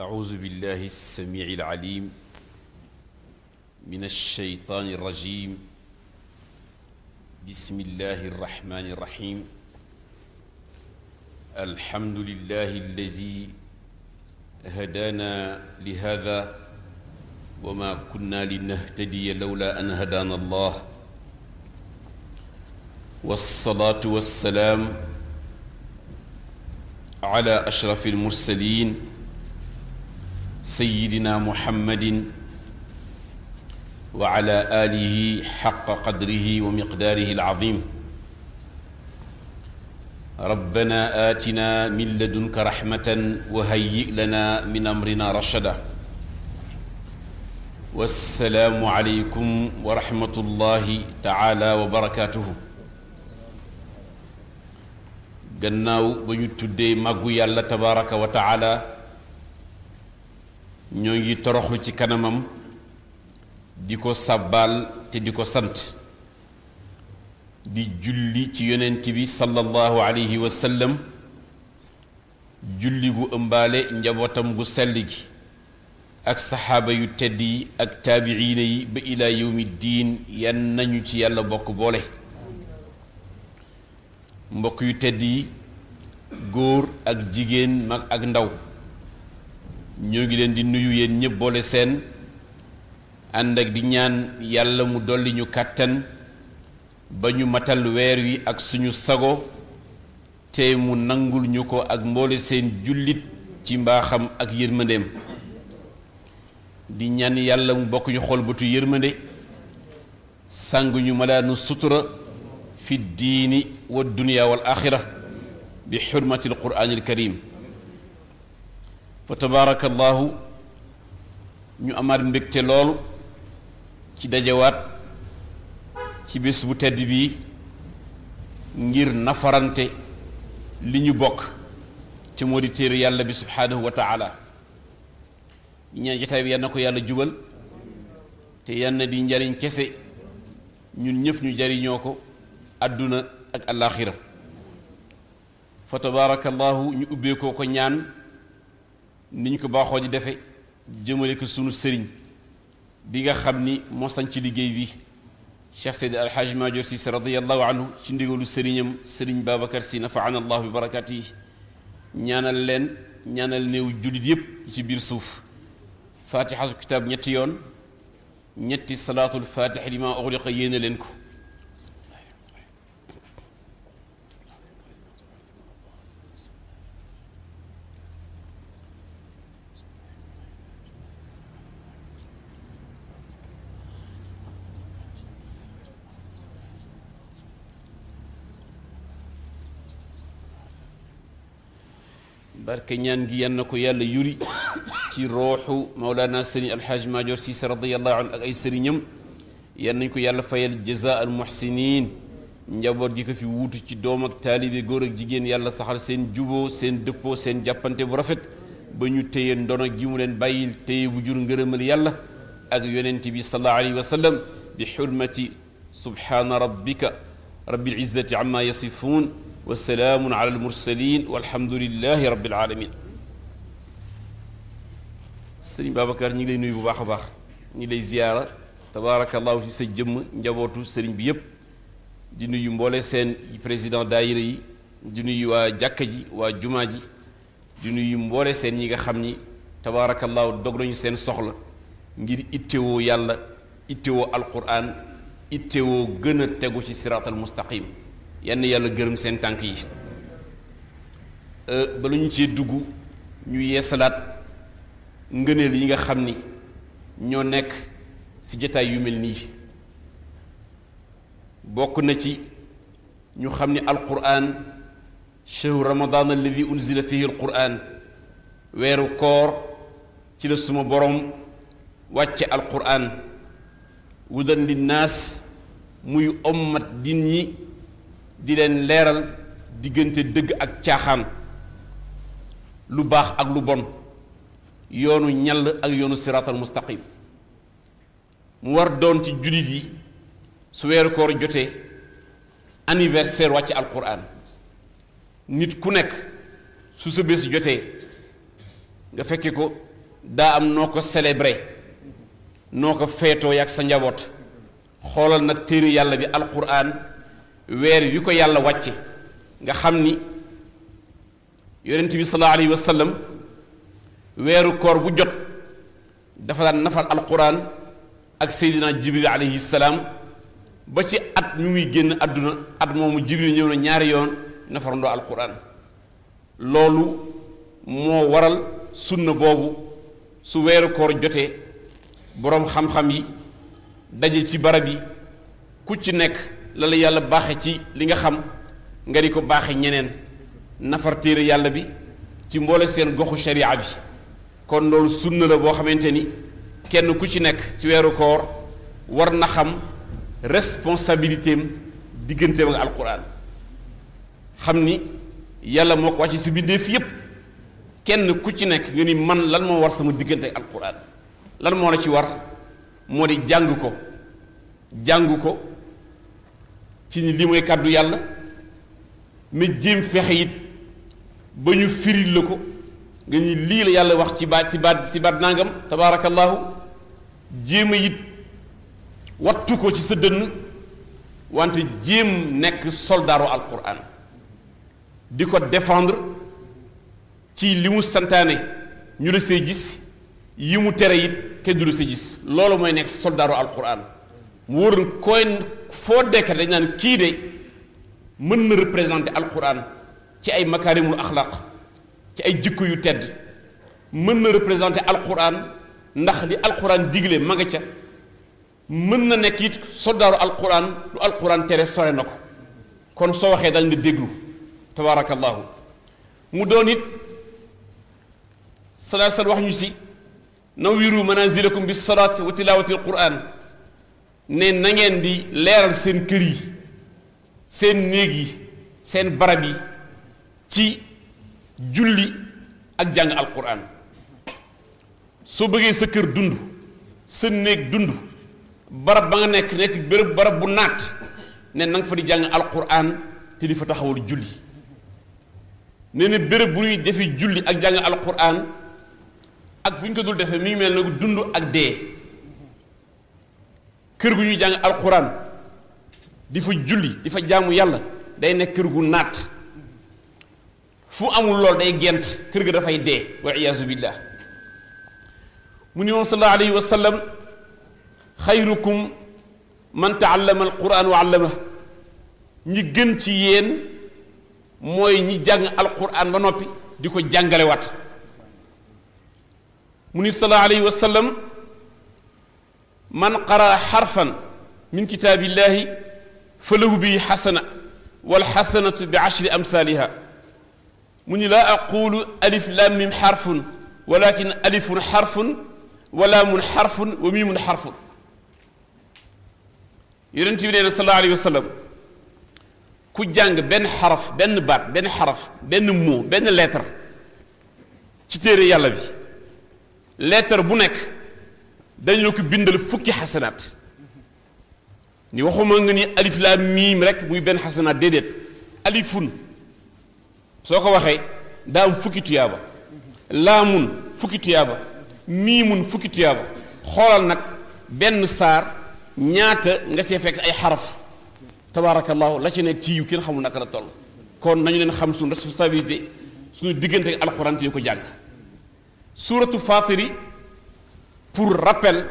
أعوذ بالله السميع العليم من الشيطان الرجيم بسم الله الرحمن الرحيم الحمد لله الذي هدانا لهذا وما كنا لنهتدي لولا أن هدانا الله والصلاة والسلام على أشرف المرسلين سيدنا محمد وعلى آله حق قدره ومقداره العظيم ربنا آتنا من لدنك رحمة وهيئ لنا من أمرنا رشدا والسلام عليكم ورحمة الله تعالى وبركاته gannaaw ba ñu tuddee màggu yàlla tabaraka wa taala ñoo ngi toroxlu ci kanamam di ko sàbbaal te di ko sant di julli ci yonent bi sallallahu alayhi wa sallam julli gu ëmbaale njabootam gu sell gi ak saxaaba yu tedd yi ak taabiina yi ba ilaa yawmi diin yan nañu ci yàlla bokk boole mbokk yu tedd yi góor ak jigéen mag ak ndaw ñoo ngi leen di nuyu yéen ñëpp boole seen ànd ak di ñaan yàlla mu dolli ñu kàttan ba ñu matal weer wi ak suñu sago te mu nangul ñu ko ak mboole seen jullit ci mbaaxam ak yërmandeem di ñaan yàlla mu bokk ñu xool bëtu yërmande sàng ñu malaanu sutura fi diini wa dunya wal axira bi xurmati alquraan alkarim fa tabaarakallahu ñu amaat mbégte loolu ci dajawaat ci bés bu tedd bii ngir nafarante li ñu bokk te moo di téere yàlla bi subhaanahu wa taala ñaan jotaay bi yal na ko yàlla jubal te yal na di njariñ kese ñun ñëpp ñu jariñoo ko àdduna ak alaaxira fa tabaarakallahu ñu ubbeekoo ko ñaan ni ñu ko baaxoo di defe jëmale ko sunu sëriñ bi nga xam ni moo sañ ci liggéey bi Cheikh Seydi Alxaaji Maajoor Si radiyallahu anhu ci ndigalu sëriñam sëriñ Babacar Si nafaana allahu bi barakaatihi ñaanal leen ñaanal néew jullit yépp ci biir suuf faatixatu kitaab ñetti yoon ñetti salaatul faatix li ma uxliqa yéene leen ko barke ñaan gi yan na ko yàlla yuri ci rooxu Mawlana Sëriñ Alxaaj Maajoor Siise radiyallahu anhu ak ay sëriñam yan nañ ko yàlla fayal jazaa al muhsinin njaboot gi ko fi wuutu ci doom ak taalibe góor ak jigéen yàlla saxal seen juboo seen dëppoo seen jàppante bu rafet ba ñu téye ndono gi mu leen bàyyil téye bu jur ngërëmal yàlla ak yonent bi sallallahu alayhi wa sallam bi xurmati subhaana rabbika rabbil izzati amma yasifuun wa salaamun ala almursalin walhamdulillahi rabbil alamin sëriñ Babacar ñi ngi lay nuyu bu baax a baax ñi lay ziyaara tabaarakallahu ci sa jëmm njabootu sëriñ bi yépp di nuyu mboole seen président daayira yi di nuyu waa jàkka ji waa jumaa ji di nuyu mboole seen ñi nga xam ni tabaarakallahu dog nañu seen soxla ngir ittewoo yàlla ittewoo alquran ittewoo gën a tegu ci siraatal mustaqim yenn yàlla gërëm seen tànk yi bala ñu cee dugg ñu yeesalaat ngëneel yi nga xam ni ñoo nekk ci jataay yu mel nii bokk na ci ñu xam ni alquran shahru ramadan alladi unzila fihi alquran weeru koor ci la suma borom wàcce alquran wudan linnaas muy ommat din ñi di leen leeral diggante dëgg ak caaxaan lu baax ak lu bon yoonu ñall ak yoonu siraatal mustaqim mu war doon ci jullit yi su weeru koor jotee anniversaire wàcc alquran nit ku nekk su sa bés jotee nga fekke ko daa am noo ko célébrer noo ko feetoo ak sa njaboot xoolal nag téere yàlla bi alquran weer wi ko yàlla wàcce nga xam ni yonent bi sallallahu alayhi wa sallam weeru koor bu jot dafa daan nafar alquran ak seydina jibril alayhi salaam ba ci at mi muy génn àdduna at moomu jibril ñëw na ñaari yoon nafarandoo alquran loolu moo waral sunna boobu su weeru koor jotee boroom xam-xam yi daje ci barab yi ku ci nekk la la yàlla baaxe ci li nga xam nga di ko baaxe ñeneen nafar téere yàlla bi ci mboole seen goxu sharia bi kon loolu sunna la boo xamante ni kenn ku ci nekk ci weeru koor war na xam responsabilité am digganteem ak alquran xam ni yàlla moo ko wàcce si bindeef yépp kenn ku ci nekk nga ni man lan moo war sama diggante ak alquran lan moo la ci war moo di jàng ko ci ni lii mooy kàddu yàlla mais jéem fexe it ba ñu firil la ko nga ni lii la yàlla wax ci baat nangam tabaarakallahu jéem a it wattu ko ci sa dënn wante jéem nekk soldaaru alquran di ko défendre ci li mu santaane ñu la see gis yi mu tere it kenn du la see gis loolu mooy nekk soldaaru alquran mu wóor koy foo dekk dañ naan kii de mën na représenter alquran ci ay makaarimul axlaq ci ay jikko yu tedd mën na représenter alquran ndax li alquran digle ma nga ca mën na nekk it soldaaru alquran lu alquran tere sore na ko kon soo waxee dañ nga déglu tabaarakallahu mu doon it salaasal wax ñu si nawiru manazilakum bis salaati wa tilawati alquran ne na ngeen di leeral seen kër yi seen néeg yi seen barab yi ci julli ak jàng alquran soo bëggee sa kër dund sa néeg dund barab ba nga nekk béréb barab bu naat ne na nga fa di jàng alquran te di fa taxawal julli nee na béréb bu ñuy defee julli ak jàng alquran ak fu ñu ko dul defee mi ngi mel na dund ak dee kër gu ñuy jàng alquran di fa julli di fa jaamu yàlla day nekk kër gu naat fu amul lool day gent kër ga dafay dee wal iyaazu billah mu ni moom sallallahu alayhi wa sallam xayrukum man taallama alquran wa allama ñi gën ci yéen mooy ñi jàng alquran ba noppi di ko jàngale wat mu ni sallallahu alayhi wa sallam man qara xarfan min kitaabillahi fa lahu bi xasana wal xasanatu bi ashri amsaaliha mu ni laa aqulu alif lam mim xarfun walakin alifun xarfun wa laamun xarfun wa miimun xarfun yonent bi nee na sallallahu alayhi wa sallam ku jàng benn xaraf benn baat benn xaraf benn mot benn lettre ci téere yàlla bi lettre bu nekk dañu la ko bindal fukki xasanaat ni waxuma nga ni alif laam miim rek muy benn xasanaat déedéet alifun soo ko waxee daa am fukki tuyaaba laamun fukki tuyaaba miimun fukki tuyaaba xoolal nag benn saar ñaata nga see fekk ay xaraf tabaarakallahu la ci nekk ci yiw kenn xamul naka la toll kon nañu leen xam suñu responsabilité suñu diggante ak alxuraan te ñu ko jàng suuratu faatiri pour rappel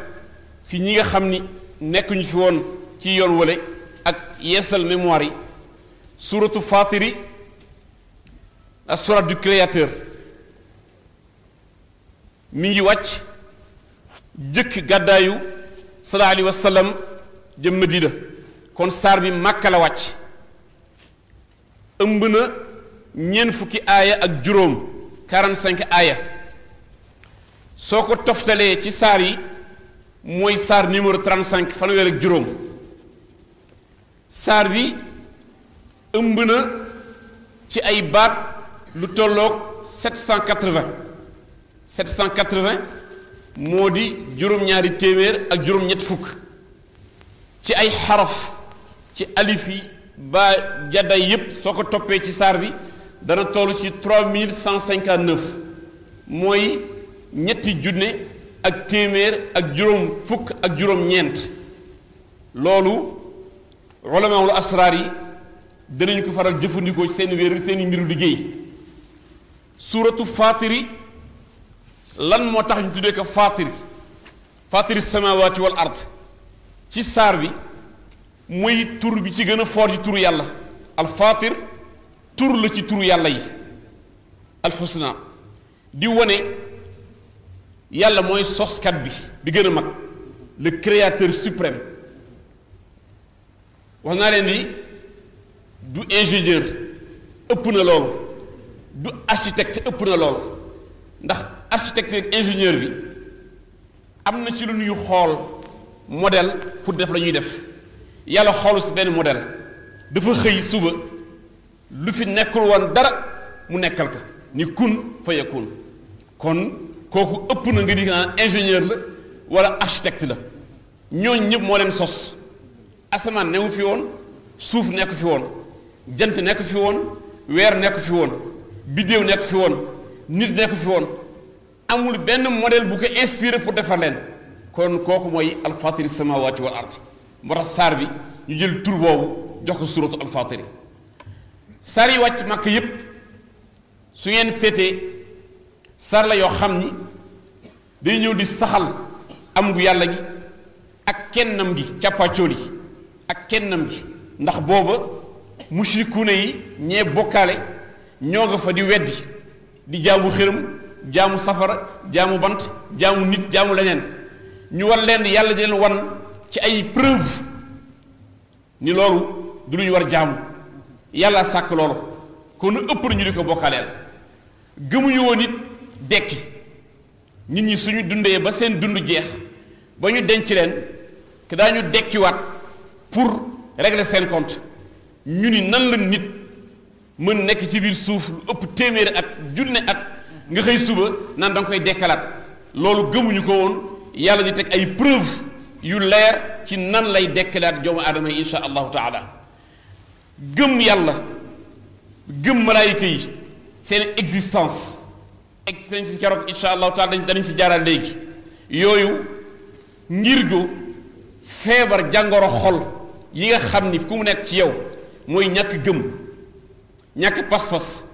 si ñi nga xam ni nekkuñu fi woon ci yoon wale ak yeesal mémoire yi suuratu faatiri la sourate du créateur mi ngi wàcc jëkk gàddaayu sallallahu alayhi wa sallam jëm Madina kon saar bi Màkka la wàcc ëmb na ñeent fukki aaya ak juróom 45 aaya soo ko toftalee ci saar yi mooy saar numéro 35 fanweer ak juróom saar bi ëmb na ci ay baat lu tolloog 780 moo di juróom-ñaari téeméer ak juróom-ñett fukk ci ay xaraf ci alif yi ba jadday yépp soo ko toppee ci saar bi dana toll ci 3159 mooy ñetti junne ak téeméer ak juróom fukk ak juróom ñeent loolu ulamaul asraar yi danañ ko faral jëfandikoo seen wér seeni mbiru liggéey suuratu faatiri lan moo tax ñu tuddee ko faatiri samawati wal ard ci saar bi mooy tur bi ci gën a foor ci turu yàlla al faatir tur la ci turu yàlla yi alxusna di wone yàlla mooy soskat bi gën a mag le créateur suprême wax naa leen ni du ingénieur ëpp na loolu du architecte ëpp na loolu ndax architecte ak ingénieur bi am na ci lu ñuy xool modèle pour def la ñuy def yàlla xoolu si benn modèle dafa xëy suba lu fi nekkul woon dara mu nekkal ka ni kun fa yakun kon kooku ëpp na nga di ingénieur la wala architecte la ñooñ ñëpp moo leen sos asamaan newu fi woon suuf nekk fi woon jant nekk fi woon weer nekk fi woon biddéew nekk fi woon nit nekk fi woon amul benn modèle bu ko inspiré pour defar leen kon kooku mooy alfatiri samawati wal ard moo tax saar bi ñu jël tur boobu jox ko suratu alfatiri saar yi wàcc màkk yépp su ngeen seetee saar la yoo xam ni day ñëw di saxal am gu yàlla gi ak kennam gi càppaacóol yi ak kennam gi ndax booba mushrikuune yi ñee bokkaale ñoo nga fa di weddi di jaamu xërëm jaamu safara jaamu bant jaamu nit jaamu leneen ñu war leen yàlla di leen wan ci ay preuve ni loolu du lu ñu war jaamu yàlla sàkk loolu kon ëpp na ñu di ko bokkaaleel gëmuñu woon it dekki nit ñi suñu dundee ba seen dund jeex ba ñu denc leen que daañu dekkiwaat pour régler seen compte ñu ni nan la nit mën nekk ci biir suuf lu ëpp téeméeri at junne at nga xëy suba naan da nga koy dekkalaat loolu gëmuñu ko woon yàlla di teg ay preuve yu leer ci nan lay dekkalaat doomu aadama yi insha allahu taala gëm yàlla gëm malaayika yi seen existence nañ si keroog insha allahu taala dañ si jaaraat léegi yooyu ngir go feebar jàngoro xol yi nga xam ni ku mu nekk ci yow mooy ñàkk gëm ñàkk pas-pas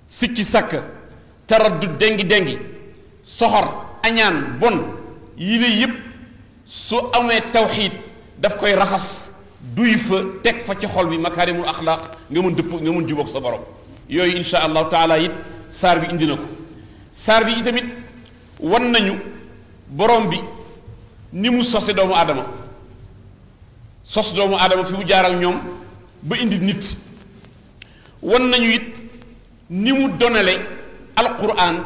sikki sàkk taraddu dengi soxor añaan bon yi ne yépp su amee tawxiid daf koy raxas duy fa teg fa ci xol bi makaarimul axlaaq nga mën dëpp nga mën jubóog sa borom yooyu insha allahu taala it saar bi indi na ko saar bi itamit wan nañu borom bi ni mu sose doomu aadama sos doomu aadama fi mu jaar ak ñoom ba indi nit wan nañu it ni mu donale alquran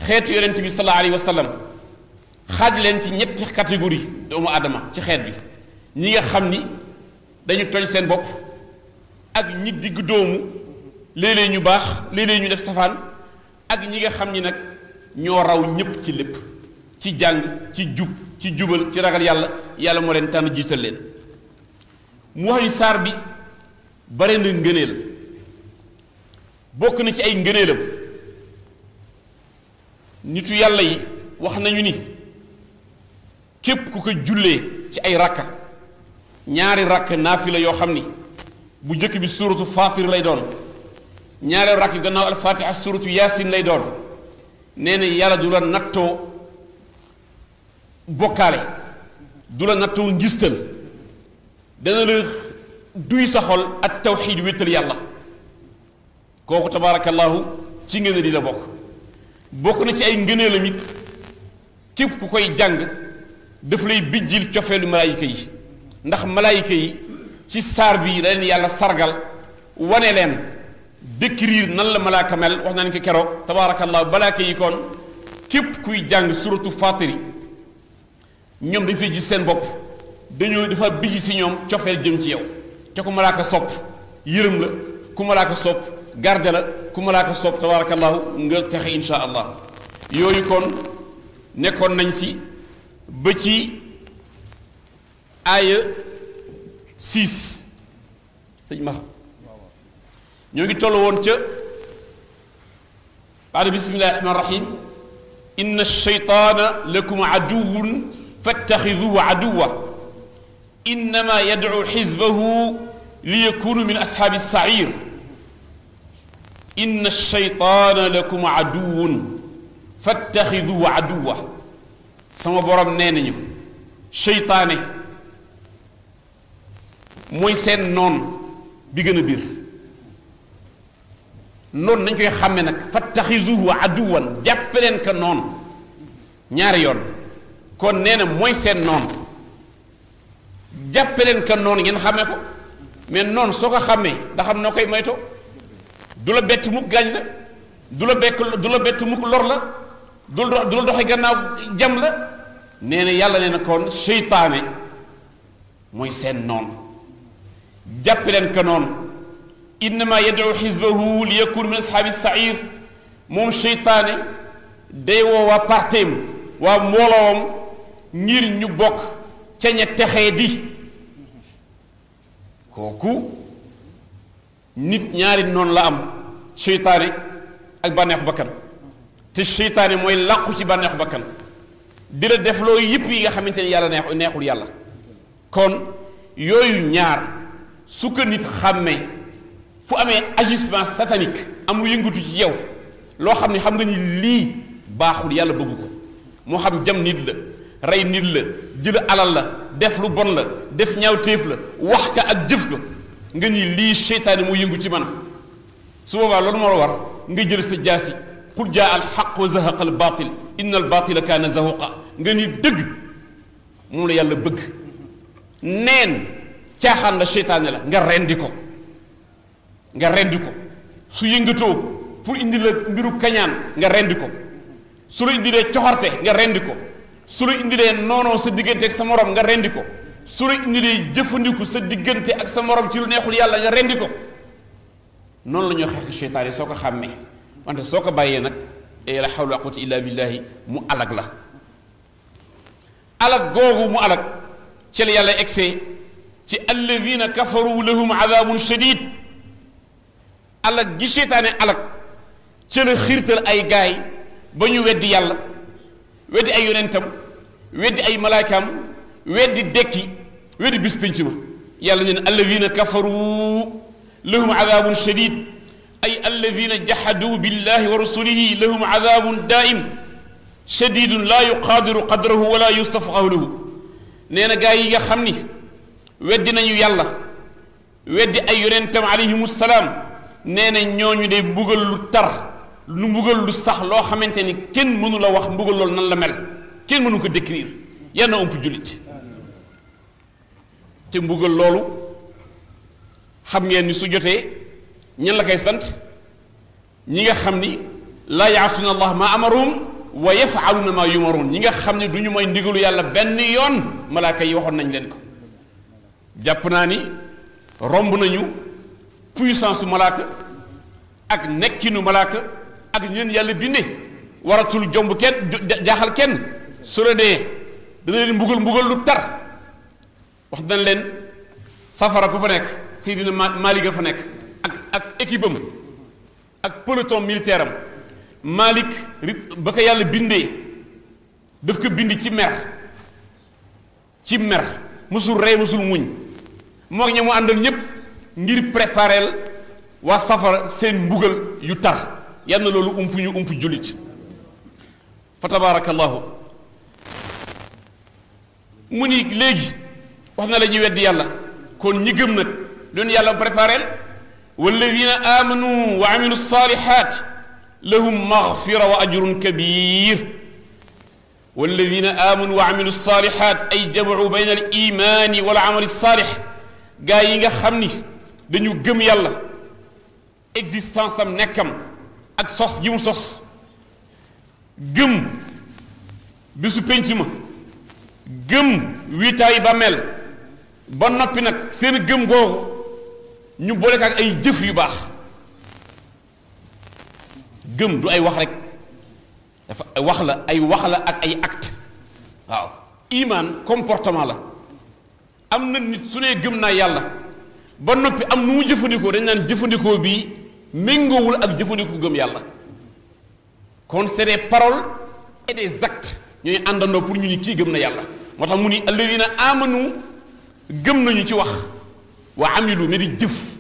xeetu yonent bi sallallahu alayhi wa sallam xaaj leen ci ñetti catégorie doomu aadama ci xeet bi ñi nga xam ni dañu tooñ seen bopp ak ñi digg doomu léeg-léeg ñu baax léeg-léeg ñu def safaan ak ñi nga xam ni nag ñoo raw ñépp ci lépp ci jàng ci jub ci jubal ci ragal yàlla yàlla moo leen tànn jiital leen mu wax ni saar bi bare na ngëneel bokk na ci ay ngëneelam nitu yàlla yi wax nañu ni képp ku ko jullee ci ay rakka ñaari rakk naafila yoo xam ni bu njëkk bi suuratu Faatir lay doon ñaari rakk gannaaw alfaatiha suuratu Yaasin lay doon nee na yàlla du la nattoo bokkaale du la nattoo ngistal dana la duy sa xol ak tawxiid wéttal yàlla kooku tabaarakallaahu ci ngëneel yi la bokk na ci ay ngëneelam it képp ku koy jàng daf lay bijjil cofeelu malaayika yi ndax malaayika yi ci saar bii la leen yàlla sargal wane leen décrire nan la malaaka mel wax nañ ko keroog tabaarakallaahu malaaka yi kon képp kuy jàng suratu Faatiri ñoom dañ see gis seen bopp dañoo dafa bijji si ñoom cofeel jëm ci yow te ku malaaka sopp yërëm la ku malaaka sopp garde la ku malaaka sopp tabaarakallaahu nga texe insha allah yooyu kon nekkoon nañ ci ba ci aaya 6 sëñ ma ñoo ngi toll woon ca baada bismillahi rahmaani rahim inna ash-shaytaana lakum aduwwun fattaxiduhu aduwwa innama yad'u xizbahu liyakunu min ashaabi as-sa'ir inna ash-shaytaana lakum aduwwun fattaxiduhu aduwwa sama borom nee nañu seytaane mooy seen noon bi gën a biir noonu nañ koy xàmme nag fattaxizuhu aduwan jàppe leen ka noonu ñaari yoon kon nee na mooy seen noonu jàppe leen ka noonu ngeen xàmme ko mais noonu soo ko xàmmee da xam noo koy moytoo du la bett mukk gaañ la du la bett mukk lor la du la doxe gannaaw jam la nee na yàlla nee na kon seytaane mooy seen noonu jàppe leen ka noonu innama yad'u xizbahu li yakun min ashaabi sair moom seytaane day woo waa parteem waa mbooloowam ngir ñu bokk ca ña texee di kooku nit ñaari noonu la am seytaane ak bànneexu bakkan te seytaane mooy làqu ci bànneexu bakkan di la def loo yëpp yi nga xamante ne yàlla neexul yàlla kon yooyu ñaar su ko nit xàmmee fu amee agissement satanique am lu yëngatu ci yow loo xam ne xam nga ni lii baaxul yàlla bëgg ko moo xam jam nit la rey nit la jël alal la def lu bon la def ñaawteef la wax ka ak jëf ko nga ni lii seytaane moo yëngu ci man su boobaa loolu moo la war nga jël sa jaasi qul jaa al xaq wa zahaqa al baatil inna al baatila kaana zahuqa nga ni dëgg moom la yàlla bëgg neen caaxaan la seytaane la nga rendi ko su yëngatoo pour indi la mbiru kañaan nga rendi ko su la indilee coxarte nga rendi ko su la indilee noonoo sa diggante ak sa morom nga rendi ko su la indilee jëfandiku sa diggante ak sa morom ci lu neexul yàlla nga rendi ko noonu la ñoo xeex seytaane soo ko xàmmee wante soo ko bàyyee nag la hawla wala quwwata illa billahi mu alag la alag googu mu alag ci la yàlla egsee ci alladina kafaru lahum adabun shadid alag gi seytaane alag ci la xiirtal ay gaay ba ñu weddi yàlla weddi ay yonentam weddi ay malaakaam weddi dekki weddi bis pénc ma yàlla ne alladina kafaru lahum adabun shadid ay alladina jahadu billahi wa rasulihi lahum adabun daim shadidun la yuqadiru qadrahu wala yustafqahu lahu nee na gaa yi nga xam ni weddi nañu yàlla weddi ay yonentam alayhimu salaam nee na ñooñu de mbugal lu tar lu mbugal lu sax loo xamante ni kenn mënu la wax mbugal loolu nan la mel kenn mënu ko décrire yal na ëmp jullit te mbugal loolu xam ngeen ni su jotee ñan la koy sant ñi nga xam ni laa yaasuna allah ma amaruhum wa yafaluna ma yumaruun ñi nga xam ne du ñu mooy ndigalu yàlla benn yoon malaaka yi waxoon nañ leen ko jàpp naa ni romb nañu puissance malaaka ak nekkinu malaaka ak ñu leen yàlla bindee waratul jomb kenn jaaxal kenn su la dee dana leen mbugal lu tar wax dañ leen safara ku fa nekk Seydina Malik a fa nekk ak équipe am ak peloton militaire am Malik ba ko yàlla bindee daf ko bind ci mer musul rey musul muñ moo ak ña mu àndal ñépp ngir prépareel waa safara seen mbugal yu tar yal na loolu ump jullit fa tabarakallahu mu ni léegi wax na la ñuy weddi yàlla kon ñi gëm nag doon yàlla prépareel walladina amanu wa amilu salihat lahum maghfira wa ajrun kabir walladina amanu wa amilu salihat ay jamau bayna al imani wal amali salih gaa yi nga xam ni dañu gëm yàlla existence am nekkam ak sos gi mu sos gëm bisu pénc ma gëm wiitaayu bàmmeel ba noppi nag seen gëm googu ñu boole ko ak ay jëf yu baax gëm du ay wax rek dafa wax la ak ay acte waaw iman comportement la am na nit su nee gëm naa yàlla ba noppi am nu mu jëfandikoo dañ naan jëfandikoo bii méngoowul ak jëfandikoo gëm yàlla kon c'est des paroles et des actes ñooy àndandoo pour ñu ni kii gëm na yàlla moo tax mu ni alladina amanu gëm nañu ci wax wa amilu mais di jëf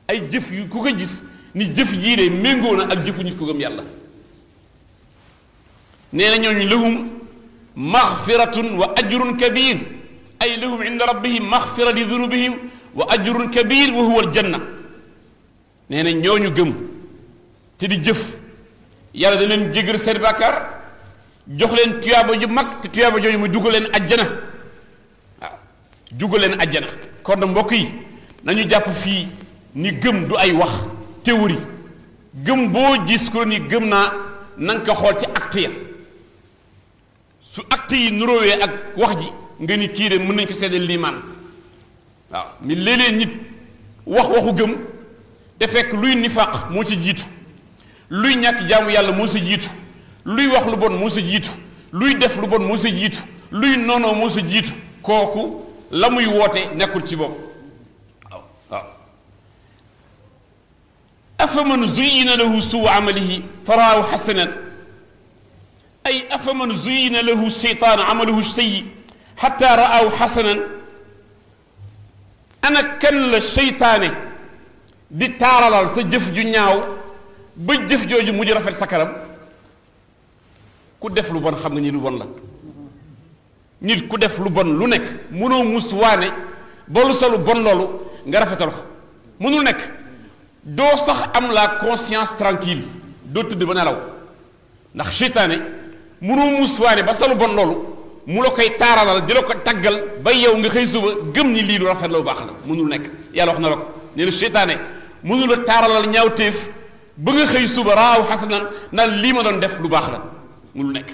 ay jëf yu ku ko gis ni jëf jii de méngoo na ak jëfu nit ku gëm yàlla nee na ñooñu lahum maghfiratun wa ajrun kabir ay lahum inda rabbihim maghfira li dunubihim wa ajrun kabir wa huwa aljanna nee na ñooñu gëm te di jëf yàlla da leen jégal seen bàkkaar jox leen tuyaaba ju mag te tuyaaba jooju mu dugal leen ajjana waaw dugal leen ajjana kon nag mbokk yi nañu jàpp fii ni gëm du ay wax théorie gëm boo gis ko ni gëm naa na nga ko xool ci acte ya su acte yi nuróowee ak wax ji nga ni kii de mën nañ ko seddal liimaan waaw mi léeg-léeg nit waxu gëm te fekk luy nifaq moo ci jiitu luy ñàkk jaamu yàlla moo sa jiitu luy wax lu bon moo sa jiitu luy def lu bon moo sa jiitu luy noonoo moo sa jiitu kooku la muy woote nekkul ci bopp waaw waaw afaman zuyina lahu suu amalihi faraahu xasanan ay afaman zuyina lahu seytaan amaluhu sayyi xatta raahu xasanan ana kan la seytaane di taaralal sa jëf ju ñaaw ba jëf jooju mujj rafet sa kanam ku def lu bon xam nga ni lu bon la nit ku def lu bon lu nekk mënoo mus waane ba lu sa lu bon loolu nga rafetal ko mënul nekk doo sax am la conscience tranquille doo tëdd ba nelaw ndax seytaane mënoo mus waane ba sa lu bon loolu mu la koy taaralal di la ko taggal ba yow nga xëy suba gëm ni lii lu rafet la lu baax la mënul nekk yàlla wax na la ko nee na seytaane mënul la taaralal ñaawteef ba nga xëy suba raaw xasanan naan lii ma doon def lu baax la mënul nekk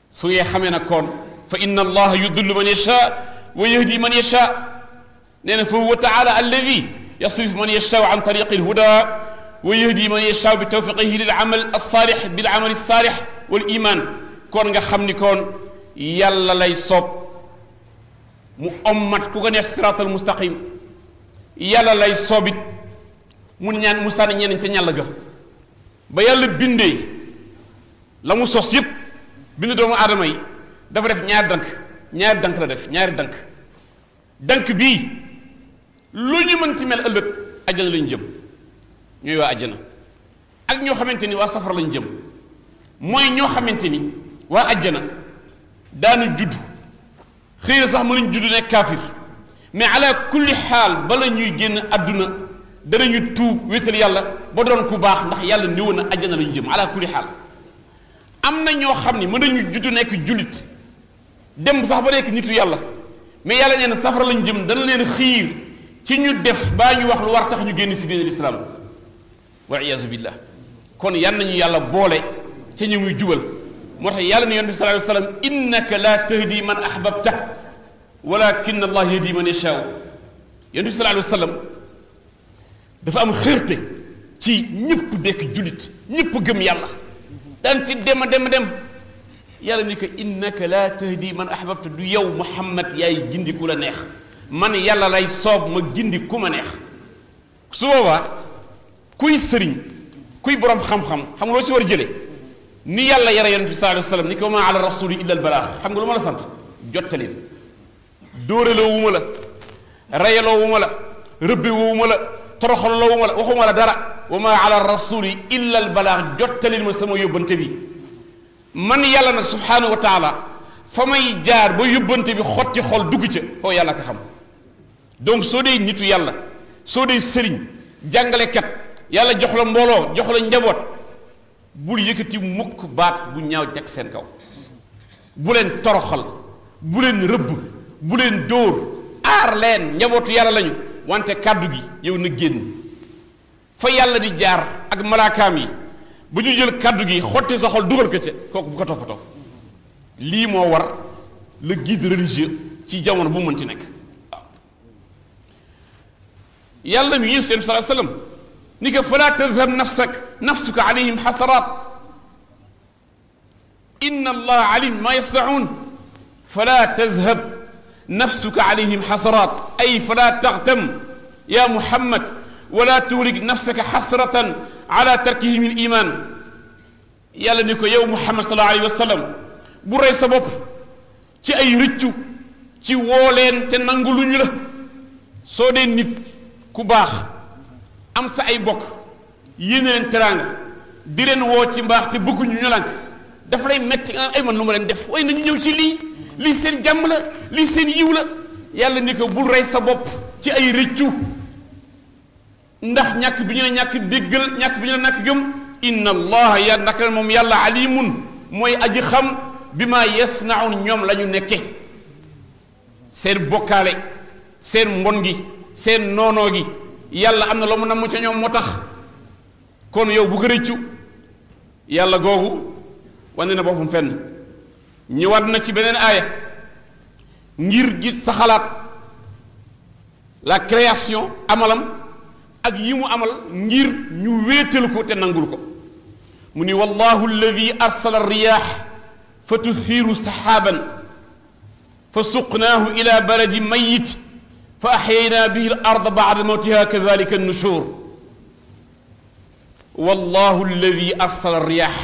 su ngeen xamee nag kon fa inna allaha yudillu man yasha wa yahdi man yasha nee na fa huwa taala alladi yasrif man yasha an tariqi alhuda wa yahdi man yasha bi tawfiqihi lil amal alsaalix bil amal alsaalix wal iman kon nga xam ni kon yàlla lay soob mu ommat ku ko neex siraatal mustaqim yàlla lay soobit mu ñaan mu sànni ñeneen ca ñàll ga ba yàlla bindee la mu sos yépp bind doomu aadama yi dafa def ñaari dank la def ñaari dank bii lu ñu mënti mel ëllëg ajjana lañu jëm ñooy waa ajjana ak ñoo xamante ni waa safara lañu jëm mooy ñoo xamante ni waa ajjana daanu judd xëy na sax mënuñ judd nekk kaafir mais ala kulli xaal bala ñuy génn àdduna danañu tuub wéetal yàlla ba doon ku baax ndax yàlla néew na ajjana lañu jëm ala kulli xaal am na ñoo xam ni mën nañu judd nekk jullit dem sax ba nekk nitu yàlla mais yàlla nee na safara lañu jëm dana leen xiir ci ñu def baa ñu wax lu war tax ñu génn si diine lislaam wal iyaazu billah kon yan nañu yàlla boole ca ñu muy jubal moo tax yàlla ne yonent bi sallallahu alayhi wa sallam innaka la tahdi man ahbabta walakin allah yahdi man yashaa yonent bi sallallahu alayhi wa sallam dafa am xërte ci ñëpp dekk jullit ñëpp gëm yàlla daan ci dem yàlla ni ko innaka la tahdi man ahbabta du yow muhammad yaay gindi ku la neex man yàlla lay soob ma gindi ku ma neex su boobaa kuy sëriñ kuy borom xam-xam xam nga loo si war a jëlee ni yàlla yara yonent bi sallallahu alayhi wa sallam ni ko ma ala rasuli illa al balaax xam nga lu ma la sant jottaleen dóoreloo wu ma la rayaloo wu ma la rëbbe wu ma la toroxaloo wu ma la waxuma la dara wa ma ala rasuli illa al balaax jottaleen ma sama yóbbante bi man yàlla nag subhaanahu wa taala fa may jaar ba yóbbante bi xotti xol dugg ca koo yàlla ko xam donc soo dee nitu yàlla soo dee sëriñ jàngalekat yàlla jox la mbooloo jox la njaboot bul yëkkati mukk baat bu ñaaw teg seen kaw bu leen toroxal bu leen rëbb bu leen dóor aar leen njabootu yàlla lañu wante kàddu gi yow na génn fa yàlla di jaar ak malaakaam yi bu ñu jël kàddu gi xotti sa xol dugal ko ca kooku bu ko toppatoo lii moo war le guide religieux ci jamono bu mënti nekk waaw yàlla mi yéen seen sallallahu alayhi wasallam ni ko fala tadhab nafsuka alayhim xasaraat inna allaha alim ma yasnaun fala tadhab nafsuka alayhim xasaraat ay fala taxtam ya muhammad wala tuhlik nafsaka xasratan ala tarkihim al iman yàlla ni ko yow muhammad sallallahu alayhi wa sallam bu rey sa bopp ci ay rëccu ci woo leen te nanguluñu la soo dee nit ku baax am sa ay bokk yéene leen teraanga di leen woo ci mbaax te bëgguñu ñu lànk dafa lay metti ay man lu ma leen def waaye nañu ñëw ci lii seen jàmm la lii seen yiw la yàlla ni ko bul rey sa bopp ci ay rëccu ndax ñàkk bi ñu la ñàkk déggal ñàkk bi ñu la ñàkk gëm inna allaha ya naka moom yàlla alimun mooy aji xam bi ma yasnaun ñoom la ñu nekke seen bokkaale seen mbon gi seen noonoo gi yàlla am na loo mu namm ca ñoom moo tax kon yow bu ko rëccu yàlla googu wane na boppam fenn ñëwaat na ci beneen aaya ngir gis sa xalaat la création amalam ak yi mu amal ngir ñu wéetal ko te nangul ko mu ni wallahu alladi arsala riyaax fa tuthiiru saxaaban fa suqnaahu ila baladi mayit fa axyaynaa bihi al arda bacda mawtiha kadalika annushur wallahu alladi arsala riyaax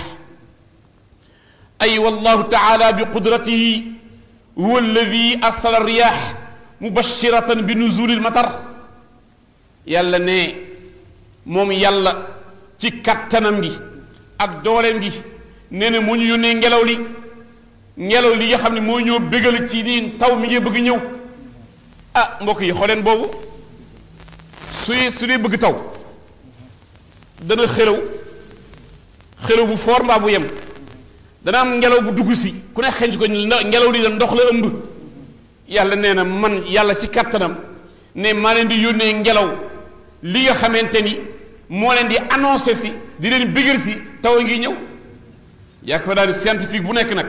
ay wallahu taala biqudratihi huwa alladi arsala riyaax mubashiratan bi nuzuli lmatar yàlla ne moom yàlla ci kattanam gi ak dooleem gi nee na moo ñu yónnee ngelaw li nga xam ne moo ñoo bégal ci nii taw mi ngi bëgg ñëw ah mbokk yi xooleen boobu su dee bëgg taw dana xelaw bu foor mbaa bu yem dana am ngelaw bu dugg si ku ne xenc ko ngelaw li da ndox la ëmb yàlla nee na man yàlla ci kattanam ne maa leen di yónnee ngelaw li nga xamante ni moo leen di annoncé si di leen bégal si taw ngi ñëw yaakaar naa ni scientifique bu nekk nag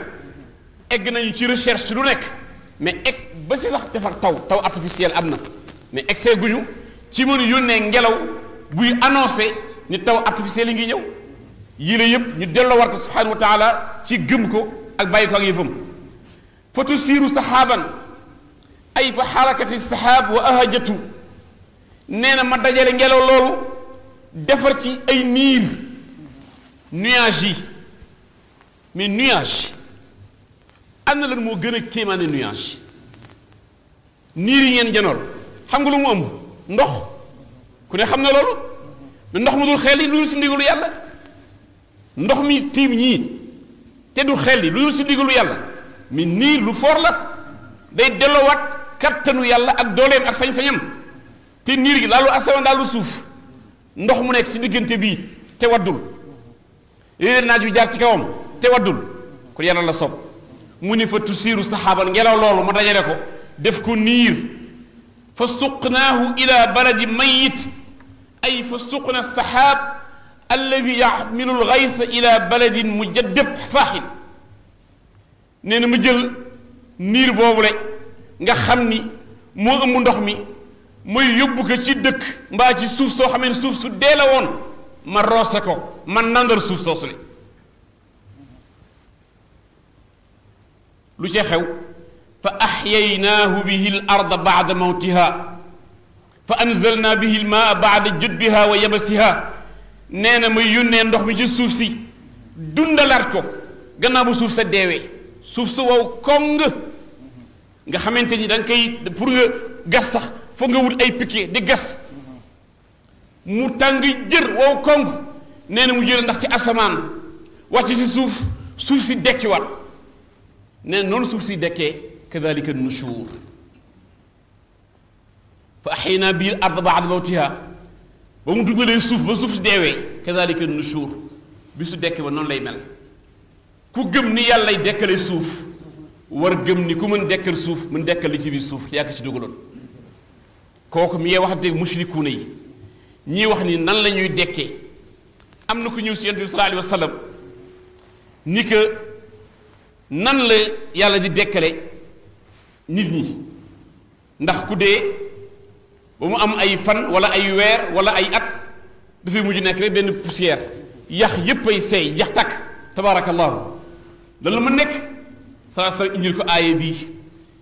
egg nañu ci recherche lu nekk mais ba si sax defar taw artificiel am na mais excès guñu ci mën yónnee ngelaw buy annoncé ni taw artificiel yi ngi ñëw yii la yëpp ñu delloo war ko subhanahu wa taala ci gëm ko ak bàyyi ko ak yëfam fa tusiiru saxaaban ay fa xarakati saxaab wa ahajatu nee na ma dajale ngelaw loolu defar ci ay niir nuage yi mais nuage am na lan moo gën a kéemaane nuage niir yi ngeen janoor xam nga lu mu ëmb ndox ku ne xam na loolu mais ndox mu dul xel yi lu dul si ndigalu yàlla ndox mi tiim ñii te du xel yi lu dul si ndigalu yàlla mais niir lu foor la day delloowaat kattanu yàlla ak dooleem ak sañ-sañam te niir gi laalu asamaan daal lu suuf ndox mu nekk si diggante bii te waddul léeg-léeg naaj wi jaar ci kawam te waddul kon yàlla la sob mu ni fa tusiiru saxaaban ngelaw loolu ma dajale ko def ko niir fa suqnaahu ila baladi mayit ay fa suqna saxaab alladi yaxmilu lgaysa ila baladin mujaddab faaxin nee na ma jël niir boobule nga xam ni moo ëmb ndox mi mooy yóbbu ko ci dëkk mbaa ci suuf soo xamee ne suuf su dee la woon ma roose ko ma nandal suuf soosu le lu ci xew fa axyaynaahu bihi l arda bacda mawtiha fa anzalna bihi l maa bacda judbiha wa yabasiha nee na may yónnee ndox mi ci suuf si dundalaat ko gannaaw bu suuf sa deewee suuf su wow koŋ nga xamante ni da nga koy pour nga gas sax foog nga wut ay piquet di gas mu tàng jër wow koŋ nee na mu jël ndax ci asamaan wàcc ci suuf si dekkiwaat nee na noonu suuf si dekkee kadalika nushur fa axyaynaa bihi l arda ba'da mawtiha ba mu dundalee suuf ba suuf si deewee kadalika nushur bi su dekk ba noonu lay mel ku gëm ni yàllay dekkale suuf war gëm ni ku mën dekkal suuf mën dekkal li ci biir suuf yaa ko ci dugaloon kooku mi ngi waxante mushrikuuna yi ñii wax ni nan la ñuy dekkee am na ku ñëw si yonent bi sallallahu alayhi wa sallam ni que nan la yàlla di dekkale nit ñi ndax ku dee ba mu am ay fan wala ay weer wala ay at dafay mujj nekk rek benn poussière yax yépp ay seey yax takk tabaarakallaahu loolu ma nekk saa sa indil ko aaye bii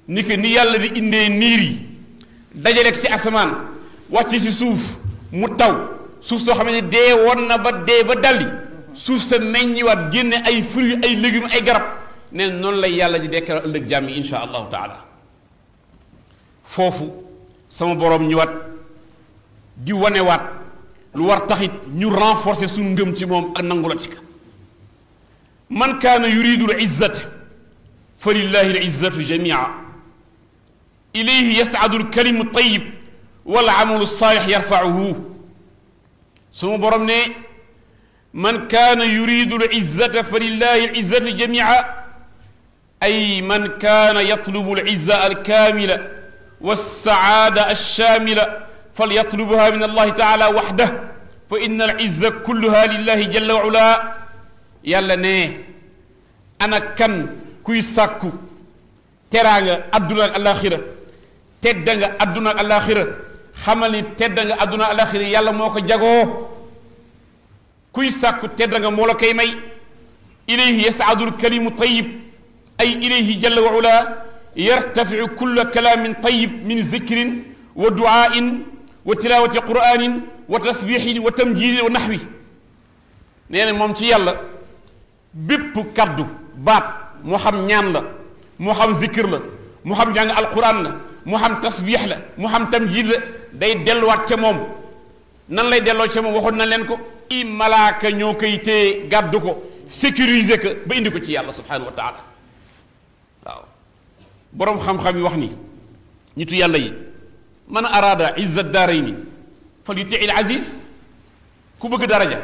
ni que ni yàlla di indee niir yi dajale ci asamaan wàcce ci suuf mu taw suuf soo xam ne dee woon na ba dee ba dalli suuf sa meññiwaat génne ay fruits ay légumes ay garab nee noonu lay yàlla di dekkal ëllëg jàmm yi insha allahu taala foofu sama boroom ñëwaat di wanewaat lu war taxit ñu renforcer suñu ngëm ci moom ak nangula ci ka man kaana yuridu al izzata fa lillahi al izzatu jamia ilayhi yas'adu al kalimu tayyib wal amalu saalih yarfa'uhu suma borom ne man kaana yuridu al izzata fa lillahi al izzatu jamia ay man kaana yatlubu al izza al kamila والسعادة الشاملة فليطلبها من الله تعالى وحده فإن العزة كلها لله جل وعلا يلا نه أنا كان كوي ساكو تراغا أدونا الآخرة تدنغا أدونا الآخرة خمالي تدنغا أدونا الآخرة يلا موكا جاغو كوي ساكو تدنغا مولا كيمي إليه يسعد الكلم الطيب أي إليه جل وعلا يرتفع كل كلام طيب من ذكر ودعاء وتلاوة قرآن وتسبيح وتمجيد ونحوه نينا مومتي يالا بيب كادو بات مو خام ñaan la mo xam zikr la mo xam jàng alquran la mo xam tasbih la mo xam tamjid la day delluwaat ca moom nan lay delloo ca moom waxoon na leen ko i malaaka ñoo koy téye gàddu ko sécuriser ko ba indi ko ci yàlla subhanahu wa taala waaw boroom xam-xam yi wax ni nitu yàlla yi man araada izza daarayni fal yuti il aziz ku bëgg daraja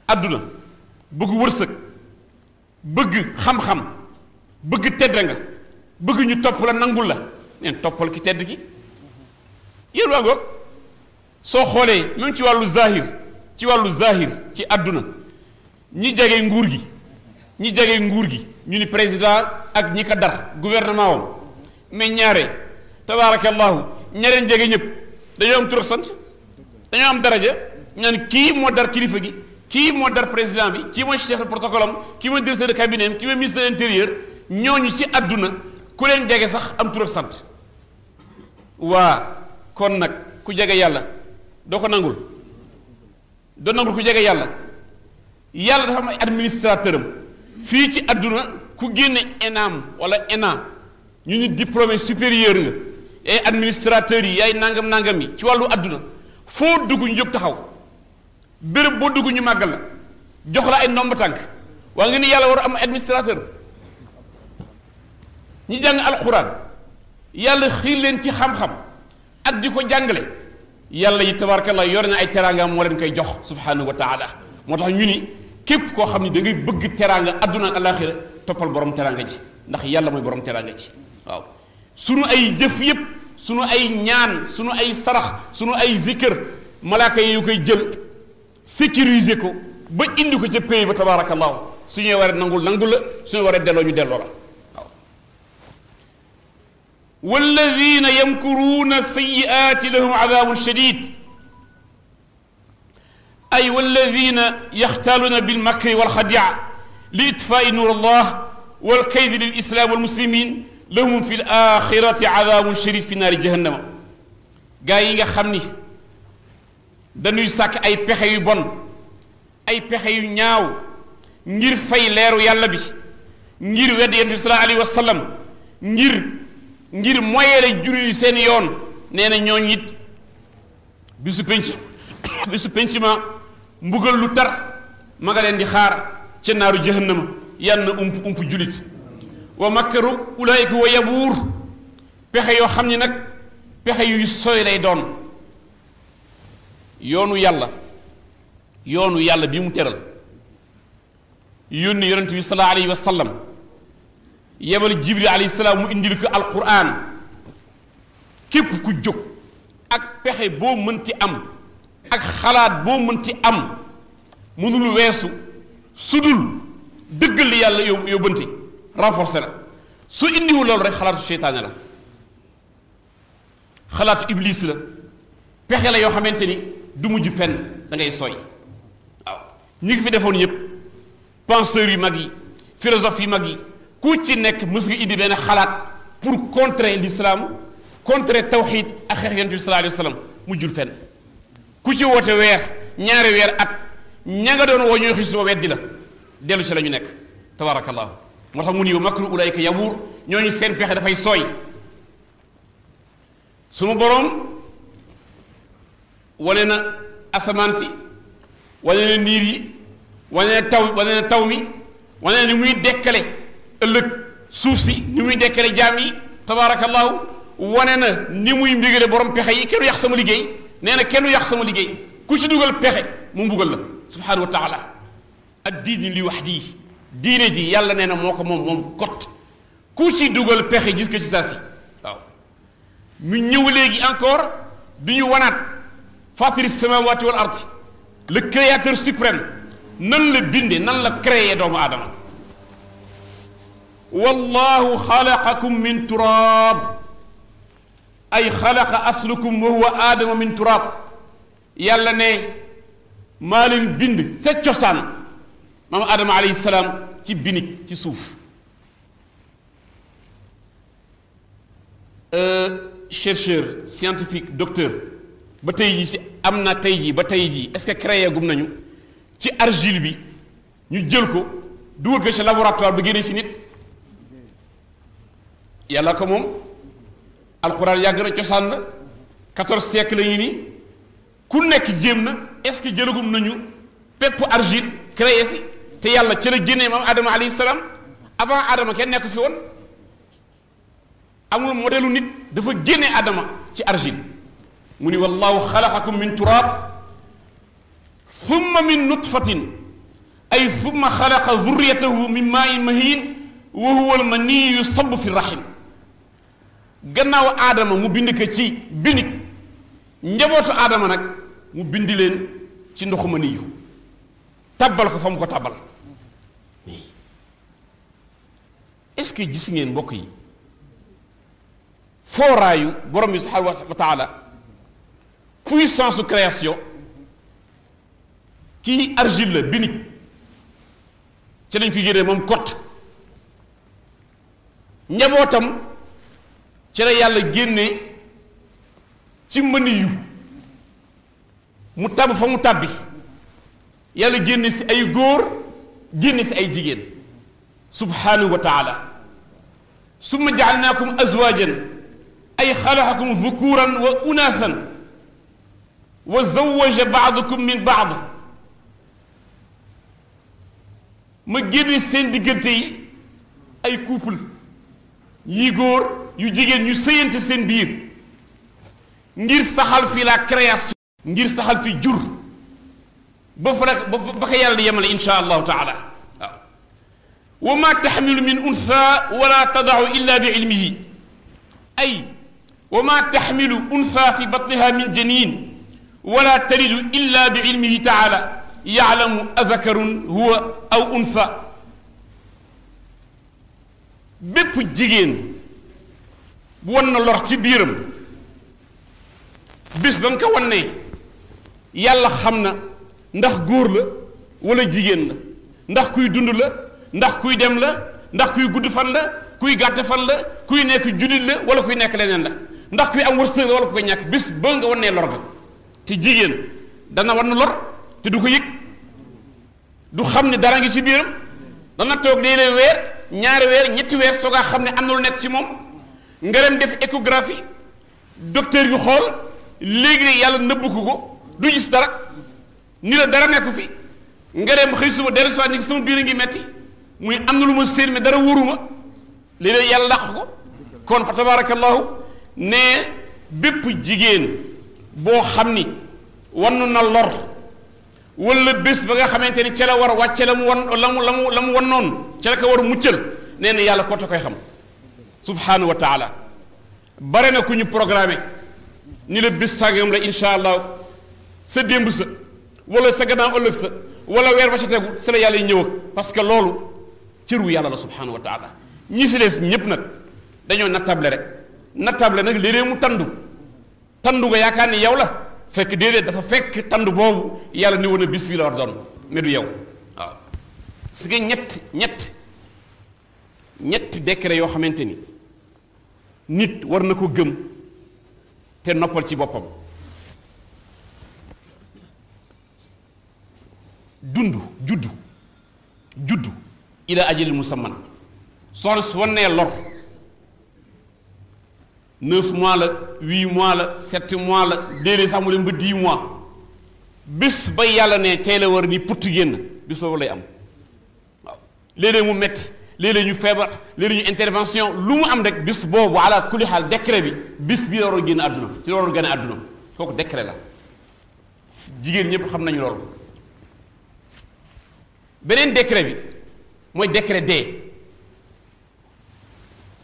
adduna bëgg wërsëg bëgg xam-xam bëgg tedd nga bëgg ñu topp la nangul la neen toppal ki tedd gi yéen waa ngoog soo xoolee même ci wàllu zahir ci adduna ñi jege nguur gi ñu ni président ak ñi ko dar gouvernement wam mais ñaare tabaarakallahu ñareen jege ñëpp dañoo am tur sant dañoo am daraja ñaan kii moo dar kilifa gi kii moo dar président bi kii mooy chef de protocole am kii mooy directeur de cabinet am kii mooy ministre de l'intérieur ñooñu ci àdduna ku leen jege sax am tur sant waa kon nag ku jege yàlla doo ko nangul doo nangul ku jege yàlla dafa am ay administrateur am fii ci àdduna ku génne ENAM wala ENA ñu ni diplômé supérieur nga yaay administrateur yi yaay nangam yi ci wàllu àdduna foo dugg ñu jóg taxaw béréb boo dugg ñu màggal la jox la ay ndomb tànk waa nga ni yàlla war a am administrateur ñi jàng alxuraan yàlla xiir leen ci xam-xam ak di ko jàngale yàlla yi tabarakallah yor na ay teraangaam moo leen koy jox subhanahu wa taala moo tax ñu ni képp koo xam ne da ngay bëgg teraanga adduna ak alaxira toppal borom teraanga ji ndax yàlla mooy borom teraanga ji waaw sunu ay jëf yépp sunu ay ñaan sunu ay sarax sunu ay zikr malaaka yi koy jël sécuriser ko ba indi ko ca pays ba tabarakallahu su ñuy waree nangul la su ñuy waree delloo ñu delloo la waaw walladina yamkuruuna sayyi'aati lahum adabun shadid أي والذين يختالون بالمكر والخديع لإطفاء نور الله والكيد للإسلام والمسلمين لهم في الآخرة عذاب شديد في نار جهنم غايغا خامني دانوي ساك أي بخي بون أي بخي ñaaw ngir fay leeru yàlla bi ngir wedd yonent bi sallallahu alayhi wa sallam ngir moyele julli seen yoon nee na ñooñ it bisu penc ma mbugal lu tar ma nga leen di xaar ca naaru jahannama yann ump julit wa makkaru ulaayika wa yabuur pexe yoo xam ne nag pexe yu sooy lay doon yoonu yàlla bi mu teral yónni yonent bi sallallahu alayhi wa sallam yebal jibril alayhi salaam mu indil ko alquran képp ku jóg ak pexe boo mënti am ak xalaat boo mënti am mënul weesu sudul dëggal li yàlla yóbbante renforcer la su indiwu loolu rek xalaatu seytaane la xalaatu iblis la pexe la yoo xamante ni du mujj fenn da ngay sooy waaw ñi ngi fi defoon yépp penseurs yu mag yi philosophes yu mag yi ku ci nekk mës nga indi benn xalaat pour contrer l'islam contrer tawxid ak xeex yonent bi sallallahu alayhi wa sallam mujjul fenn ku ci woote weer ñaari weer at ña nga doon woo ñooy xis ba weddi la dellu si la ñu nekk tabarakallahu moo tax mu ni wa makru ulayka yabuur ñooñu seen pexe dafay sooy suma boroom wane na asamaan si wane na niir yi wane na taw mi wane na ni muy dekkale ëllëg suuf si ni muy dekkale jaam yi tabarakallahu wane na ni muy mbigale borom pexe yi kenn du yàq sama liggéey nee na kenn du yàq sama liggéey ku ci dugal pexe mu mbugal la subhanahu wa taala ad diini li wax dii diine ji yàlla nee na moo ko moom kot ku ci dugal pexe gis ko ci saa si waaw mu ñëw léegi encore du ñu wanaat fatiri samawati wal ardi le créateur suprême nan la binde nan la créé doomu aadama wallahu xalaqakum min turab ay xalaqa aslukum wa huwa aadama min turab yàlla ne maa leen bind ca cosaan maam aadama alayhi salaam ci binig ci suuf chercheur scientifique docteur ba tey jii si am na tey jii ba tey jii est-ce que créé gum nañu ci argile bi ñu jël ko dugal ko ci laboratoire ba génne si nit yàlla ko moom alxuraan yàgg na cosaan la 14 siècle la ñu nii ku nekk jéem na est-ce que jëlagum nañu pepp argile créé si te yàlla ci la génnee maam Adama alayhi salaam avant Adama kenn nekk fi woon amul modèle nit dafa génne Adama ci argile mu ni wallahu xalaqakum min turab thumma min nutfatin ay thumma xalaqa dhurriyatahu min maa'in mahin wa huwa al-maniyyu yusabbu fi rahim gannaaw aadama mu bind ko ci binig njabootu aadama nag mu bind leen ci ndoxu maniyu tabbal ko fa mu ko tabbal est-ce que gis ngeen mbokk yi fooraayu borom bi subhanahu wa taala puissance de création kii argile la binig ci lañ ko génnee moom kot njabootam ci la yàlla génne ci mëni yu mu tabb fa mu tabbi yàlla génne si ay góor génne si ay jigéen subhanahu wa taala summa jaalnaakum azwajan ay xalaqakum dhukuran wa unathan wa zawaja baadukum min baad ma génne seen diggante yi ay couple yi góor yu jigéen ñu sëyante seen biir ngir saxal fi la création ngir saxal fi jur ba fa nag ba ko yàlla di yemale insha allahu taala waaw wa ma taxmilu min untha wala tadacu illa bi ilmihi ay wa ma taxmilu untha fi batniha min janin wala talidu illa bi ilmihi taala yaclamu azakarun huwa aw untha bépp jigéen bu wan na lor ci biiram bis ba nga ko wannee yàlla xam na ndax góor la wala jigéen la ndax kuy dund la ndax kuy dem la ndax kuy gudd fan la kuy gàtt fan la kuy nekk jullit la wala kuy nekk leneen la ndax kuy am wërsëg la wala ku koy ñàkk bis ba nga wannee lor ga te jigéen dana wan lor te du ko yëg du xam ne dara ngi ci biiram dana toog léeg-léeg weer ñaari weer ñetti weer soogaa xam ne am na lu nekk ci moom nga dem def échographie docteur yu xool léegi yàlla nëbb ko du gis dara ni la dara nekku fi nga dem xëy suba dellu si waat ni sama biir a ngi metti muy am na lu ma séen mais dara wóoruma léeg-léeg yàlla làq ko kon fa tabarakallahu ne bépp jigéen boo xam ni wannu na lor wala bés ba nga xamante ni ca la war a wàcce la mu wan noonu ca la ko war a muccal nee na yàlla koote koy xam subhanahu wa taala bare na ku ñu programmé ni la bés sàngam la insha allah sa démb sa wala sa gannaaw ëllëg sa wala weer ba ca tegu sa la yàlla yi ñëw ak parce que loolu cëru yàlla la subhanahu wa taala ñi si des ñépp nag dañoo nattable rek nattable nag léeg-léeg mu tandu nga yaakaar ni yow la fekk déedéet dafa fekk tandu boobu yàlla ni woon a bis bi la war doon mais du yow waaw parce que ñetti décret yoo xamante ni nit war na ko gëm te noppal ci boppam dund juddu ila ajalin musamman soxna su wannee lor 9 mois la 8 mois la 7 mois la déedéet sax mu dem ba 10 mois bés ba yàlla ne tey la war ni putt génn bés boobu lay am waaw léeg-léeg mu metti léeg-léeg ñu feebar léeg-léeg ñu intervention lu mu am rek bés boobu ala kulli xaal décret bi bés bii la waroon génn àdduna ci la waroon gën a àdduna kooku décret la jigéen ñëpp xam nañu loolu beneen décret bi mooy décret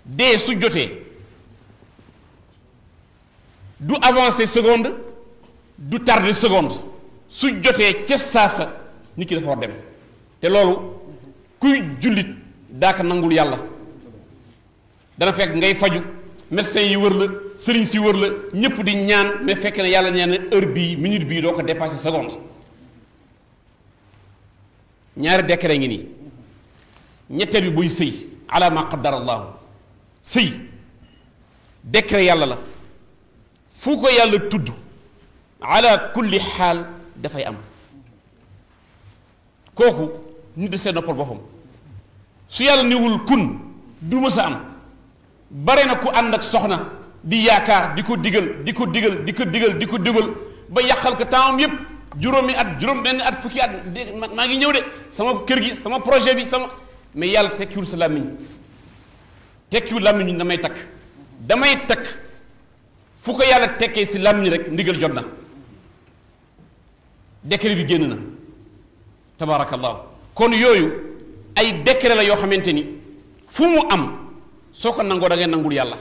dee su jotee du avancer seconde du tarder seconde su jotee ca saasa nit ki dafa war dem te loolu kuy jullit daaka nangul yàlla dana fekk ngay faju médecin yi wër la sëriñ si wër la ñëpp di ñaan mais fekk na yàlla nee na heure bii minute bii doo ko dépasser seconde ñaari décret ngi nii ñetteel bi buy sëy ala ma qaddara allahu sëy décret yàlla la fu ko yàlla tudd ala kulli xaal dafay am kooku nit de seen noppal boppam su yàlla niwul kun du mës a am bare na ku ànd ak soxna di yaakaar di ko digal ba yàqal ko tempsam yépp juróomi at juróom benn at fukki at maa ngi ñëw de sama kër gi sama projet bi sama mais yàlla tekkiwul sa làmmiñ tekkiwul làmmiñ ñu damay takk fu ko yàlla tekkee si làmmiñ rek ndigal jot na décret bi génn na tabaarakallahu kon yooyu ay décret la yoo xamante ni fu mu am soo ko nangoo da ngay nangul yàlla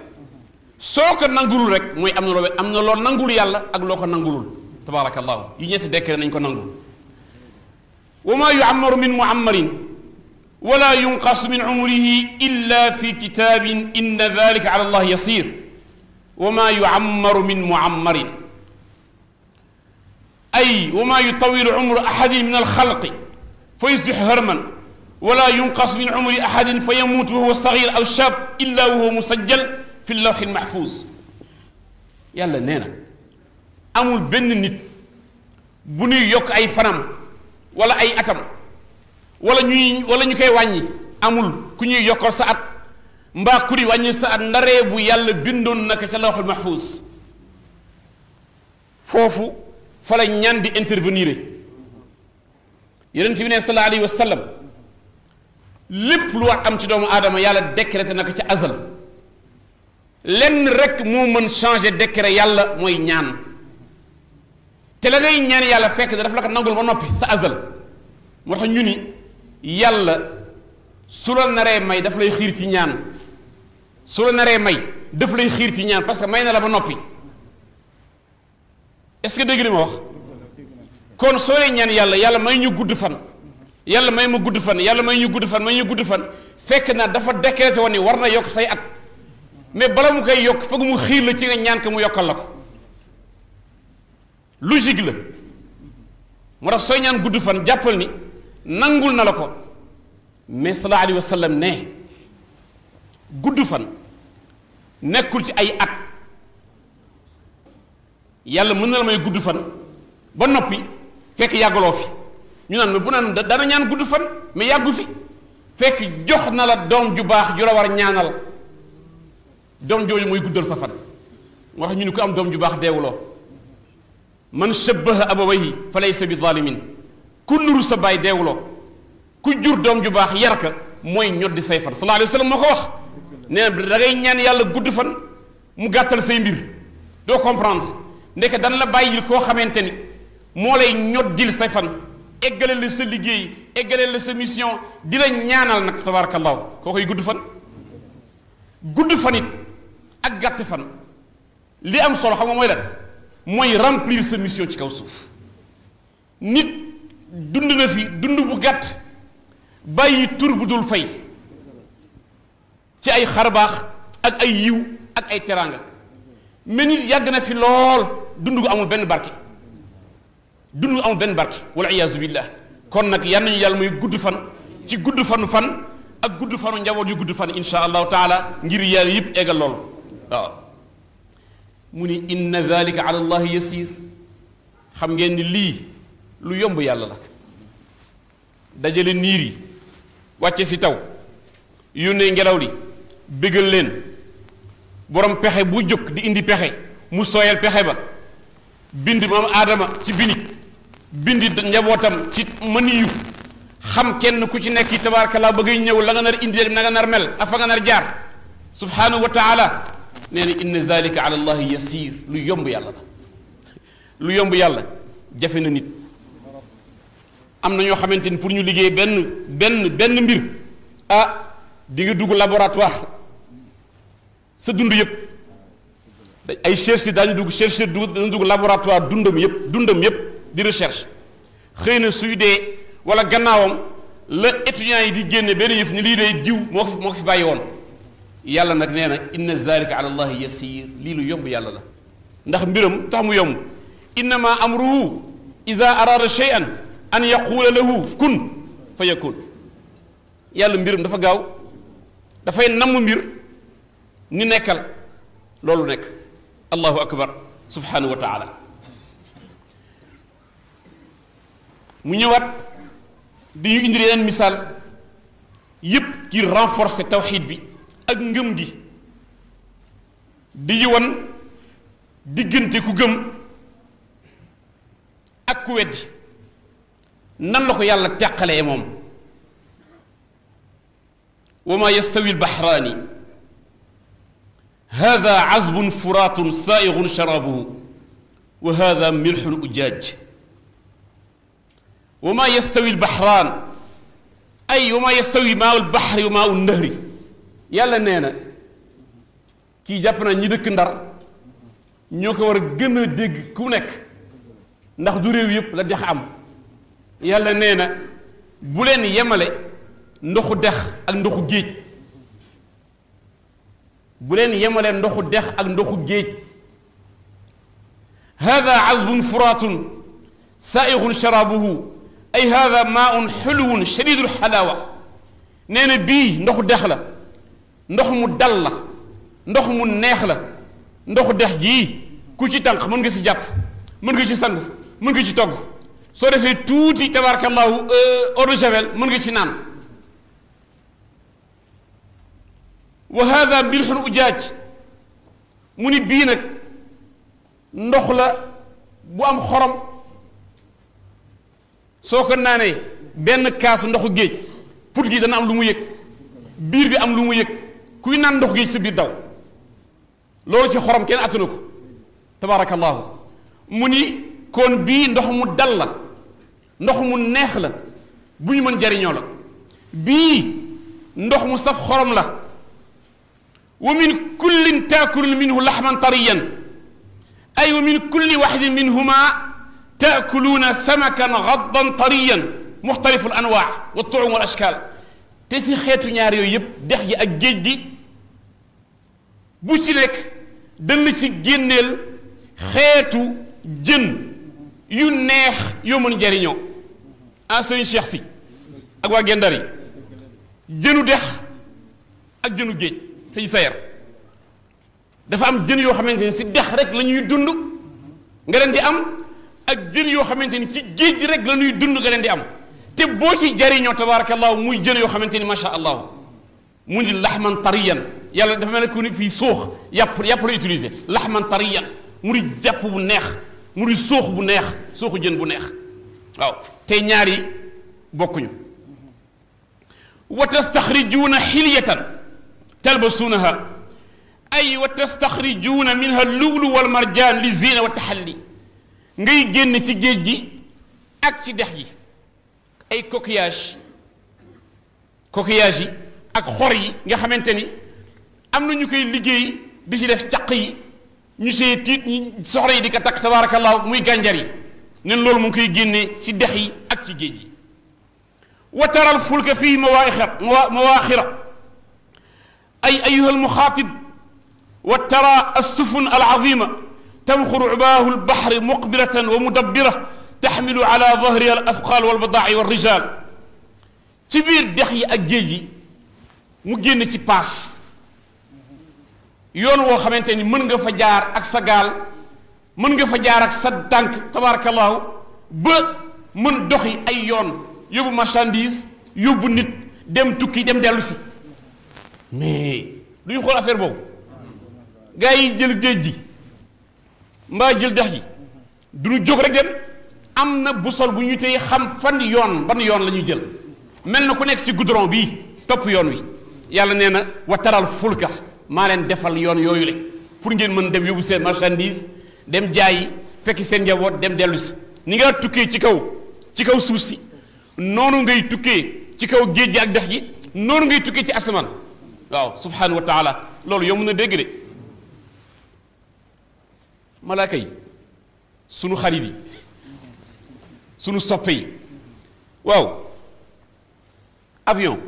soo ko nangulul rek mooy am na loo nangul yàlla ak loo ko nangulul tabaarakallahu yi ñetti décret nañ ko nangul wa maa yu'ammaru min mu'ammarin wala yunqasu min umrihi illa fi kitabin inna dhalika ala allah yasir wa maa yu'ammaru min mu'ammarin ay wa maa yutawilu umru ahadin min alxalqi fa yusbix harman wala yunqas min umri ahadin fa yamut wa huwa sagir aw shab illa wa huwa musajjal fi lawxi lmaxfuus yàlla nee na amul benn nit bu ñuy yokk ay fanam wala ay atam wala ñu koy wàññi amul ku ñuy yokkal sa at mbaa ku di wàññi sa at ndaree bu yàlla bindoon naka ca lawxul maxfuus foofu fa la ñaan di intervenir yonent bi ne sallallahu alayhi wa sallam lépp lu war am ci doomu aadama yàlla décrété naka ca azal lenn rek moo mën changer décret yàlla mooy ñaan te la ngay ñaan yàlla fekk na daf la ko nangul ba noppi sa azal moo tax ñu ni yàlla su la naree may daf lay xiir ci ñaan su la naree may daf lay xiir ci ñaan parce que may na la ba noppi est-ce que dégg li ma wax kon soo dee ñaan yàlla may ñu gudd fan yàlla may ma gudd fan yàlla may ñu gudd fan fekk na dafa décrété woon ni war na yokk say at mais bala mu koy yokk foog mu xiir la ci nga ñaan ko mu yokkal la ko logique la moo tax sooy ñaan gudd fan jàppal ni nangul na la ko mais sallallahu alayhi wa sallam ne gudd fan nekkul ci ay at yàlla mën na la may gudd fan ba noppi fekk yàggaloo fi ñu naan mais bu naan dana ñaan gudd fan mais yàggu fi fekk jox na la doom ju baax ju la war a ñaanal doom jooju mooy guddal sa fan moo tax ñu ni ko am doom ju baax deewuloo man shabbaha abawayhi fa laysa bi zalimin ku nuru sa baay deewuloo ku jur doom ju baax yar ka mooy ñoddi say fan sallallahu alayhi wa sallam moo ko wax nee na da ngay ñaan yàlla gudd fan mu gàttal say mbir doo comprendre ndeke dana la bàyyil koo xamante ni moo lay ñoddil say fan eggale la sa liggéey eggale la sa mission di la ñaanal nag tabarakallahu koo koy gudd fan it ak gàtt fan li am solo xam nga mooy lan mooy remplir sa mission ci kaw suuf nit dund na fi dund bu gàtt bàyyi tur bu dul fay ci ay xarbaax ak ay yiw ak ay teraanga mais nit yàgg na fi lool dund gu amul benn barke wal iyaazu billah kon nag yal nañu yàlla muy gudd fan ci gudd fanu fan ak gudd fanu njaboot yu gudd fan insha allahu taala ngir yàlla yëpp eggal lool waaw mu ni inna dalika ala allahi yasir xam ngeen ni lii lu yomb yàlla la dajale niir yi wàcce si taw yónnee ngelaw li bégal leen borom pexe bu jóg di indi pexe mu sooyal pexe ba bind moom aadama ci binig bind njabootam ci mëniyu xam kenn ku ci nekk tabarakallah ba ngay ñëw la nga nar indi na nga nar mel ak fa nga nar jaar subhanahu wa taala nee na inna zalika ala allahi yasir lu yomb yàlla la lu yomb yàlla jafe na nit am na ñoo xamante ni pour ñu liggéey benn mbir di nga dugg laboratoire sa dund yëpp ay chercheur daañu dugg chercheur dañu dugg laboratoire dundam yëpp di recherche xëy na suy dee wala gannaawam la étudiants yi di génne benn yëf ni lii dee diw moo ko fi bàyyi woon yàlla nag nee na inna zalika ala allahi yasir lii lu yomb yàlla la ndax mbiram tax mu yomb innama amruhu ida arada shay'an an yaqula lahu kun fa yakun yàlla mbiram dafa gaaw dafay namm mbir ni nekkal loolu nekk allahu akbar subhanahu wa taala mu ñëwaat di ñu indi yeneen misaal yépp ci renforcer tawxiid bi ak ngëm gi di ñu wan diggante ku gëm ak ku weddi nan la ko yàlla teqalee moom wa ma yastawi albaxraani hada azbun furaatun saaigun sharabuhu wa hada milxun ujaaj wa ma yastawi albaxraan ay wa ma yastawi maa albaxri wa maa nahri yàlla nee na kii jàpp na ñi dëkk ndar ñoo ko war a gën a dégg ku nekk ndax du réew yépp la dex am yàlla nee na bu leen yemale ndoxu dex ak ndoxu géej bu leen yemale ndoxu dex ak ndoxu géej hada azbun furaatun saaigun sharabuhu ay hada maaun xulwun shadidul xalaawa nee na bii ndoxu dex la ndox mu dal la ndox mu neex la ndoxu dex jii ku ci tànq mën nga si jàpp mën nga ci sang mën nga ci togg soo defee tuuti tabarakallahu eau de javel mën nga ci naan wa hada milxun ujaaj mu ni bii nag ndox la bu am xorom soo ko naanee benn kaas ndoxu géej put gi dana am lu mu yëg biir bi am lu mu yëg kuy naan ndox géej sa biir daw loolu ci xorom kenn attanu ko tabarakallahu mu ni kon bii ndox mu dal la ndox mu neex la bu ñu mën jariñoo la bii ndox mu saf xorom la wa min kullin taakulu minhu laxman tariyan ay wa min kulli waxidin minhuma taakuluuna samakan gaddan tariyan muxtalifu al anwaa wa tuum wal ashkaal te si xeetu ñaar yooyu yëpp dex gi ak géej gi bu ci nekk dana ci génneel xeetu jën yu neex yoo mën jariñoo sëriñ Cheikh si ak waa Gendar yi jënu dex ak jënu géej sëñ Sayer dafa am jën yoo xamante ni si dex rek la ñuy dund nga leen di am ak jën yoo xamante ni ci géej rek la ñuy dund nga leen di am te boo ci jariñoo tabarakallahu muy jën yoo xamante ni macha allah mu ni laxman tariyan yàlla dafa mel ne ku ni fii soox yàpp la utiliser laxman tariyan mu di jàpp bu neex mu di soox bu neex sooxu jën bu neex waaw te ñaari bokkuñu wa tastaxrijuuna xilyatan talbasuunaha ay wa tastaxrijuuna minha lulu wal marjaan li zina wa taxalli ngay génn ci géej gi ak ci dex gi ay coquillage yi ak xor yi nga xamante ni am na ñu koy liggéey di ci def caq yi ñu see tiit soxla yi di ko takk tabarakallahu muy gànjar yi nen loolu mu ngi koy génne ci dex yi ak ci géej gi wa taral fulka fii mawaaxira ay ayuha almuxaatib wa tara alsufun alazima tamxuru cubaahu albaxri muqbilatan wa mudabbira taxmilu ala dahriha alafqaal walbadaaci walrijal ci biir dex yi ak géej yi mu génn ci paas yoon woo xamante ni mën nga fa jaar ak sa gaal mën nga fa jaar ak sa tànk tabarakallahu ba mën doxi ay yoon yóbbu marchandise yóbbu nit dem tukki dem dellu si mais du ñu xool affaire boobu gars yi jël géej gi mbaa jël dex gi du ñu jóg rek dem am na boussole bu ñu tey xam ban yoon la ñuy jël mel na ku nekk ci goudron bii topp yoon wi yàlla nee na wa taral fulka maa leen defal yoon yooyu le pour ngeen mën dem yóbbu seen marchandise dem jaayi fekk seen njaboot dem dellu si ni nga tukkee ci kaw suuf si noonu ngay tukkee ci kaw géej gi ak dex gi noonu ngay tukkee ci asamaan waaw subhanahu wa taala loolu yomb na dégg de malaaka yi sunu xarit yi sunu soppe yi waaw avion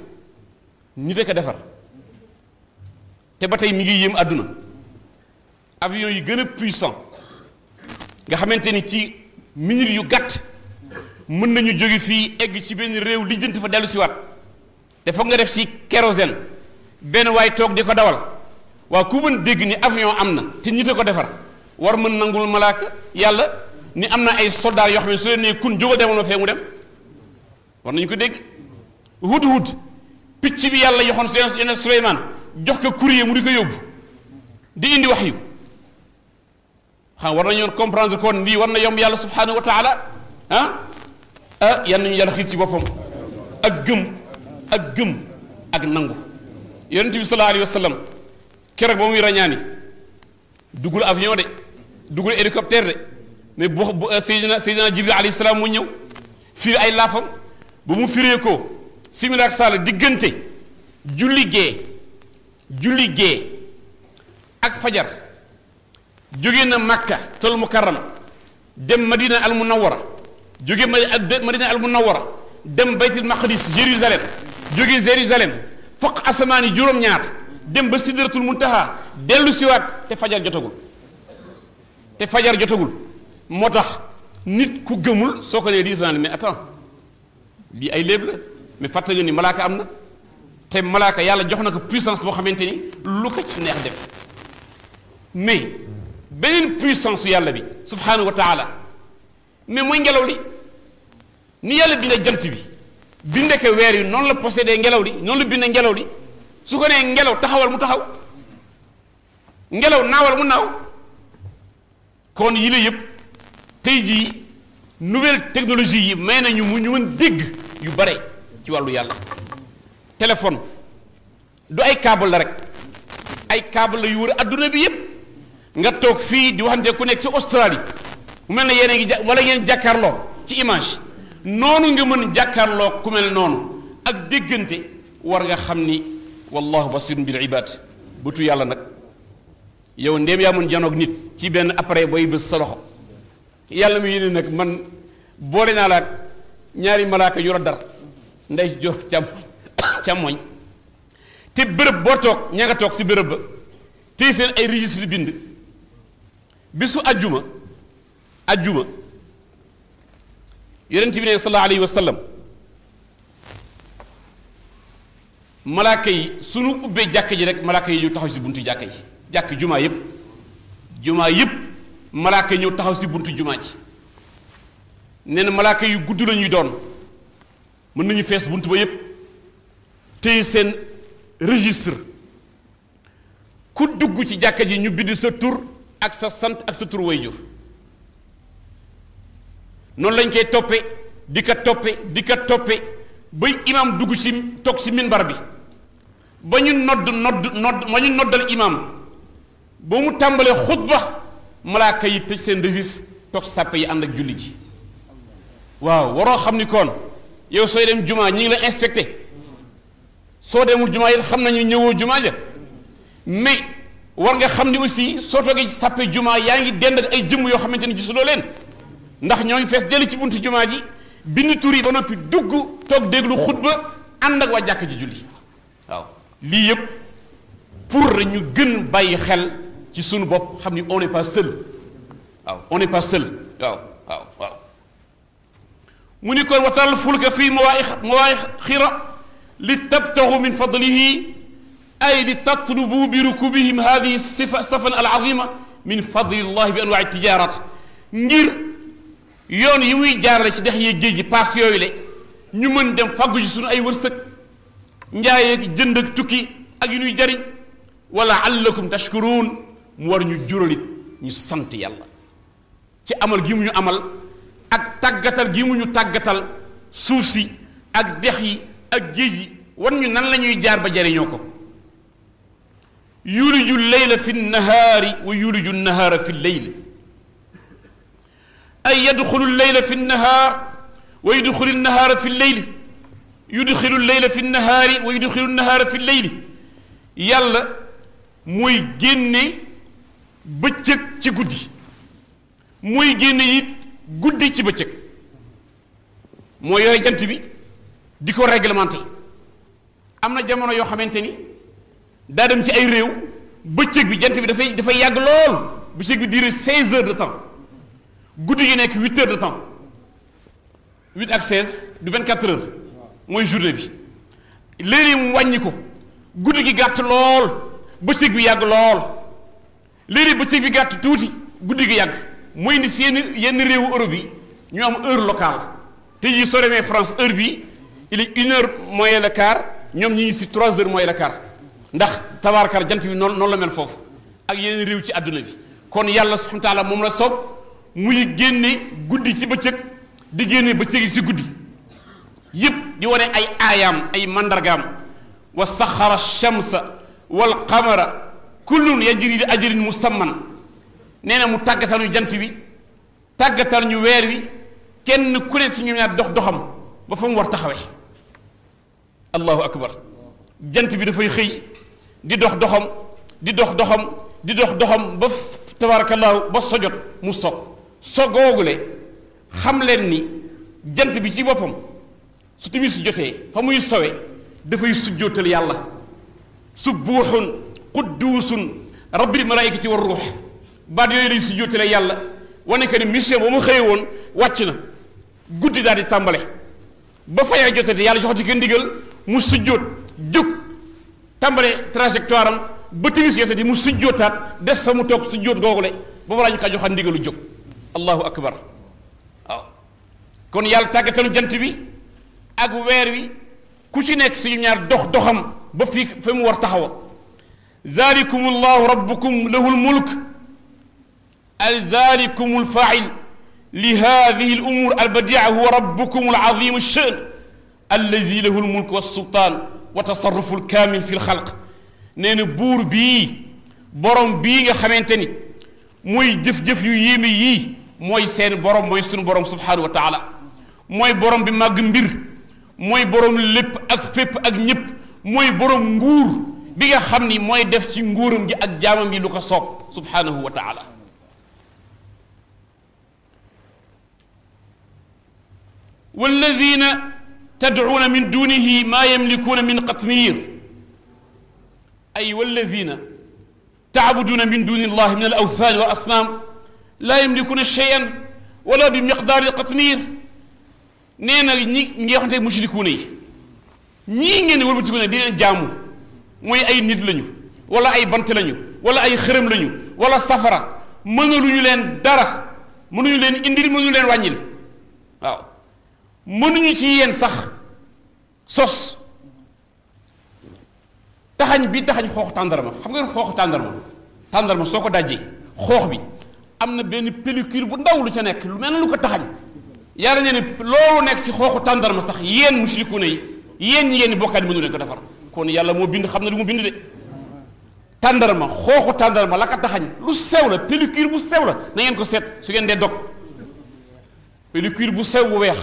nit a defar te ba tey mi ngi yéem àdduna avion yi gën a puissant nga xamante ni ci minute yu gàtt mën nañu jóge fii egg ci benn réew lijjanti fa dellu si waat te foog nga def ci kérosène benn waay toog di ko dawal waaw ku mën dégg ni avion am na te nit a ko defar war mën nangul malaaka yàlla ni am na ay soldats yoo xam ne su leen nee kun jógal demal ma fee mu dem war nañu ko dégg hud picc bi yàlla yoxoon seen Suleymaan jox ko courrier mu di ko yóbbu di indi wax yu xam war nañu comprendre kon lii war na yomb yàlla subhanahu wa taala yan nañu yàlla xiir ci boppam ak gëm ak nangu yonent bi sallallahu alayhi wa sallam keroog ba muy rañaani duggul avion de duggul hélicoptère de mais bu Seydina Jibril alayhi salaam mu ñëw firi ay laafam ba mu firee ko simila ak sall diggante julli gee ak fajar jóge na Makka tol mukarrama dem Madina al Munawwara jóge Madina al Munawwara dem Baytul Maqdis Jérusalem jóge Jérusalem foq asamaani juróom-ñaar dem ba Sidratul Muntaha dellu siwaat te fajar jotagul moo tax nit ku gëmul soo ko nee lii fanaan mais attends lii ay léeb la mais fàttali ni malaaka am na te malaaka yàlla jox na ko puissance boo xamante ni lu ko ci neex def mais beneen puissance yàlla bi subhanahu wa taala mais mooy ngelaw li ni yàlla bindee jant bi binde ko weer yi noonu la possédé ngelaw li noonu la bindee ngelaw li su ko nee ngelaw taxawal mu taxaw ngelaw naawal mu naaw kon yi la yëpp tey jii nouvelle technologie yi may nañu mu ñu mën dégg yu bare ci wàllu yàlla téléphone du ay câble la rek ay câble la yu wër adduna bi yëpp nga toog fii di waxante ku nekk ci Australie mu mel ne yéen a ngi wala ngeen jàkkaarloo ci image noonu nga mën jàkkaarloo ku mel noonu ak déggante war nga xam ni wallahu basirun bil ibad bëtu yàlla nag yow ndéem yaa mën janoog nit ci benn appareil booy bés sa loxo yàlla mu yéene nag man boole naa la ak ñaari malaaka yu la dar ndey jox càmmoñ te bërëb boo toog ña nga toog si bërëb ba tey seen ay registre bind bisu ajjuma yonent bi ne sallallahu alayhi wa sallam malaaka yi sunu ubbee jàkk ji rek malaaka yi ñu taxaw si buntu jàkk yi jàkk jumaa yépp malaaka yi ñëw taxaw si buntu jumaa ji nee na malaaka yu gudd la ñuy doon mën nañu fees buntu ba yépp tey seen registre ku dugg ci jàkka ji ñu bind sa tur ak sa sant ak sa tur wayjur noonu lañ koy toppe di ko toppe ba imam dugg ci toog ci minbar bi ba ñu noddal imam ba mu tàmbalee xutba malaaka yi tëj seen registre toog sàppe yi ànd ak julli ji waaw waroo xam ni kon yow sooy dem jumaa ñi ngi la inspecté soo demul jumaa yi xam nañu ñëwoo jumaa ja mais war nga xam ni aussi soo toogee ci sàppe jumaa yaa ngi dend ak ay jëmm yoo xamante ni gisuloo leen ndax ñoo ngi fees dellu ci buntu jumaa ji bind tur yi ba noppi dugg toog déglu xutba ànd ak waa jàkk ji julli waaw lii yëpp pour ñu gën bàyyi xel ci sunu bopp xam ni on n'est pas seul waaw on n'est pas seul waaw mu ni kon watal fulka fii mawaaxira li tabtaxu min fadlihi ay li tatlubu bi rukubihim hadihi safan al azima min fadli llahi bi anwaai tijarat ngir yoon yi muy jaarale ci dex yi géej gi paas yooyu le ñu mën dem fàggu ci suñu ay wërsëg njaay ak jënd ak tukki ak yu ñuy jariñ wala allakum tashkurun mu war ñu juralit ñu sant yàlla ci amal gi mu ñu amal ak tàggatal gi mu ñu tàggatal suuf si ak dex yi ak géej yi wan ñu nan la ñuy jaar ba jariñoo ko yuliju leyla fi nnahaari wa yuliju nnahaara fi lleyl ay yadxulu leyla fi nnahaar wa yudxilu nnahaara fi lleyl yudxilu leyla fi nnahaari wa yudxilu nnahaara fi lleyl yàlla mooy génne bëccëg ci guddi mooy génne it guddi ci bëccëg mooy yore jant bi di ko réglementé am na jamono yoo xamante ni daa dem ci ay réew bëccëg bi jant bi dafay yàgg lool bëccëg bi diire 16 heures de temps guddi gi nekk 8 heures de temps 8 ak 16 du 24 heures mooy journée bi léeg-léeg mu wàññi ko guddi gi gàtt lool bëccëg bi yàgg lool léeg-léeg bëccëg bi gàtt tuuti guddi gi yàgg mooy indi si yenn réewu Europe yi ñu am heure locale te jii soo demee France heure bi il est 1 heure moins le quart ñoom ñu ngi si 3 heures moins le quart ndax tabaarkal jant bi noonu la mel foofu ak yeneen réew ci àdduna bi kon yàlla subhanahu wa taala moom la soob muy génne guddi ci bëccëg di génne bëccëg yi si guddi yépp di wane ay aayaam ay mandargaam wa saxara shamsa wal qamara kullun yajri li ajrin musamman nee na mu tàggatal ñu jant bi tàggatal ñu weer wi kenn ku ne si ñoom ñaar doxam ba fa mu war taxawee allahu akbar jant bi dafay xëy di dox doxam di dox doxam ba tabarakallahu ba sojot mu so googule xam leen ni jant bi ci boppam su timis su jotee fa muy sowe dafay sujjootal yàlla subbuuxun qudduusun rabbil malaikati war ruux baat yooyu lay sujjootale yàlla wane que ni mission ba mu xëye woon wàcc na guddi daal di tàmbale ba fayay jotee yàlla joxati ko ndigal mu sujjoot jóg tàmbale trajectoire am ba timis jotee mu sujjootaat des fa mu toog sujjoot googule ba balaa ñu ko joxaat ndigalu jóg allahu akbar waaw kon yàlla tàggatalu jant bi ak weer wi ku ci nekk si ñaar doxam ba fii fa mu war taxawa zalikum allahu rabbukum lahu lmulk ذلكم الفاعل لهذه الأمور البديعة هو ربكم العظيم الشأن الذي له الملك والسلطان وتصرف الكامل في الخلق نين بور بي بروم بيغا خامتاني موي جف يو ييمي يي موي سين بروم موي سون بروم سبحانه وتعالى موي بروم بي ماغ مبير موي بروم ليب اك فيب اك ñep موي بروم nguur بيغا خامني موي def ci nguuram gi ak jaamam yi lu ko sopp subhanahu wa ta'ala والذين تدعون من دونه ما يملكون من قطمير أي والذين تعبدون من دون الله من الأوثان والأصنام لا يملكون شيئا ولا بمقدار القطمير نينا نيغي خانتي مشركون ñi ngeen wëlbatiku ne di leen jaamu mooy ay nit lañu wala ay bant lañu wala ay xërëm lañu wala safara mënaluñu leen dara mënuñu leen indil mënuñu leen wàññil waaw mënuñu ci yéen sax sos taxañ bi taxañ xoox tàndarma xam nga xoox tàndarma soo ko dajjee xoox bi am na benn pellicule bu ndaw lu ca nekk lu mel ne lu ko taxañ yàlla nee ne loolu nekk ci xooxu tàndarma sax yéen mushrikuuna yi yéen ñi ngeen di bokkaat mënu leen ko defar kon yàlla moo bind xam na lu mu bind de tàndarma xooxu tàndarma la ko taxañ lu sew la pellicule bu sew la na ngeen ko seet su ngeen dee dog pellicule bu sew bu weex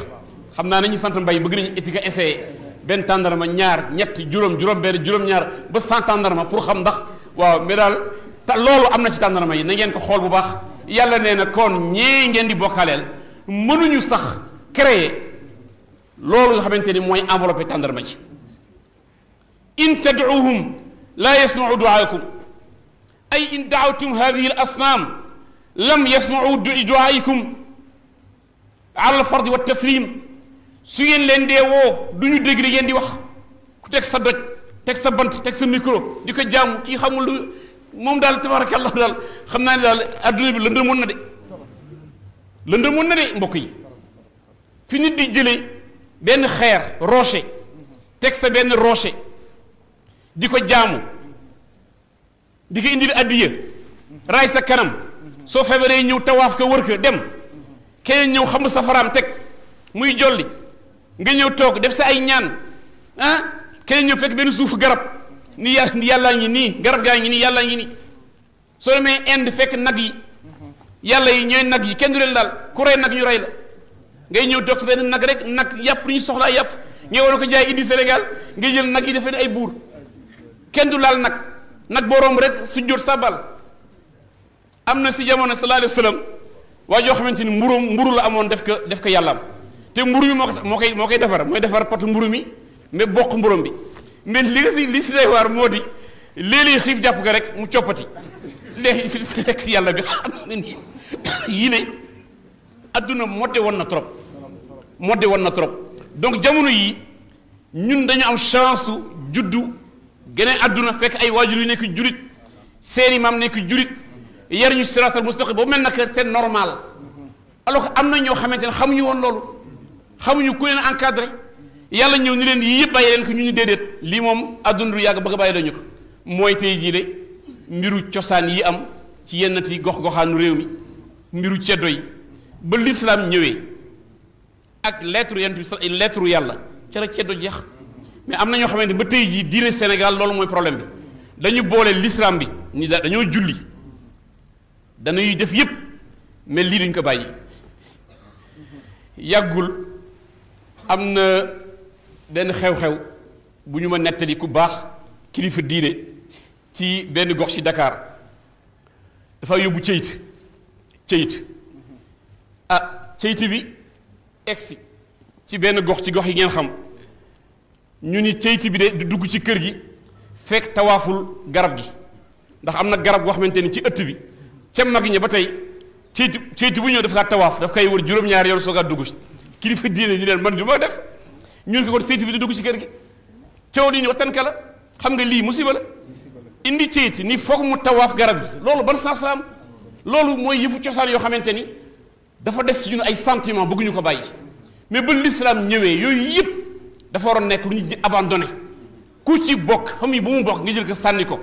xam naa nañu sant mbay bëgg nañu étika essayé benn tàndarma ñaar ñett juróom benn juróom-ñaar ba 100 tàndarma pour xam ndax waaw mais daal loolu am na ci tàndarma yi na ngeen ko xool bu baax yàlla nee na kon ñee ngeen di bokkaaleel mënuñu sax créer loolu nga xamante ni mooy enveloppé tàndarma ci in tad'uuhum laa yasma'u du'aakum ay in da'awtum hadihi al asnaam lam yasma'u du'aakum ala al fardi wa taslim su ngeen leen dee woo du ñu dégg li ngeen di wax ku teg sa doj teg sa bant teg sa micro di ko jaamu kii xamul lu moom daal tabarakallah daal xam naa ne daal adduna bi lëndëmoon na de mbokk yi fi nit di jëlee benn xeer rocher teg sa benn rocher di ko jaamu di ko indil addiya raay sa kanam soo feebaree ñëw tawaaf ko wër ko dem keneen ñëw xam safaraam teg muy jolli nga ñëw toog def sa ay ñaan ah keneen ñëw fekk benn suufu garab ni yàllaa ngi nii garab gaa ngi nii yàllaa ngi nii soo demee Inde fekk nag yi yàlla yi ñooy nag yi kenn du leen daal ku rey nag ñu rey la ngay ñëw toog sa benn nag rek nag yàpp lu ñu soxlaa yàpp ngay war ko jaay indi Sénégal nga jël nag yi defee ay buur kenn du laal nag boo romb rek su jot sabal am na si jamono sallallahu alayhi wa sallam waa joo xamante ni mburu la amoon def ko yàllaam te mburu mi moo koy defar mooy defar pot mburu mi mais bokk mburum bi mais li si lay waar moo di léeg-léeg xiif jàpp ga rek mu coppati léegi rek si yàlla bi xam nga ni yii ne adduna modde woon na trop donc jamono yi ñun dañu am chance juddu geneen adduna fekk ay waajur yu nekk julit seeni maam nekk julit yar ñu siraatal mustaqim boobu mel na que c'est normal alors que am na ñoo xamante ne xamuñu woon loolu xamuñu ku leen encadré yàlla ñëw ni leen yii yëpp bàyyi leen ko ñu déedéet lii moom adduna du yàgg bëgg a bàyyi lañu ko mooy tey jii mbiru cosaan yi am ci yennati gox-goxaanu réew mi mbiru ceddo yi ba l'islam ñëwee ak lettre yàlla ca la ceddo jeex mais am na ñoo xamante ba tey jii diine Sénégal loolu mooy problème bi dañu boole l'islam bi ni dañoo julli dañuy def yépp mais lii dañ ko bàyyi yàggul am na benn xew-xew bu ñu ma nettali ku baax kilifa diine ci benn gox ci Dakar dafa yóbbu ceyit ceyit bi egsi ci benn gox ci gox yi ngeen xam ñu ni ceyit bi de du dugg ci kër gi fekk tawaaful garab gi ndax am na garab goo xamante ni ci ëtt bi ca mag ña ba tey ceyit bu ñëw daf kaa tawaaf daf koy wër juróom-ñaari yoon soo gaa dugg ci kilifa diine ñu leen man du ma def ñun ko kon ceyit bi du dugg ci kër gi coow li ni waxtaan ka la xam nga lii musiba la indi ceyit ni foog mu tawaaf garab gi loolu ban sens la am loolu mooy yëfu cosaan yoo xamante ni dafa des ci ñun ay sentiment bëgguñu ko bàyyi mais ba l'islam ñëwee yooyu yëpp dafa waroon nekk lu ñu abandonné ku ci bokk famille bu mu bokk nga jël ko sànni ko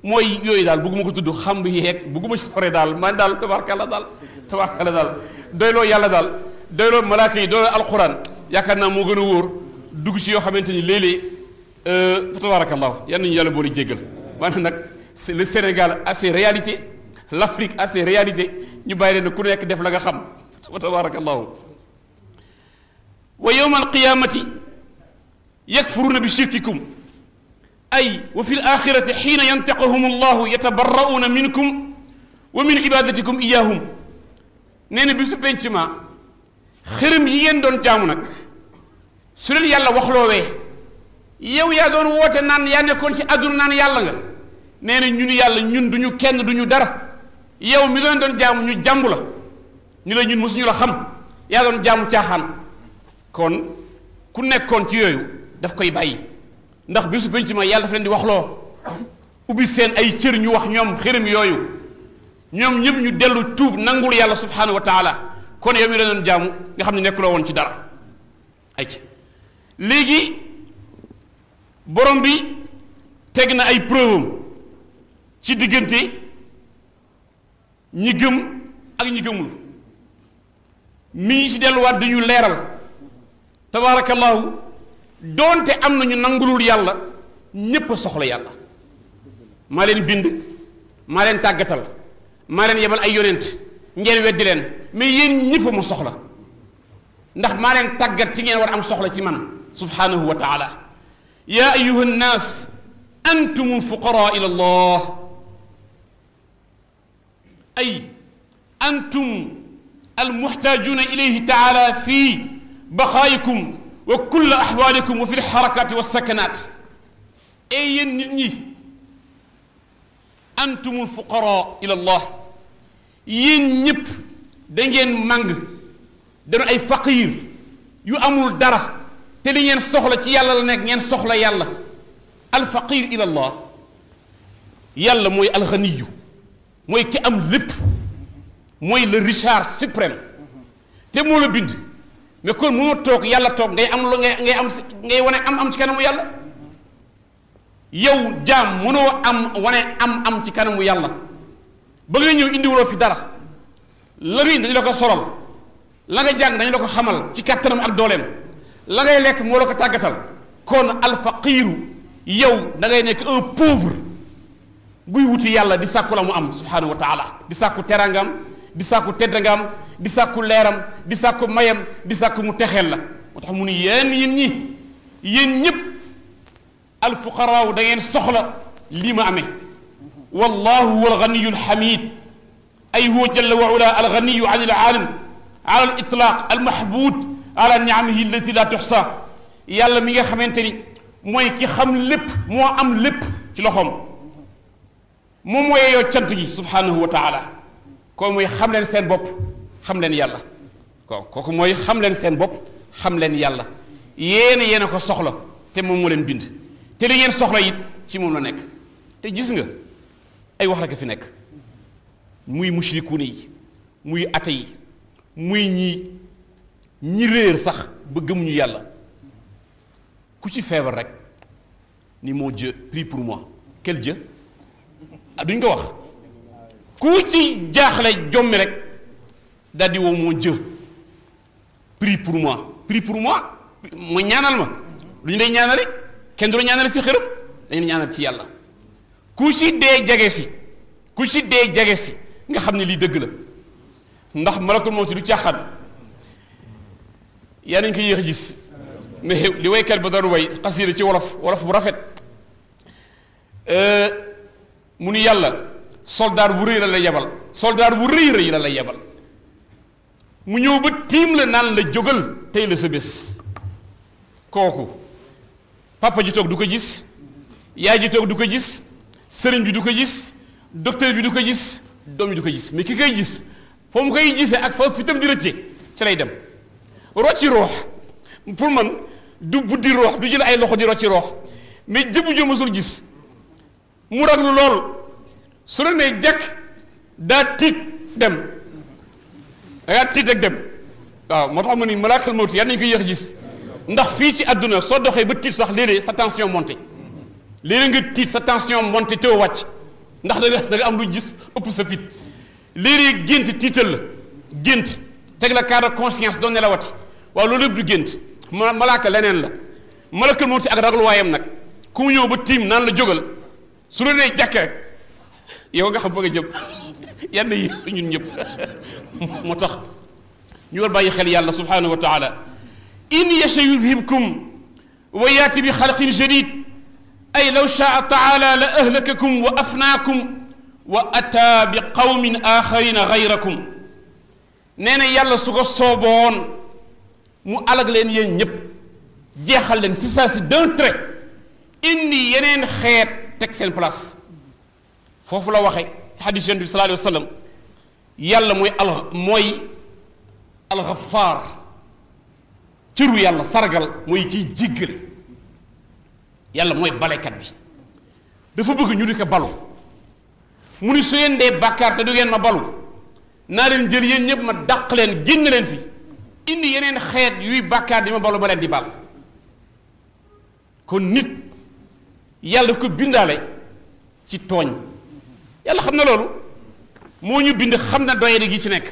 mooy yooyu daal bëgguma ko tudd xam bi yeeg bëgguma ci sore daal man daal tabaarkalla daal doyloo yàlla daal doyloo malaaka yi doyloo alxuraan yaakaar naa moo gën a wóor dugg ci yoo xamante ni léeg-léeg fa tabaarakallahu yal nañu yàlla boole jéggal maanaam nag le Sénégal a ses réalités l'Afrique a ses réalités ñu bàyyi leen ku nekk def la nga xam fa tabaarakallahu wa yawma alqiyamati yakfuruna bi shirkikum ay wa fi alaxirati xiina yantaqahum allahu yatabarrauna minkum wa min ibadatikum iyahum nee na bi su penc ma xërëm yi ngeen doon jaamu nag su leen yàlla waxloowee yow yaa doon woote naan yaa nekkoon ci àdduna naan yàlla nga nee na ñun yàlla ñun duñu kenn duñu dara yow mi leen doon jaamu ñu jàmbu la ñu la ñun mosuñu la xam yaa doon jaamu caaxaan kon ku nekkoon ci yooyu daf koy bàyyi ndax bisu penc ma yàlla daf leen di waxloo ubbi seen ay cër ñu wax ñoom xërëm yooyu ñoom ñëpp ñu dellu tuub nangul yàlla subhanahu wa taala kon yow mi la doon jaamu nga xam ne nekkuloo woon ci dara ay ci léegi borom bi teg na ay preuve ci diggante ñi gëm ak ñi gëmul mi ngi ci delluwaat dañu leeral tabaarakallahu doonte am na ñu nangulul yàlla ñépp a soxla yàlla maa leen bind maa leen tàggatal maa leen yebal ay yonent ngeen weddi leen mais yéen ñëpp ma soxla ndax maa leen tàggat ci ngeen war am soxla ci man subhanahu wa taala ya ayuha nnaas antum alfuqara ila allah ay antum almuxtaajuna ilayhi taala fi baqaayikum wa kull axwaalikum wa fi lxarakaati walsakanaat ay yéen nit ñi antum alfuqara ila allah yéen ñëpp da ngeen màng dañu ay faqiir yu amul dara te li ngeen soxla ci yàlla la nekk ngeen soxla yàlla alfaqir ila allah yàlla mooy alxaniyu mooy ki am lépp mooy le richard suprême te moo la bind mais kon mënoo toog yàlla toog ngay am lu ngay am ngay wane am ci kanamu yàlla yow jaam mënoo wane am ci kanamu yàlla ba ngay ñëw indiwuloo fi dara la ngay dañu la ko solal la nga jàng dañu la ko xamal ci kàttanam ak dooleem la ngay lekk moo la ko tàggatal kon alfaqiiru yow da ngay nekk un pauvre buy wuti yàlla di sàkku la mu am subhanahu wa taala di sàkku terangam di sàkku teddangam di sàkku leeram di sàkku mayam di sàkku mu texeel la moo tax mu ni yéen ñëpp alfuqaraaw da ngeen soxla lii ma amee wallahu huwa alganiyu alxamid ay huwa jalla wa ala alganiyu an alaalam ala alitlaq almahbud ala niamihi allati la tuxsa yàlla mi nga xamante ni mooy ki xam lépp moo am lépp ci loxoom moom mooy yoo cant gi subhanahu wa taala kooku mooy xam leen seen bopp xam leen yàlla kooku mooy xam leen seen bopp xam leen yàlla yéen a ko soxla te moom moo leen bind te li ngeen soxla it ci moom la nekk te gis nga ay wax rek fi nekk muy mushrikuun yi muy ate yi muy ñi réer sax ba gëmuñu yàlla ku ci feebar rek ni mon Dieu prie pour moi quel Dieu ah duñ ko wax ku ci jaaxle jommi rek daal di woo mon Dieu prie pour moi mooy ñaanal ma lu ñu lay ñaanale kenn du la ñaanale si xërëm dañu ñaanal ci yàlla ku ci dee jege si nga xam ne lii dëgg la ndax malakul mawti du caaxaan yaa nañ ko yéex a gis mais li waykat ba doon way xasiida ci wolof bu rafet mu ni yàlla soldaar bu rëy la lay yebal soldaar bu rëy la lay yebal mu ñëw ba tiim la naan la jógal tey la sa bés kooku papa ji toog du ko gis yaay ji toog du ko gis sëriñ bi du ko gis docteur bi du ko gis doom bi du ko gis mais ki koy gis foo mu koy gisee ak fa fitam di rëcce ci lay dem rocci roox pour man du buddi roox du jël ay loxo di rocci roox mais jëbu jo mësul gis mu raglu lool su la nee jàkk daa tiit dem dangaa tiit rek dem waaw moo tax ma ni malaakal mawti yal nañu ko yéex gis ndax fii ci àdduna soo doxee ba tiit sax léeg-léeg sa tension monté léeg-léeg nga tiit sa tension monté te wàcc ndax da nga am lu gis ëpp sa fit léeg-léeg gént tiital la gént teg la cas de conscience doon ne la wati waaw loolu yëpp du gént malaaka leneen la malakal mawti ak ragluwaayam nag ku mu ñëw ba tiim naan la jógal su la nee jàkk rek yow nga xam fa nga jëm yenn yi su ñun ñëpp moo tax ñu war bàyyi xel yàlla subhanahu wa taala in yasha yudhibkum wa yaati bi xalqin jadid ay law shaa taala la ahlakakum wa afnaakum wa ataa bi qawmin axarina gayrakum nee na yàlla su ko sooboon mu alag leen yéen ñëpp jeexal leen si saa si d'un trait indi yeneen xeet teg seen place foofu la waxe ci xadis yonent bi sallallahu alayhi wa sallam yàlla mooy alxafaar cëru yàlla sargal mooy kiy jéggale yàlla mooy balekat bi dafa bëgg ñu di ko balu mu ni su ngeen dee bàkkaar te du ngeen ma balu naa leen jël yéen ñëpp ma dàq leen génn leen fi indi yeneen xeet yuy bàkkaar di ma balu ba leen di bal kon nit yàlla daf ko bindaale ci tooñ yàlla xam na loolu moo ñu bind xam na doye di gi ci nekk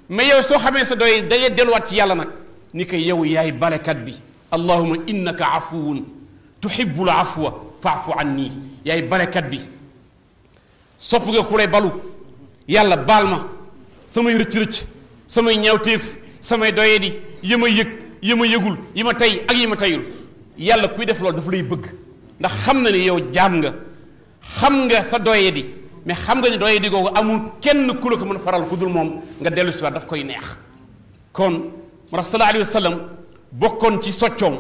mais yow soo xamee sa doye dangay delluwaat ci yàlla nag ni ko yow yaay balekat bi allahuma innaka afuwun tuhibbul afwa faafu anni yaay balekat bi sopp nga ku lay balu yàlla baal ma samay rëcc-rëcc samay ñaawteef samay doye di yi ma yëg yi ma yëgul yi ma tey ak yi ma teyul yàlla kuy def loolu dafa lay bëgg ndax xam na ne yow jaam nga xam nga sa doye di mais xam nga ne doye di googu amul kenn ku la ko mën faral ku dul moom nga dellu si waat daf koy neex kon moo tax sallallahu alayhi wa sallam bokkoon ci soccoom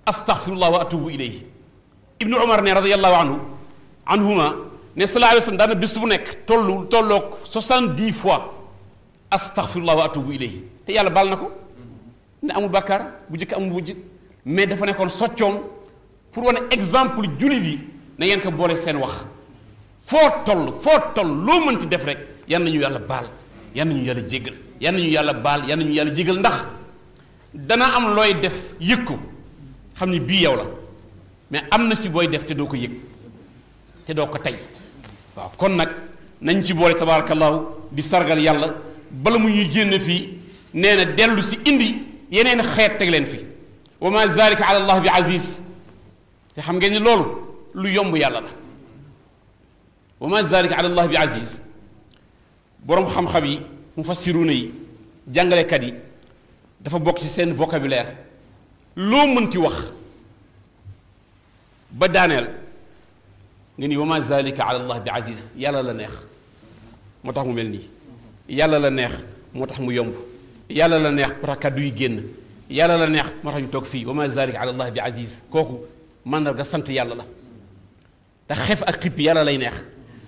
astaghfirullah wa atubu ilayhi ibnu umar ne radiyallahu anhuma ne sallallahu alayhi wa sallam daana bis bu nekk tolloog 70 fois astaghfirullah wa atubu ilayhi te yàlla baal na ko ne amul bàkkaar bu jëkk amul bu jëkk mais dafa nekkoon soccoom pour wane exemple jullit yi na ngeen ko boole seen wax foo toll loo mënti def rek yan nañu yàlla baal yan nañu yàlla jéggal yan nañu yàlla baal yan nañu yàlla jéggal ndax dana am looy def yëg ko xam ni bii yow la mais am na si booy def te doo ko yëg te doo ko tey waaw kon nag nañ ci boole tabarakallahu di sargal yàlla bala mu ñuy génn fii nee na dellu si indi yeneen xeet teg leen fi wa ma zalika ala allah bi aziz te xam ngeen ni loolu lu yomb yàlla la wa ma zalika ala allah bi aziz boroom xam-xam yi mufassiruuna yi jàngalekat yi dafa bokk ci seen vocabulaire loo mënti wax ba daaneel nga ni wa ma zalika ala allah bi aziz yàlla la neex moo tax mu mel nii yàlla la neex moo tax mu yomb yàlla la neex moo tax kàddu yi génn yàlla la neex moo tax ñu toog fii wa ma zalika ala allah bi aziz kooku mandarga sant yàlla la ndax xef ak xippi yàlla lay neex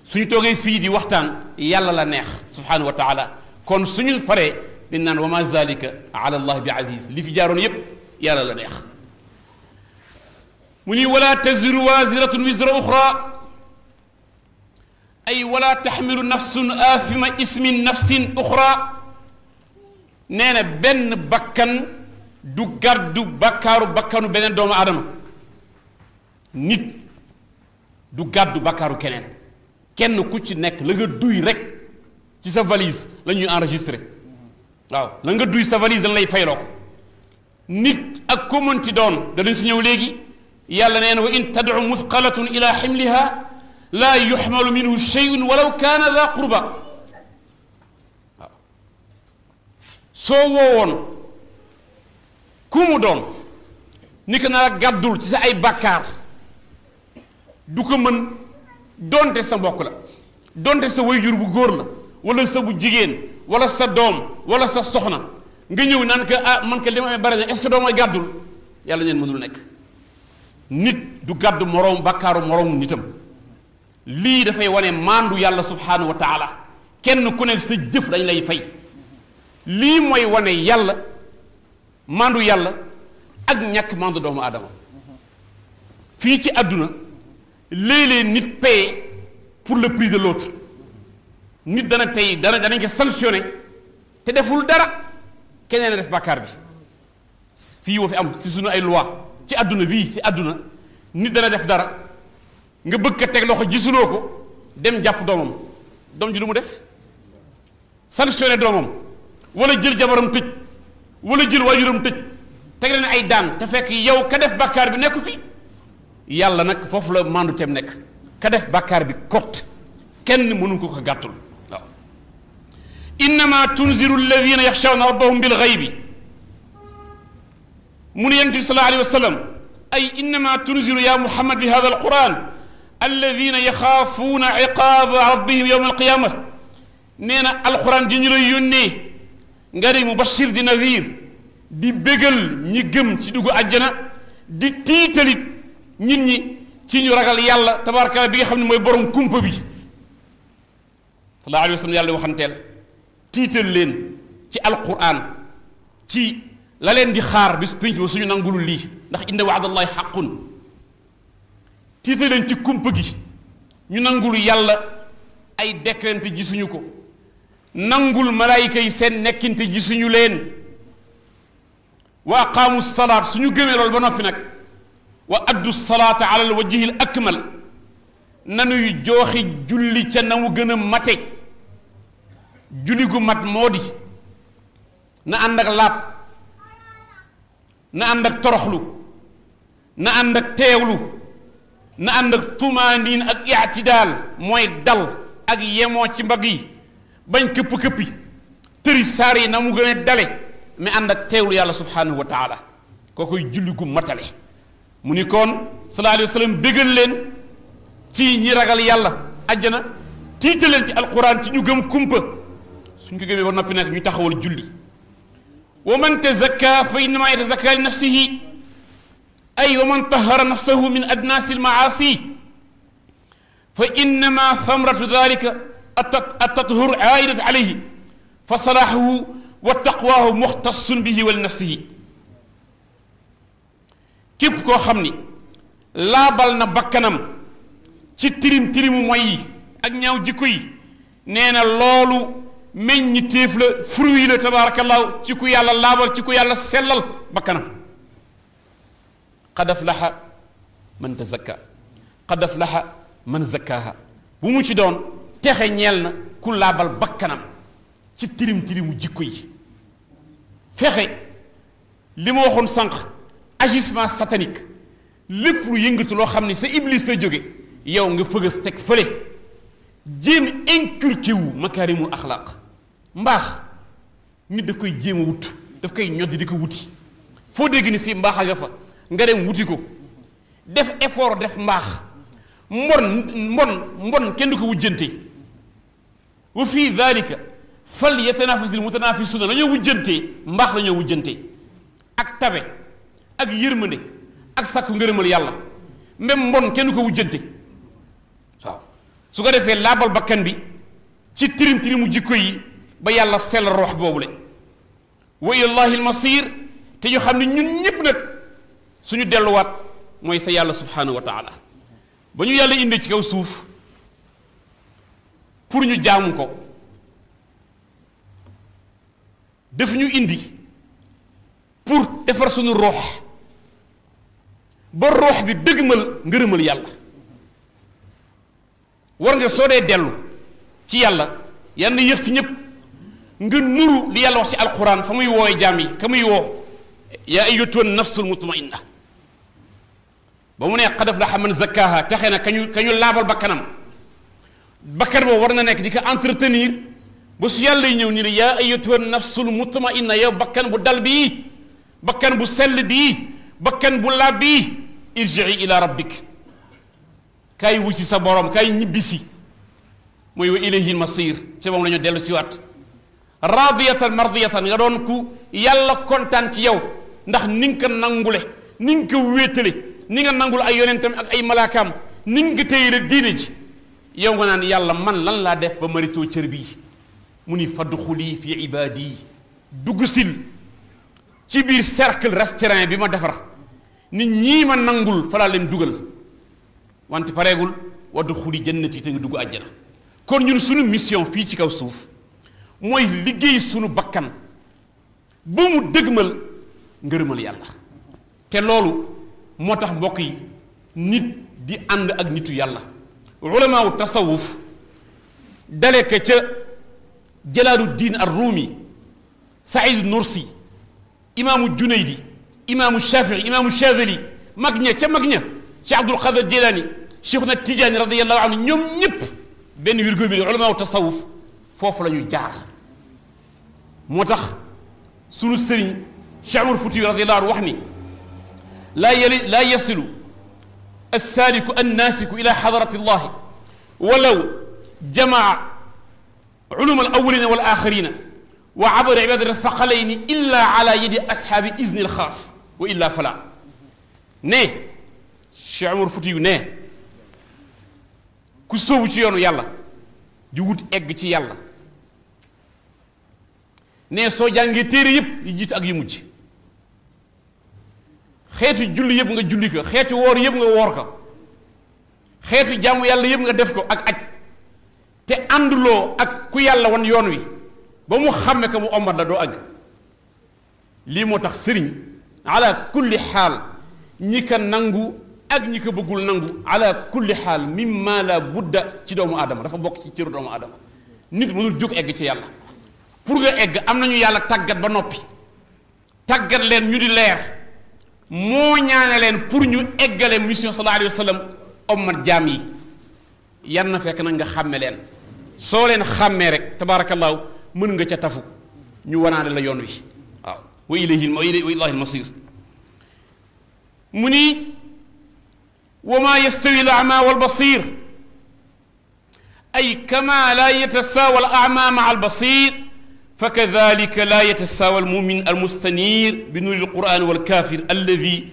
suñu toogee fii di waxtaan yàlla la neex subhanahu wa taala kon suñu paree dañ naan wa ma zalika ala allah bi aziz li fi jaaroon yépp yàlla la neex mu ni wala taziru waziratun wizra uxra ay wala taxmilu nafsun aafima ismin nafsin uxra nee na benn bakkan du gàddu bakkaaru bakkanu beneen doomu aadama nit du gàddu bakkaaru keneen kenn ku ci nekk la nga duy rek ci sa valise la ñuy enregistré waaw la nga duy sa valise dañ lay fayloo ko nit ak ko mënti doon danañ si ñëw léegi yàlla nee na wa in tadcu muthqalatun ila ximliha laa yuxmalu minhu sheyun walaw kaana daa qurba waaw soo woowoon ku mu doon ni ko nar a gàddul ci sa ay bàkkaar du ko mën donte sa mbokk la donte sa wayjur bu góor la wala sa bu jigéen wala sa doom wala sa soxna nga ñëw naan ko ah man ko li ma amee bari na est-ce que doo may gàddul yàlla neen mënul nekk nit du gàddu moroom bàkkaaru moroomu nitam lii dafay wane maandu yàlla subhanahu wa taala kenn ku nekk sa jëf dañ lay fay lii mooy wane yàlla maandu yàlla ak ñàkk maandu doomu aadama fii ci àdduna léeg-léeg nit paye pour le prix de l'autre nit dana tey danañ ko sanctionné te deful dara keneen a def bàkkaar bi fii woo fi am si sunu ay loi ci àdduna bii ci àdduna nit dana def dara nga bëgg ko teg loxo gisuloo ko dem jàpp doomam doom ji lu mu def sanctionné doomam wala jël jabaram tëj wala jël waajuram tëj teg leen ay daan te fekk yow ka def bàkkaar bi nekku fi yàlla nag foofu la mandu tem nekk ka def bàkkaar bi kot kenn mënu ko gàttul waaw innama tunziru alladina yaxshawna rabbahum bil xaybi mu ne yonent bi sallallahu alayhi wa sallam ay innama tunziru ya muhammad bi hada alquran alladina yaxaafuuna iqaaba rabbihim yowma alqiyama nee na alquran ji ñu lay yónnee nga di mubashir di nadir di bégal ñi gëm ci dugg àjjana di tiitalit nit ñi ci ñu ragal yàlla tabaaraka bi nga xam ne mooy borom kumpa bi sallallahu alayhi wa sallam yàlla waxanteel tiital leen ci alquran ci la leen di xaar bis pénc ba suñu nangulul lii ndax inna waadallahi xaqun tiital leen ci kumpa gi ñu nangul yàlla ay décrante gisuñu ko nangul malaayika yi seen nekkinte gisuñu leen wa aqaamu salaat suñu gëmee loolu ba noppi nag wa addu salaata ala al wajhi al akmal nanuy jooxi julli ca na mu gën a mate julli gu mat moo di na ànd ak laab na ànd ak toroxlu na ànd ak teewlu na ànd ak tumaaniin ak ictidaal mooy dal ak yemoo ci mbagg yi bañ këpp-këppi tëri saar yi na mu gën a dale mais ànd ak teewlu yàlla subhanahu wa taala koo koy julli gu matale mu ni kon sallallahu alayhi wa sallam bégal leen ci ñi ragal yàlla àjjana tiita leen ci alquran ci ñu gëm kumpa suñ ko gëmee ba noppi nag ñu taxawal julli wa man tazakka fa innama yatazakka li nafsihi ay wa man tahara nafsahu min adnaasi almaasi fa innama thamratu dalika التطهر عائدة عليه فصلاحه وتقواه مختص به ولنفسه كيف كو خمني لا بالنا بكنم ci tirim tirimu moy yi ak ñaaw jikko yi neena loolu meññi téef la fruit la tabarakallahu ci ku yàlla laabal ci ku yàlla sellal bakkanam qad aflaha man tazakka qad aflaha man zakkaaha bu mu ci doon texe ñeel na ku laabal bakkanam ci tilim tilimu jikko yi fexe li ma waxoon sànq agissement satanique lépp lu yëngatu loo xam ne sa iblis la jóge yow nga fëgës teg fële jéem inculqué wu makaarimul axlaaq mbaax nit daf koy jéem a wut daf koy ñoddi di ko wuti foo dégg ni fii mbaax a nga fa nga dem wuti ko def effort def mbaax mbon kenn du ko wujjante wa fii dalika fal yatanafasil mutanafisuna la ñoo wujjante mbaax la ñoo wujjante ak tabe ak yërmande ak sàkku ngërëmal yàlla même mbon kenn du ko wujjante waaw su ko defee laabal bakkan bi ci tirim tirimu jikko yi ba yàlla sell rox boobu le wa ilallahi almasir te ñu xam ne ñun ñépp nag suñu delluwaat mooy sa yàlla subhanahu wa taala ba ñu yàlla indi ci kaw suuf pour ñu jaamu ko daf ñu indi pour defar suñu rox ba rox bi dëgmal ngërëmal yàlla war nga soo dee dellu ci yàlla yàlla yëg si ñépp nga nuru li yàlla wax ci alquran fa muy wooye jaam yi ka muy woo yaa ayyatuha nafsul mutmainna ba mu ne qad aflaha man zakkaaha taxe na kañu laabal bakkanam bakkan boobu war na nekk di ko entretenir ba su yàlla ñëw ni la yaa ayyatuha nafsul mutmainna yow bakkan bu dal bii bakkan bu sell bii bakkan bu laab bii irji'i ila rabbik kaay wusi sa borom kaay ñibbisi mooy wa ilayhi masir ci moom la ñu dellu siwaat radiyatan mardiyatan nga doon ku yàlla kontaan ci yow ndax ni nga ko nangule ni nga ko wéetale ni nga nangul ay yonentam ak ay malaakaam ni nga téyele diine ji yow nga naan yàlla man lan laa def ba maritoo cër bii mu ni fadxuli fi ibaadi dugg sil ci biir cercle restreint bi ma defar nit ñii ma nangul falaa leen dugal wante pareegul wadxuli jannati te nga dugg àjjana kon ñun suñu mission fii ci kaw suuf mooy liggéey sunu bakkan ba mu dëgmal ngërëmal yàlla te loolu moo tax mbokk yi nit di ànd ak nitu yàlla ulamaawu tasawuf dale ka ca jalaaluddin ar-rumi saïd nursi imaamu junaydi imaamu shafii imaamu shadili mag ña ci abdul qadir jilani cheikhuna tijaani radiallahu anhu ñoom ñëpp benn virgule bi ulamaawu tasawuf foofu la ñu jaar moo tax sunu sëriñ Cheikh Umar Fuuti radiyallahu anhu wax ni laa yasilu assaaliku annaasiku ila xadarati llahi walaw jamaa uluma alawalina wal axirina wa abara ibadati thaqalayni illa ala yadi ashaabi izni alxaas wa illa fala ne Cheikh Umar Fuuti yu ne ku sóobu ci yoonu yàlla di wut egg ci yàlla ne soo jàngee téere yëpp yi jiitu ak yi mujj xeetu julli yëpp nga julli ko xeetu woor yëpp nga woor ko xeetu jaamu yàlla yëpp nga def ko ak aj te ànduloo ak ku yàlla wan yoon wi ba mu xàmme ko mu ombat la doo àgg lii moo tax sëriñ ala kulli xaal ñi ko nangu ak ñi ko bëggul nangu ala kulli xaal mimma la budda ci doomu aadama dafa bokk ci cëru doomu aadama nit mënul jóg egg ci yàlla pour nga egg am nañu yàlla tàggat ba noppi tàggat leen ñu di leer moo ñaane leen pour ñu eggale mission sallallahu alayhi wa sallam ommat jaam yi yan na fekk nag nga xàmme leen soo leen xàmmee rek tabaarakallaahu mën nga ca tafu ñu wanaale la yoon wi waaw wa ilayhi almasir mu ni wa ma yastawi al ama wal basir ay kama la yatasaawa al ama maa al basir فكذلك لا يتساوى المؤمن المستنير بنور القرآن والكافر الذي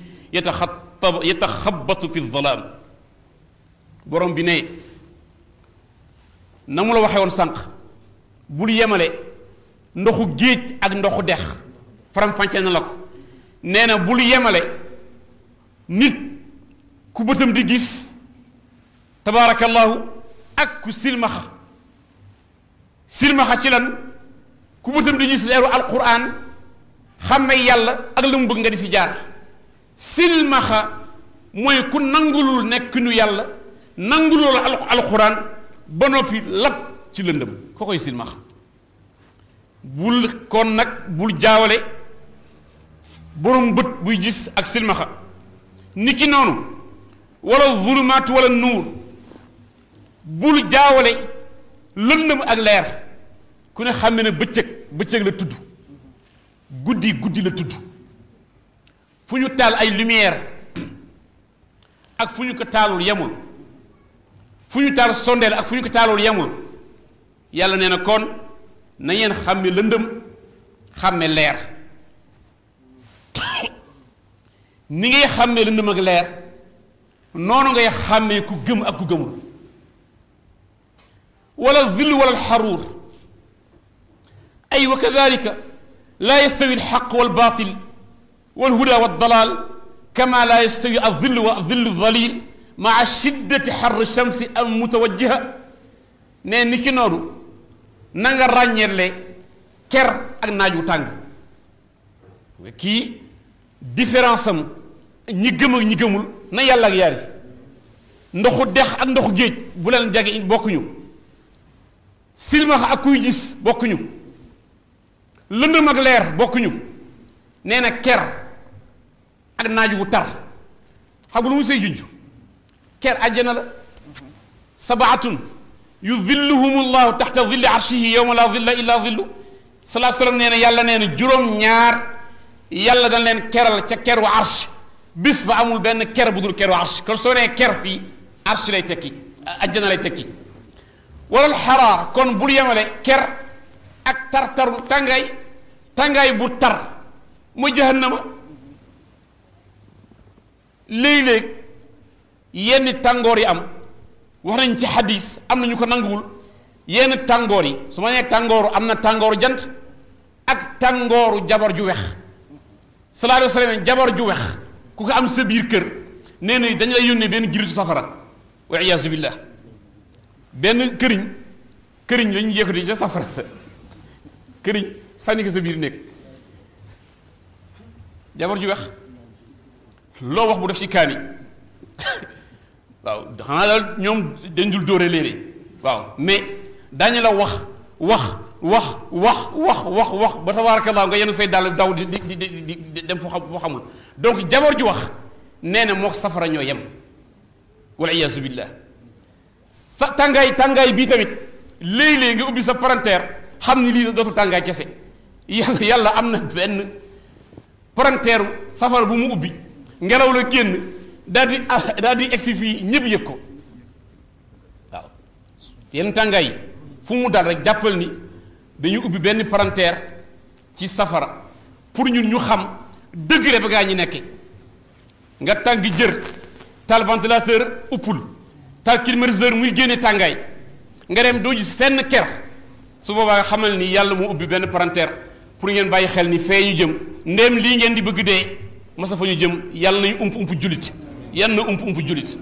يتخبط في الظلام borom bi ne na mu la waxee woon sànq bul yemale ndoxu géej ak ndoxu dex faram-fàccee na la ko nee na bul yemale nit ku bëtam di gis tabaarakallahu ak ku silmaxa silmaxa ci lan ku bëtam di gis leeru alquran xam ne yàlla ak la mu bëgg nga di si jaar silmaxa mooy ku nangulul nekk nu yàlla nangulul alquran ba noppi lab ci lëndëm ko koy silmaxa bul kon nag bul jaawale borom bët buy gis ak silmaxa niki noonu wala zulumaat wala nuur bul jaawale lëndëm ak leer ku ne xam ne bëccëg la tudd guddi la tudd fu ñu taal ay lumière ak fu ñu ko taalul yemul fu ñu taal sondeel ak fu ñu ko taalul yemul yàlla nee na kon na ngeen xàmme lëndëm xàmme leer ni ngay xàmme lëndëm ak leer noonu ngay xàmmee ku gëm ak ku gëmul wala zill wala alxaruur ay wa kadalika laa yastawi alxaq walbatil walhuda waddalaal kama laa yastawi alzill wa zill dalil maa shiddati xarr shamsi am mutawajjiha ne ni ki noonu na nga ràññeele ker ak naaj wu tàng kii différence am ñi gëm ak ñi gëmul na yàlla ak yaari ndoxu dex ak ndoxu géej bu leen jage bokkuñu silmaxa ak kuy gis bokkuñu lëndëm ak leer bokkuñu nee na ker ak naaj wu tar xam nga lu mu say junj ker àjjana la sabaatun yudilluhum llahu taxta dilli arshihi yowma la dilla illa dillu salaa sallam nee na yàlla nee na juróom-ñaar yàlla dañ leen keral ca keru arsh bis ba amul benn ker bu dul keru arsh kon soo nee ker fii arsh lay tekki àjjana lay tekki wala xaraar kon bul yemale ker ak tar-taru tàngaay bu tar mooy jahannama léeg-léeg yenn tàngoor yi am wax nañ ci xadis am na ñu ko nanguwul yenn tàngoor yi su ma nee tàngooru am na tàngooru jant ak tàngooru jabar ju wex sallallahu alayhi wa sallam jabar ju wex ku ko am sa biir kër nee na dañu lay yónnee benn giritu safara wa iyaasu billah benn këriñ lañu yëkkati ca safara sa këriñ sànni ko sa biir nekk jabar ju wex loo wax bu def ci kaani waaw xanaa daal ñoom dañ dul dóore léeg-léeg waaw mais dañu la wax ba tabaarakallaa nga yenu say dàll daw di dem foo xamul donc jabar ju wax nee na moo safara ñoo yem wal iyaasu billah sa tàngaay bii tamit léeg-léeg nga ubbi sa parenteer xam ni lii dootul tàngaay kese yàlla am na benn parenteeru safara bu mu ubbi ngelaw la génn daal di egsi fii ñëpp yëg ko waaw yenn tàngaay fu mu dal rek jàppal ni dañu ubbi benn parenteer ci safara pour ñun ñu xam degré ba gaa ñi nekke nga tàng jër taal ventilateur uppul taal climatiseur muy génne tàngaay nga dem doo gis fenn ker su boobaa nga xamal ni yàlla moo ubbi benn parenteer pour ngeen bàyyi xel ni fee ñu jëm ndéem lii ngeen di bëgg dee masa fa ñu jëm yàlla nañu ump julit yàlla na ump julit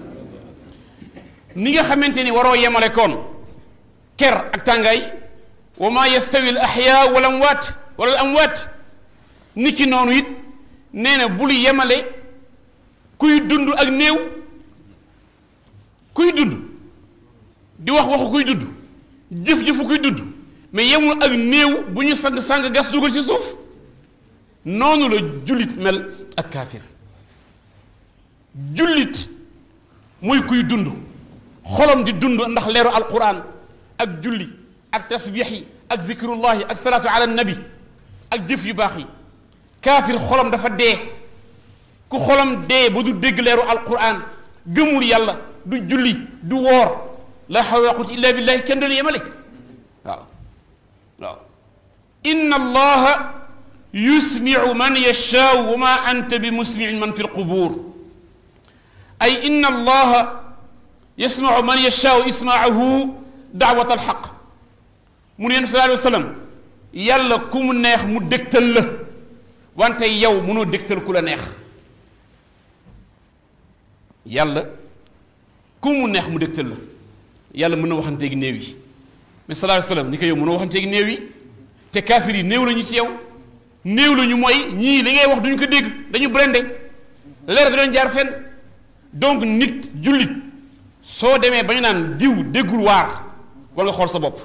ni nga xamante ni waroo yemale koon ker ak tàngaay wa ma yastawi al ahya wal amwaat wala al amwaat ni ki noonu it nee na bul yemale kuy dund ak néew kuy dund di wax waxu kuy dund jëf-jëfu kuy dund mais yemul ak néew bu ñu sang gas dugal ci suuf noonu la jullit mel ak kaafir jullit muy kuy dund xolam di dund ndax leeru alquran ak julli ak tasbiix yi ak zikrullahi ak salaatu ala nabi ak jëf yu baax yi kaafir xolam dafa dee ku xolam dee ba du dégg leeru alquran gëmul yàlla du julli du woor la hawla wala quwwata illa billahi kenn doon yemale waaw inna allaha yusmiu man yashaau wa ma anta bi musmiin man fi lqubur ay inna allaha yasmau man yashaau ismaahu daawat alxaq mu ne yéen sallallahu alayhi wa sallam yàlla ku mu neex mu dégtal la wante yow mënoo dégtal ku la neex yàlla ku mu neex mu dégtal la yàlla mën na waxanteeg néew yi mais sallallahu alayhi wasallam ni ko yow mënoo waxanteeg néew yi te kaafir yi néew lañu ci yow néew lañu mooy ñii li ngay wax duñu ko dégg dañu blende leer da doon jaar fenn donc nit jullit soo demee ba ñu naan diw déggul waar war nga xool sa bopp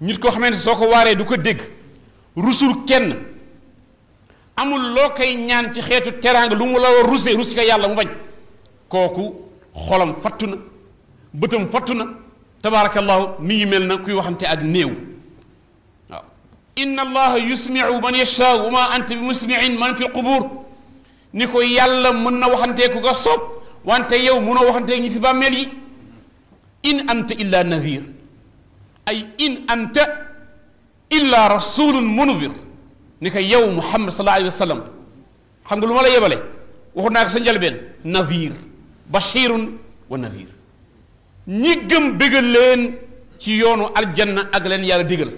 nit koo xamante soo ko waaree du ko dégg rusul kenn amul loo koy ñaan ci xeetu teraanga lu mu la war rusi ko yàlla mu bañ kooku xolam fattu na bëtam fattu na tabaarakallahu mi ngi mel na kuy waxante ak néew waaw inna allaha yusmiu man yashaa wa ma anta bi musmiin man fi lqubur ni ko yàlla mën na waxantee ku ko soob wante yow mënoo waxantee ñi si bàmmeel yi in anta illa nadhir ay in anta illa rasulun munzir ni ko yow muhammad sallallahu alayhi wa sallam xam nga lu ma la yebale waxu naa ko sa njëlbeen nadhir bashirun wa nadhir ñi gëm bégal leen ci yoonu aljanna ak leen yàlla digal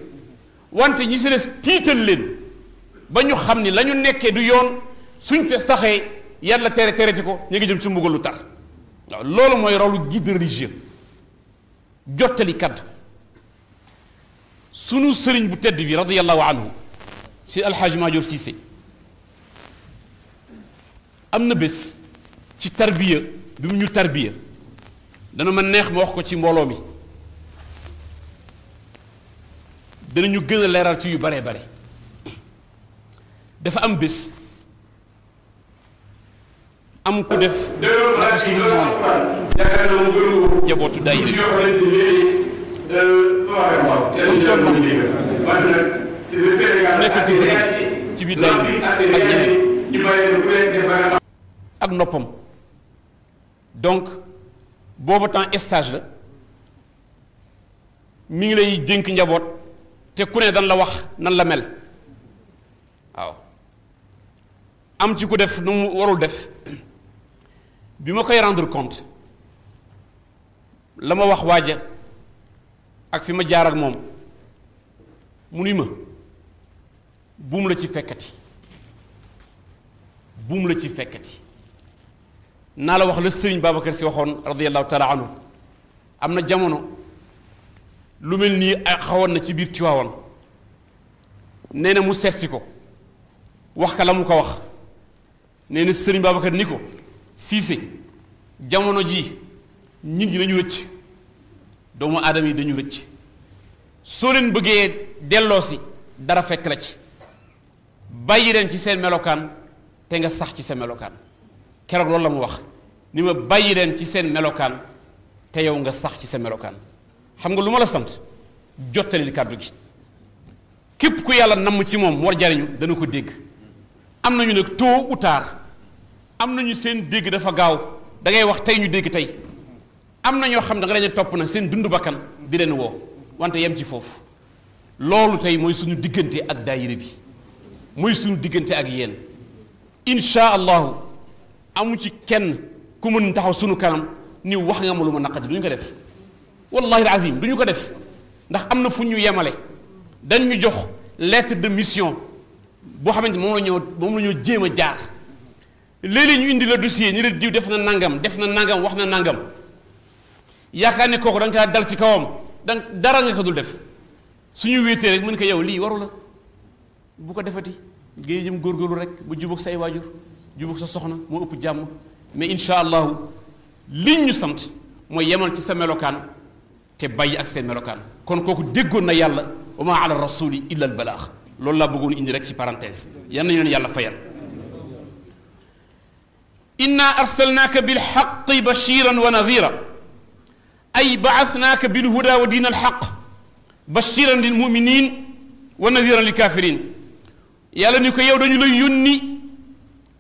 wante ñi si des tiital leen ba ñu xam ni la ñu nekkee du yoon suñ te saxee yàlla tereti ko ñu ngi jëm ci mbugal lu tar waaw loolu mooy rôle guide religieux jottali kaddu sunu sëriñ bu tedd bi radiyallahu anhu si alxaaji Maajoor Siise am na bés ci tarbiya bi mu ñu tarbiya dana ma neex ma wax ko ci mbooloo mi danañu gën a leeral ci yu bare bare dafa am bés am ku def naka sunu moom jabootu daayira santoon na nekk fi bëri ci biir daayira ak ñeneen ak noppam donc booba temps stage la mi ngi lay dénk njaboot te ku ne dan la wax nan la mel waaw am ci ku def nu mu warul def bi ma koy rendre compte la ma wax waaja ak fi ma jaar ak moom mu ni ma buum la ci fekkati buum la ci fekkati naa la wax la sëriñ Babacar Si waxoon radiyallahu taala anhu am na jamono lu mel nii xawoon na ci biir Tiwaawan nee na mu seetsi ko wax ka la mu ko wax nee na sëriñ Babacar ni ko Siise jamono ji nit ñi dañu rëcc doomu aadama yi dañu rëcc soo leen bëggee delloosi dara fekk la ci bàyyi leen ci seen melokaan te nga sax ci sa melokaan keroog loolu la mu wax ni ma bàyyi leen ci seen melokaan te yow nga sax ci sa melokaan xam nga lu ma la sant jottali kàddu gi képp ku yàlla namm ci moom war jariñu dana ko dégg am nañu nag tôt ou tard am nañu seen dégg dafa gaaw da ngay wax tey ñu dégg tey am na ñoo xam da nga leen topp nag seen dund bakkan di leen woo wante yem ci foofu loolu tey mooy suñu diggante ak daayira bi mooy suñu diggante ak yéen insha allahu amu ci kenn ku mën taxaw suñu kanam ni wax nga ma lu ma naqati du ñu ko def wallahi alazim du ñu ko def ndax am na fu ñu yemale dañ ñu jox lettre de mission boo xamante moom la ñoo jéem a jaar léeg-léeg ñu indi la dossier ñu la diw def na nangam wax na nangam yaakaar ne kooku da nga kaa dal ci kawam dara nga ko dul def suñu wéetee rek mën ko yow lii waru la bu ko defati géej jëm góorgóorlu rek bu jubóog say waajur jubóog sa soxna moo ëpp jàmm mais insha allahu liñ ñu sant mooy yemal ci sa melokaan te bàyyi ak seen melokaan kon kooku déggoon na yàlla wa ma ala rasuli illa al balaax loolu laa bëggoon indi rek ci parenthèse yan nañu leen yàlla fayal inna arsalnaaka bilxaqi bashiran wa nadira ay baasnaaka bilhuda wa diin alxaq bashiran lilmuminin wa nadiran lilkafirin yàlla ni ko yow dañu lay yónni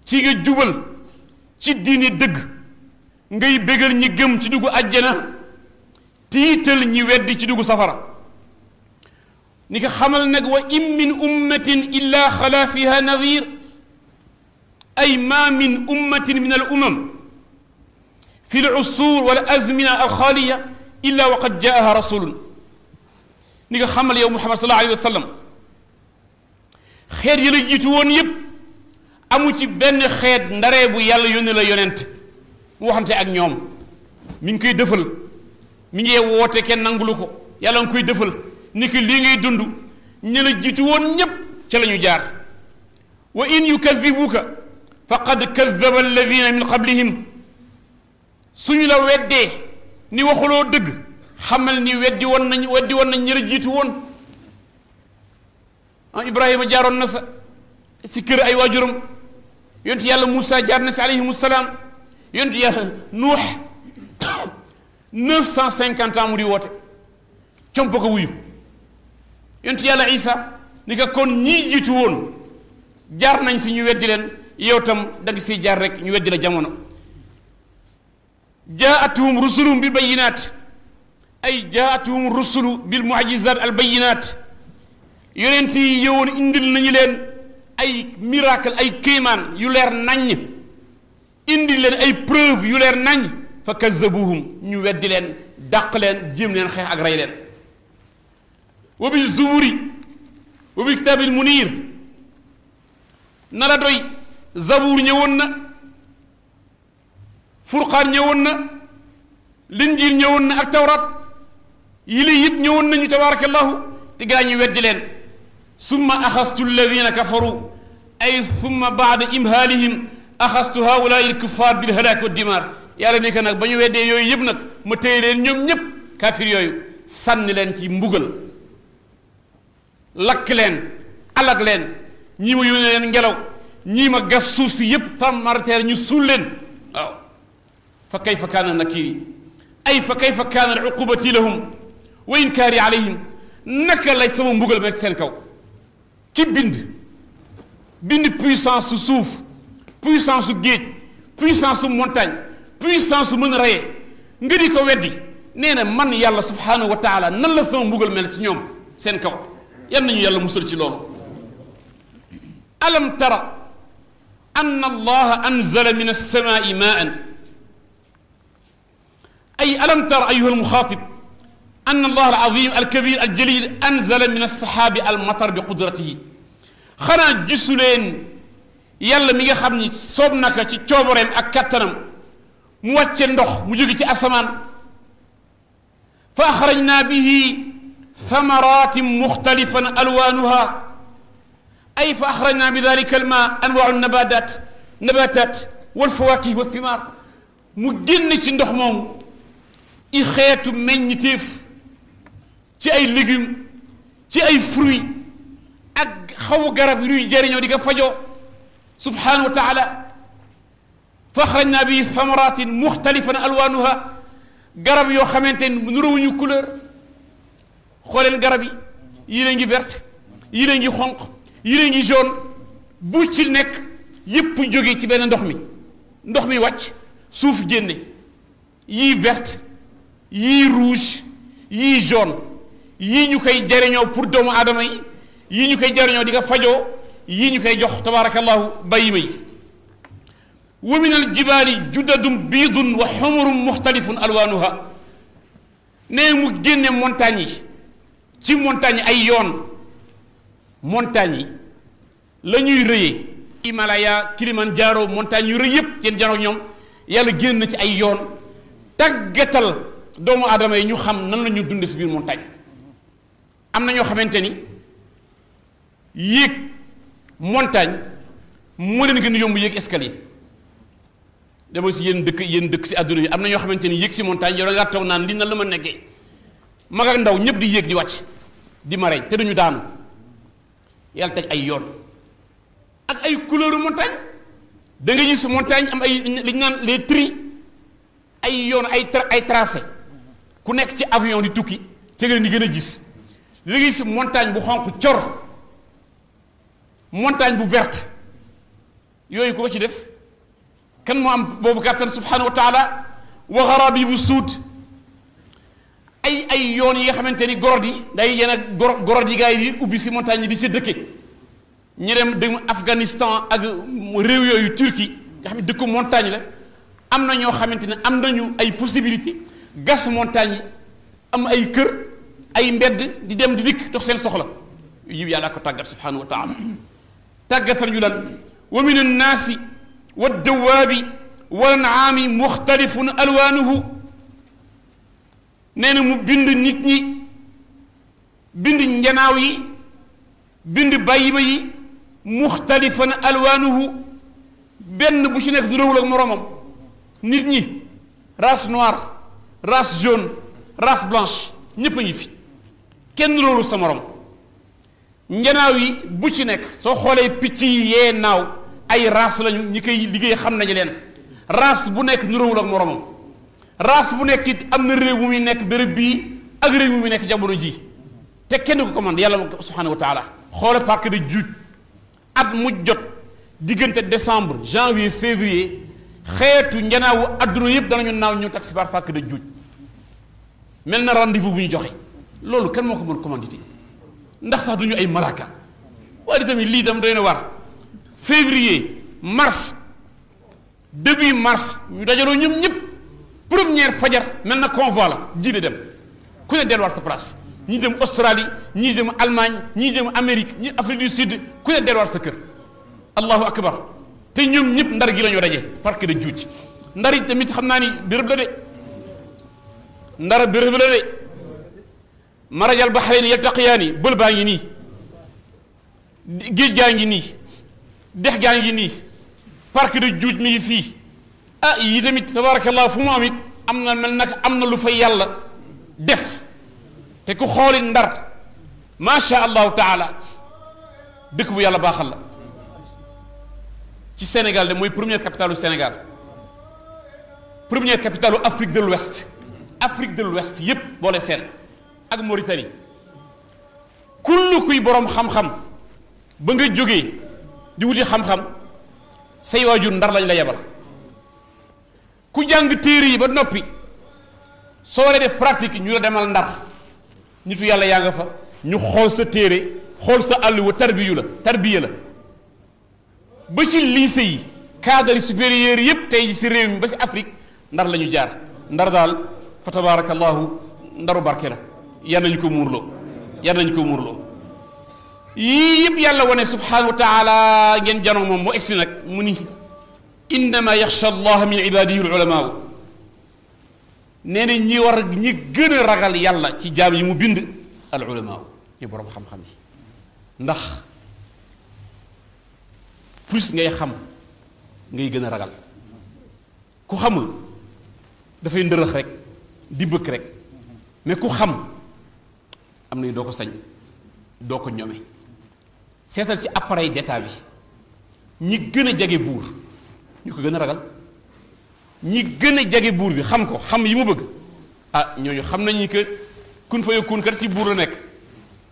ci nga jubal ci diine dëgg ngay bégal ñi gëm ci dugg àjjana tiital ñi weddi ci dugg safara ni ko xamal nag wa in min ummatin illa xala fiha nadir ay ma min ummatin min al umam fi l usur wal azmina al xaaliya illa wa qad jaaha rasulun ni ko xamal yow Muhammad sallallahu alayhi wa sallam xeet yi la jiitu woon yépp amu ci benn xeet ndaree bu yàlla yónni la yonent mu waxante ak ñoom mi ngi koy dëfal mi ngi woote kenn nangulu ko yàlla nga koy defal ni ki lii ngay dund ñi la jiitu woon ñépp ca la ñu jaar wa in yukadibuka faqad kadaba alladina min qablihim suñu la weddee ni waxuloo dëgg xamal ni weddi woon nañ ñi la jiitu woon Ibrahima jaaroon na sa si kër ay waajuram yonent yàlla Moussa jaar na si alayhimu salaam yonent yàlla Nuux 950 ans mu di woote comp ko wuyu yonent yàlla Isa ni ko kon ñii jiitu woon jaar nañ si ñu weddi leen yow tam da nga siy jaar rek ñu weddi la jamono jaatuhum rusuluhum bil bayinaat ay jaatuhum rusulu bil mu'jizat al bayinaat yonent yi yowoon indil nañu leen ay miracle ay kéemaan yu leer naññ indil leen ay preuve yu leer naññ fa kazzabuhum ñu weddi leen dàq leen jéem leen xeex ak rey leen wa bil zuburi wa bil kitaabil muniir na la doy zabuur ñëwoon na furqaan ñëwoon na linjiil ñëwoon na ak tawraat yi lii yëpp ñëwoon nañu tabaarakallahu te gaa ñu weddi leen summa axastu alladina kafaru ay summa baada imhaalihim axastu haulaai alkuffar bil halaak wa dimaar yàlla ni ko nag ba ñu weddee yooyu yëpp nag ma téye leen ñoom ñëpp kaafir yooyu sànni leen ci mbugal lakk leen alag leen ñii ma yónnee leen ngelaw ñii ma gas suuf si yëpp tammarteer ñu suul leen waaw fa kayfa kaana nakiri ay fa kayfa kaana uqubati lahum wa inkaari alayhim naka lay sama mbugal met seen kaw ki bind puissance su suuf puissance su géej puissance su montagne puissance su mën a reye nga di ko weddi nee na man yàlla subhanahu wa taala nan la sama mbugal mel si ñoom seen kaw yan nañu yàlla musal ci loolu alam tara anna allaha anzala min alsamaai maan ay alam tara ayuha almuxaatib anna allaha alazim alkabir aljalil anzala min alsaxaabi almatar bi qudratihi xanaa gisu leen yàlla mi nga xam ni soob naka ci coobareem ak kattanam mu wàcce ndox mu jóge ci asamaan fa axrajna bihi thamaratin muxtalifan alwaanuha ay fa axrajna bi dalika alma anwaau nabatat walfawakih walthimar mu génn ci ndox moomu i xeetu meññiteef ci ay légumes ci ay fruits ak xawu garab yu ñuy jëriñoo di ko fajoo subhanahu wa taala fa axrajna bi thamaratin muxtalifan alwaanuha garab yoo xamante ni nuróowuñu couleur xooleen garab yi yii la ngi verte yii la ngi xonq yii la ngi jaune bu ci nekk yépp jóge ci benn ndox mi wàcc suuf génne yii verte yii rouge yii jaune yii ñu koy jariñoo pour doomu aadama yi yii ñu koy jariñoo di ko fajoo yii ñu koy jox tabaarakallahu bayima yi wa min aljibaali judadun biidun wa xumurun muxtalifun alwaanuha nee mu génne montagne yi ci montagne ay yoon montagne yi la ñuy rëyee Himalaya Kilimanjaro montagne yu rëy yépp yéen janoog ñoom yàlla génn ci ay yoon tàggatal doomu aadama yi ñu xam nan la ñu dunde si biir montagne am na ñoo xamante ni yéeg montagne moo leen gën a yomb yéeg escalier dama si yéen dëkk si àdduna bi am na ñoo xamante ni yéeg si montagne yow da ngaa toog naan li na la ma nekkee mag ak ndaw ñëpp di yéeg di wàcc di mareñ te duñu daanu yàlla teg ay yoon ak ay couleur montagne da nga gis montagne am ay li ñu naan les tris ay yoon ay tracé ku nekk ci avion di tukki ci nga di gën a gis li nga gis montagne bu xonq cor montagne bu verte yooyu ku ko ci def kan moo am boobu kàttan subhanahu wa taala wa xarabi bu suud ay yoon yi nga xamante ni gorod yi day yéen ak gorod yi gars yi di ubbi si montagne yi di ci dëkke ñu dem Afghanistan ak réew yooyu Turquie nga xam ne dëkku montagne la am na ñoo xamante ne am nañu ay possibilité gas montagne yi am ay kër ay mbedd di dem di dikk dox seen soxla yiw yàlla ko tàggat subhanahu wa taala tàggatal ñu lan wa min annaasi wa dawaabi wal an'aami muxtalifun alwaanuhu nee na mu bind nit ñi bind njanaaw yi bind bàyyima yi muxtalifan alwaanuhu benn bu ci nekk du réewul ak moroomam nit ñi race noire race jaune race blanche ñépp a ngi fi kenn réewul sa morom njanaaw yi bu ci nekk soo xoolee picc yi yee naaw ay race lañu ñi koy liggéey xam nañu leen race bu nekk nuróowul ak moromam race bu nekk it am na réew mu muy nekk béréb bii ak réew mu muy nekk jamono ji te kenn ko commande yàlla subhanahu wa taala xoole parc de Djoudj at mu jot diggante décembre janvier février xeetu njanaawu adduna yëpp danañu naaw ñëw taxi par parc de Djoudj mel na rendez-vous bu ñu joxe loolu kan moo ko mën commandité ndax sax duñu ay malaaka waaye tamit lii tam doy na war février mars début mars ñu dajaloo ñoom ñëpp première fajar mel na convoi la jiite dem ku ne delluwaat sa place ñii dem Australie ñii dem Allemagne ñii dem Amérique ñii Afrique du Sud ku ne delluwaat sa kër allahu akbar te ñoom ñëpp ndar gi la ñu daje parc de Djoudj ndar yi tamit xam naa ni béréb la de ndar béréb la de marajal bahrayni yaltaqiyaani bël baa ngi nii géej gaa ngi nii dex gaa ngi nii parc de Djoudj mi ngi fii ah yi tamit tabarakallah fu mu am it am na mel nag am na lu fa yàlla def te ku xooli ndar macha allahu taala dëkk bu yàlla baaxal la ci Sénégal de mooy première capitale du Sénégal première capitale u Afrique de l'Ouest yépp boole seen ak Mauritanie kullu kuy boroom xam-xam ba nga jógee di wuti xam-xam say waajur ndar lañ la yebal ku jàng téere yi ba noppi soo waree def pratique ñu la demal ndar nitu yàlla yaa nga fa ñu xool sa téere xool sa àll wa tarbiya la ba ci lycée yi cadre supérieur yépp tey ci réew mi ba ci Afrique ndar la ñu jaar ndar daal fa tabarakallahu ndaru barke la yal nañu ko muurloo yii yëpp yàlla wane subhanahu wa taala ngeen janoo moom mu egsi nag mu ni innama yaxsha allah min ibadihi ulamaau nee na ñi war ñi gën a ragal yàlla ci jaam yi mu bind al ulamaau ñu boroom xam-xam yi ndax plus ngay xam ngay gën a ragal ku xamul dafay ndërëx rek di bëkk rek mais ku xam am nañu doo ko sañ doo ko ñome seetal ci appareil d'état bi ñi gën a jege buur ñu ko gën a ragal ñi gën a jege buur bi xam ko xam yi mu bëgg ah ñooñu xam nañu que kun fa yakun kat ci buur la nekk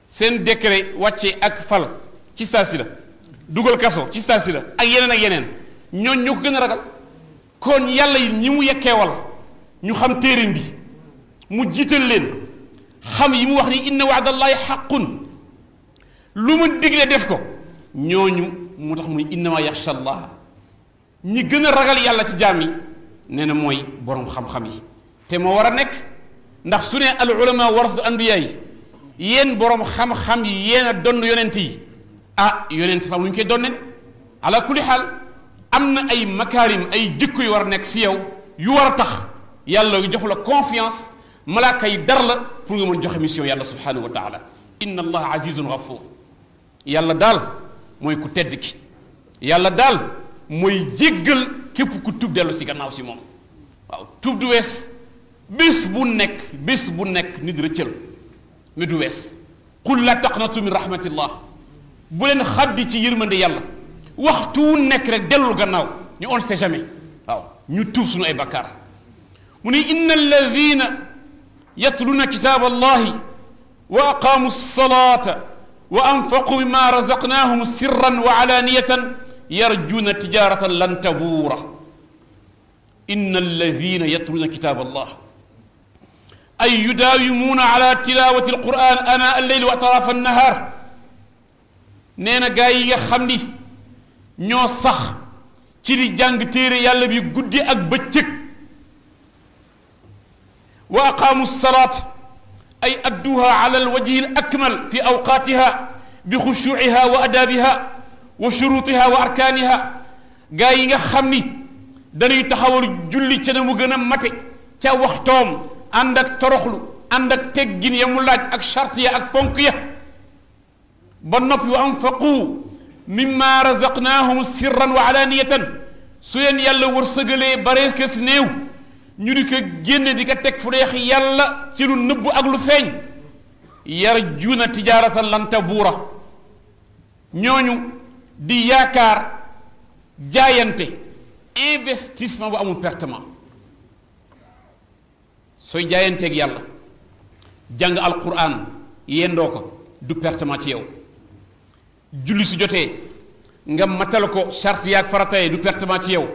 seen décret wàcce ak fal ci saasi la dugal kaso ci saasi la ak yeneen ñooñ ñoo ko gën a ragal kon yàlla yi ñi mu yekkeewal ñu xam téereem bi mu jiital leen xam yi mu wax ni inna wa'dallahi haqqun lu mu digle def ko ñooñu mu tax muy innama yaxsha allah ñi gën a ragal yàlla ci jaam yi nee na mooy boroom xam-xam yi te moo war a nekk ndax su ne al ulama warasatu anbiya yi yéen boroom xam-xam yi yéen a donn yonent yi ah yonent fa lu ñu koy donneen ala kulli xaal am na ay makaarim ay jikko yu war a nekk si yow yu war a tax yàlla jox la confiance malaaka yi dar la pour nga mën joxe mission yàlla subhanahu wa taala inna allah azizun ghafuur yàlla daal mooy ku tedd ki yàlla daal mooy jéggal képp ku tub dellu si gannaaw si moom waaw tub du wees bés bu nekk nit rëccal mi du wees qul la taqnatu min rahmatillah bu leen xaddi ci yërmande yàlla waxtu wu nekk rek dellu gannaaw ñu on sait jamais waaw ñu tuub suñu ay bakkaar mu ne inna alladina yatluna kitab allahi wa aqamu alsalata wa anfaqu mimma razaqnahum sirran wa alaniyatan yarjuna tijaratan lan tabuura inna alladina yatluna kitab allah ay yudaawimuna ala tilawati alquran ana alleyl wa atrafa annahar nee na gaa yi nga xam ni ñoo sax ci di jàng téere yàlla bi guddi ak bëccëg wa aqaamu salaat ay adduha ala alwajhi alakmal fi awqaatiha bi xushuuciha wa adaabiha wa shurutiha wa arkaaniha gaa yi nga xam ni dañuy taxawal julli ca na mu gën a mate ca waxtoom ànd ak toroxlu ànd ak teggin ya mu laaj ak charte ya ak ponk ya ba noppi wa anfaqu mimma razaqnahum sirran wa alaniyatan su leen yàlla wërsëgalee bare kes néew ñu di ko génne di ko teg fu neex yàlla ci lu nëbb ak lu feeñ yarjuuna tijaaratan lan tabuura ñooñu di yaakaar jaayante investissement bu amul pertement sooy jaayanteeg yàlla jàng alquran yendoo ko du pertement ci yow julli su jotee nga matal ko charte yaag farataye du pertement ci yow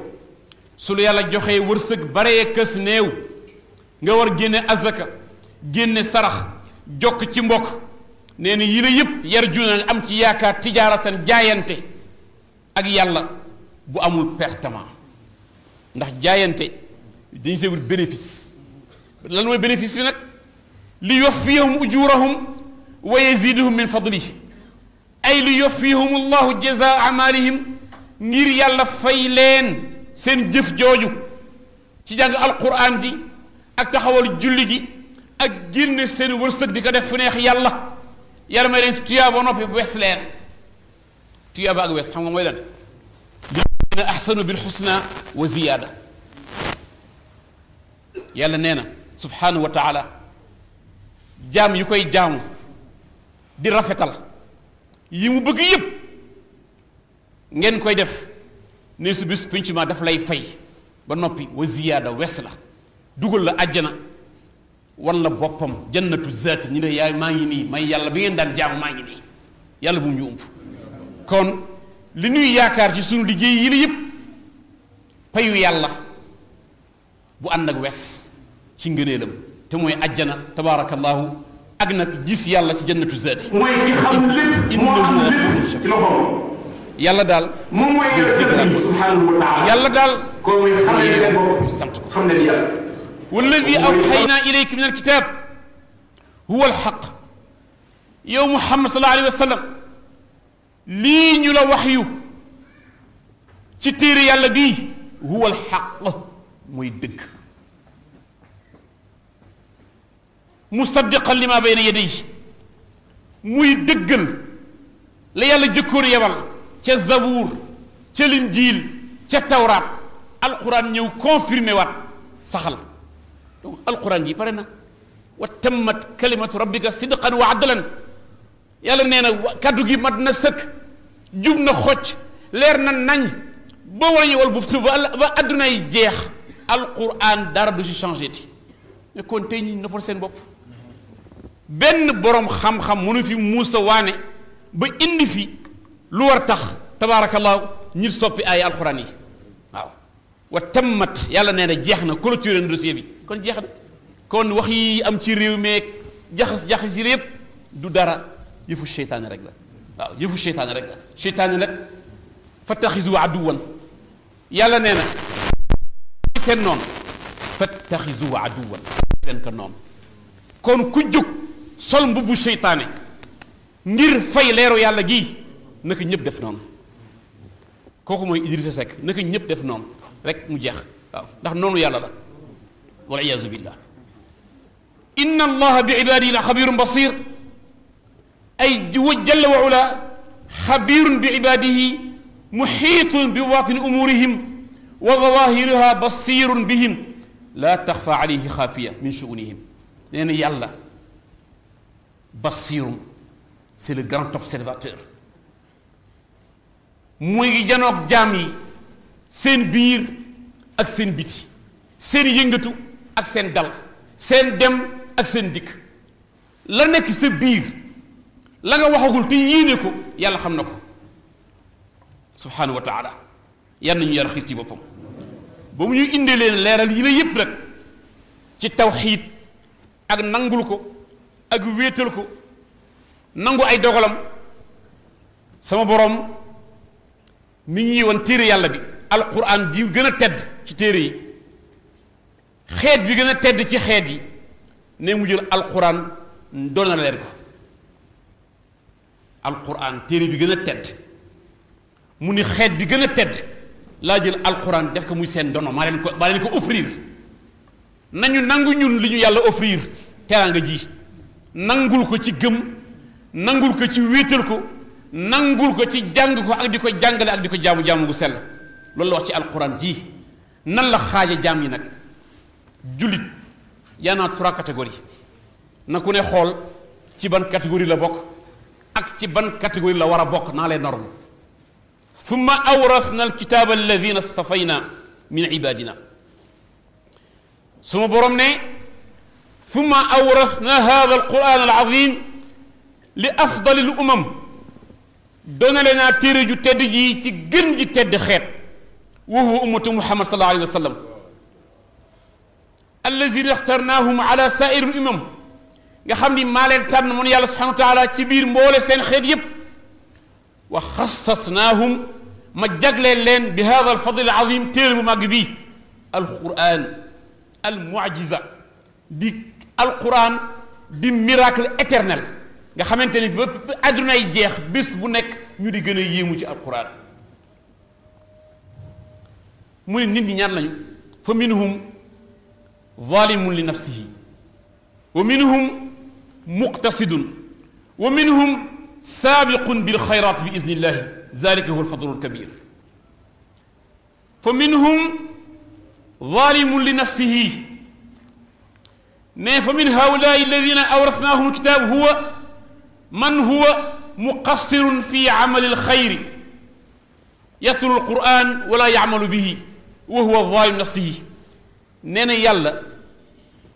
su lu yàlla joxee wërsëg baree kës néew nga war génne azaka génne sarax jokk ci mbokk nee na yi la yépp yarjuuna nga am ci yaakaar tijaaratan jaayante ak yàlla bu amul pertement ndax jaayante dañu see wut bénéfice lan mooy bénéfice bi nag li yuwaffiyahum ujurahum wa yaziduhum min fadlihi ay li yuwaffiyahum allahu jazaa amalihim ngir yàlla fay leen seen jëf jooju ci jàng alquran ji ak taxawal julli gi ak génne seen wërsëg di ko def fu neex yàlla yàlla may leen si tuyaaba noppi wes leen tuyaaba ak wes xam nga mooy lan lilladina ahsanu bil husna wa ziyaada yàlla nee na subhanahu wa taala jaam yu koy jaamu di rafetal yi mu bëgg yépp ngeen koy def ne su bis pinc ma daf lay fay ba noppi wa ziyaada wes la dugal la àjjana wan la boppam jannatu zaati ñu ne yaay maa ngi nii may yàlla bi ngeen daan jaamu maa ngi nii yàlla bu mu ñu ump kon li ñuy yaakaar ci sunu liggéey yi la yépp payu yàlla bu ànd ak wes ci ngëneelam te mooy àjjana tabaarakallahu ak nag gis yàlla si jannatu zaati mooy ki xam lépp moo am lépp ci loxoom yàlla daal moom mooy subhanahu wa taala yàlla daal ko mooy xam ne leen bopp sant ko xam ne yàlla walladi awxaynaa ilayka min alkitab huwa alxaq yow muhammad sallallahu alayhi wa sallam lii ñu la wax yu ci téere yàlla bii huwa alxaq mooy dëgg musaddiqan lima bayna yadayhi muy dëggal la yàlla jëkkoon yebal ca zabuur ca linjiil ca tawraat alquran ñëw confirmé waat saxal donc alquran ji pare na wa tammat kalimatu rabbika sidqan wa adlan yàlla nee na kaddu gi mat na sëkk jub na xocc leer na nañ ba wala ñu wal buftu ba addunay jeex alquran dara du si changé ti ne kon tey ñi noppal seen bopp benn borom xam-xam mënu fi muusa waane ba indi fi lu war tax tabaarakallahu ñi soppi ay alquran yi waaw wa tammat yàlla nee na jeex na clôturé na dossier bi kon jeex na kon wax yi am ci réew meeg jaxas yi yépp du dara yëfu seytaane rek la waaw yëfu seytaane rek la seytaane nag fattaxisu aduwan yàlla nee na seen noonu fattaxisu aduwan leen ko noonu kon ku jóg sol mbubbu seytaane ngir fay leeru yàlla gii naka ñëpp def noonu kooku mooy Idrissa Seck naka ñëpp def noonu rek mu jeex waaw ndax noonu yàlla la wal iyaazu billah inna allaha bi ibadihi la xabirun basir ay jalla wa ula xabirun bi ibadihi muxiitun bi baatini umurihim wa zawahiriha basirun bihim la taxfa alayhi xaafiya min shu'unihim nee na yàlla basirun c'est le grand observateur muy janoog jaam yi seen biir ak seen biti seen yëngatu ak seen dal seen dem ak seen dikk la nekk sa biir la nga waxagul te yéene ko yàlla xam na ko subhanahu wa taala yal nañu yàlla xiir ci boppam ba mu ñuy indee leen leeral yi la yépp nag ci tawxiid ak nangul ko ak wéetal ko nangu ay dogalam sama boroom mi ñuy woon téere yàlla bi alquran di gën a tedd ci téere yi xeet bi gën a tedd ci xeet yi ne mu jël alquran doon na leen ko alquran téere bi gën a tedd mu ni xeet bi gën a tedd laa jël alquran def ko muy seen dono maa leen ko offrir nañu nangu ñun li ñu yàlla offrir teraanga ji nangul ko ci gëm nangul ko ci wéetal ko nangul ko ci jàng ko ak di ko jàngale ak di ko jaamu gu sell loolu la wax ci alquran ji nan la xaaja jaam yi nag jullit yaa naa 3 catégories na ku ne xool ci ban catégorie la bokk ak ci ban catégorie la war a bokk naa les normes thumma awrathna alkitaba alladina stafayna min ibadina suma borom ne thumma awrathna hada alquran alazim li afdal al umam donale naa téere ju tedd ji ci gën ji tedd xeet wa huwa ummatu muhammad sallallahu alayhi wa sallam allazina ixtarnaahum ala saa'iri al umam nga xam ni maa leen tànn man yàlla subhanahu wa taala ci biir mboole seen xeet yépp wa xassasnaahum ma jagleel leen bi hada al fadl al azim téere bu màgg bii alquran al mu'jiza di alquran di miracle éternel nga xamante ni ba àddunay jeex bés bu nekk ñu di gën a yéemu ci alquran mu ne nit ñi ñaan lañu fa minhum zalimun li nafsihi wa minhum muqtasidun wa minhum saabiqun bil xayraat bi idnillahi zalika huwa alfadlu alkabir fa minhum zalimun li nafsihi ne fa min haulaai alladina awrathnaahum alkitab huwa man huwa muqassirun fi amali alxayri yatlu alquran wala yacmalu bihi wa huwa zalim nafsihi nee na yàlla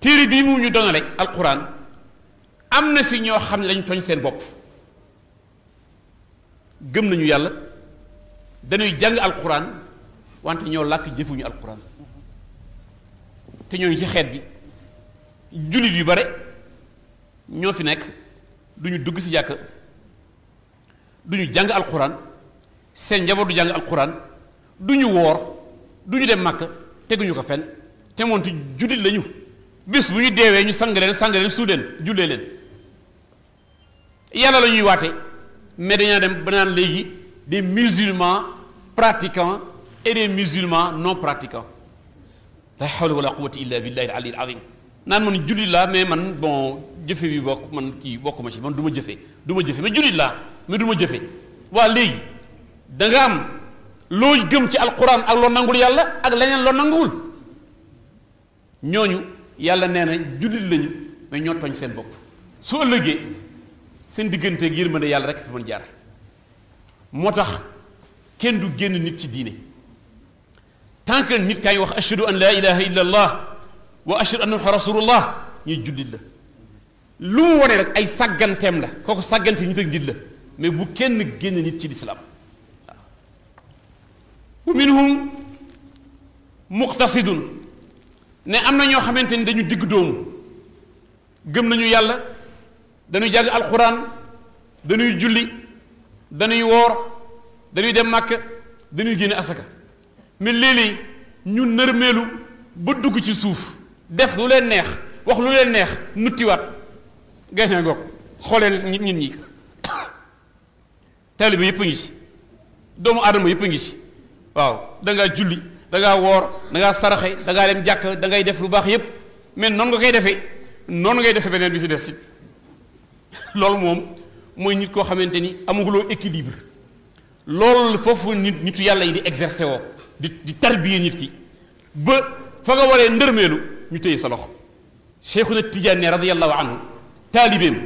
téere bii mu ñu donale alquran am na si ñoo xam ne dañu tooñ seen bopp gëm nañu yàlla dañuy jàng alquran wante ñoo làkk jëfuñu alquran te ñooñu ci xeet bi jullit yu bare ñoo fi nekk duñu dugg ci jàkk duñu jàng alquran seen njaboot du jàng alquran duñu woor duñu dem màkk teguñu ko fenn te moonte jullit lañu bés bu ñu deewee ñu sang leen suul leen jullee leen yàlla la ñuy waate mais dañaa dem ba naan léegi des musulmans pratiquants et des musulmans non pratiquants la hawla wala quwwata illa billahi al-ali al-azim naan man jullit laa mais man bon jëfe bi bokk man kii bokk ma ci man du ma jëfe mais jullit laa mais du ma jëfe waa léegi da nga am loo gëm ci alquran ak loo nangul yàlla ak leneen loo nanguwul ñooñu yàlla nee na jullit lañu mais ñoo tooñ seen bopp su ëllëgee seen digganteeg yërmande yàlla rek fi mën jaar moo tax kenn du génn nit ci diine tant que nit kaa ngi wax ashhadu an laa ilaha illa allah wa ashhadu anna muhammadan rasulullah ñuy jullit la lu mu wone rek ay sàgganteem la kooku sàggante nit ak nit la mais bu kenn génn nit ci lislaam wa minhum muqtasidun ne am na ñoo xamante ni dañu digg doomu gëm nañu yàlla dañuy jàng alquran dañuy julli dañuy woor dañuy dem màkk dañuy génne asaka mais léeg-léeg ñu nërmeelu ba dugg ci suuf def lu leen neex wax lu leen neex nuttiwaat gañe ngoog xoolee nit ñi taalibe yëpp a ngi ci doomu aadama yëpp a ngi ci waaw da ngaa julli da ngaa woor da ngaa saraxe da ngaa dem jàkk da ngay def lu baax yëpp mais noonu nga koy defee noonu ngay defee beneen bi si des si loolu moom mooy nit koo xamante ni amaguloo équilibre loolu foofu nitu yàlla yi di exercer woo di tarbiye nit ki ba fa nga waree ndërmeelu ñu téye sa loxo Cheikhuna Tijaani radiyallahu anhu taalibeem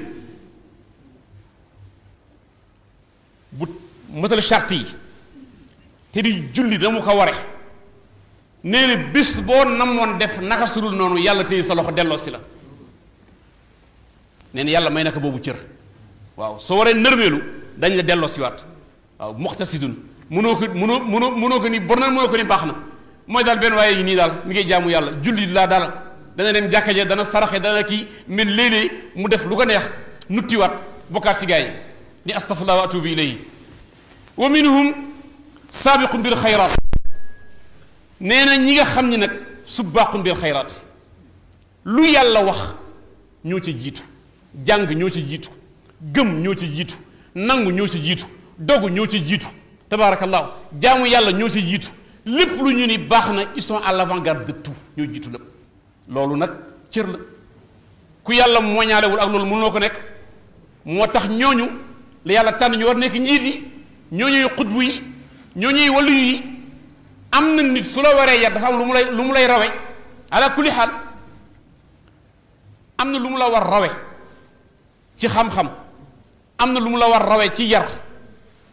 bu matal charte yi te di julli dama ko ware nee na bés boo namoon def naka surul noonu yàlla téye sa loxo delloo si la nee na yàlla may naka boobu cër waaw soo waree nërmeelu dañ la delloo siwaat waaw muxtasidun mënoo ko ni bon na mënoo ko ni baax na mooy daal benn waaye yi nii daal mi ngi jaamu yàlla julli laa daal dana dem jàkka ja dana saraxe dana kii mais léeg-léeg mu def lu ko neex nuttiwaat bokkaat si gaa yi ni astaghfirullah wa atubu ilayhi wa minhum saabiqun bil xayraat nee na ñi nga xam ni nag subbaaqun bil xayraat lu yàlla wax ñoo ci jiitu jàng ñoo ci jiitu gëm ñoo ci jiitu nangu ñoo ci jiitu dogu ñoo ci jiitu tabaarakallahu jaamu yàlla ñoo ci jiitu lépp lu ñu ni baax na ils sont à l'avant-garde de tout ñoo jiitu lépp loolu nag cër la ku yàlla moñaalewul ak loolu mënoo ko nekk moo tax ñooñu la yàlla tànn ñu war nekk njiit yi ñooñuy xutbu yi ñooñuy wàllu yi am na nit su la waree yar dafa am lu mu lay rawe ala kulli xaal am na lu mu la war rawe ci xam-xam am na lu mu la war rawe ci yar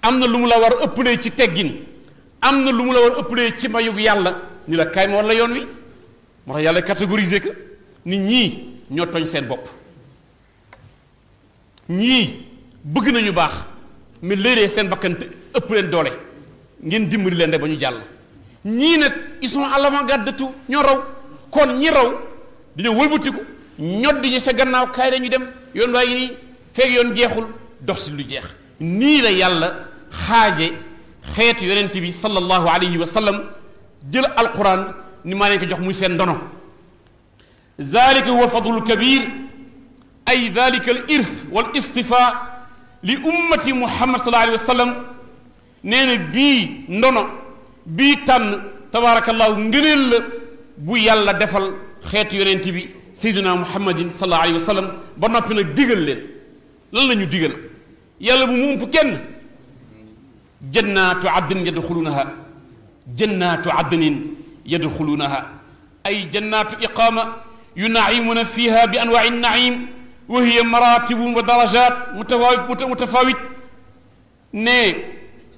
am na lu mu la war ëppalee ci teggin am na lu mu la war ëppalee ci mayug yàlla ni la kaay ma war la yoon wi moo tax yàlla catégoriser que nit ñii ñoo tooñ seen bopp ñii bëgg nañu baax mais léeg-léeg seen bakkan ëpp leen doole ngeen dimbali leen de ba ñu jàll ñii nag ils sont à l'avant-garde de tout ñoo raw kon ñi raw dañoo wëlbatiku ñoddi ñi sa gannaaw kaay dañu dem yoon waa ngi nii feeg yoon jeexul dox si lu jeex nii la yàlla xaaje xeetu yonent bi sallallahu alayhi wa sallam jël alquran ni maa leen ko jox muy seen ndono zalika huwa fadlul kabir ay dalika al irth wal istifa li ummati muhammad sallallahu alayhi wa sallam nee na bii ndono bii tànn tabaarakallahu ngëneel la bu yàlla defal xeetu yonent bi sayyidina muhammadin sallallahu alayhi wa sallam ba noppi nag digal leen lan la ñu digal yàlla bu mu ump kenn jannaatu adnin yadxulunaha jannaatu adnin yadxulunaha ay jannaatu iqaama yunaimuna fiha bi anwaai naim wa hiya maratibun wa darajat mutafawit ne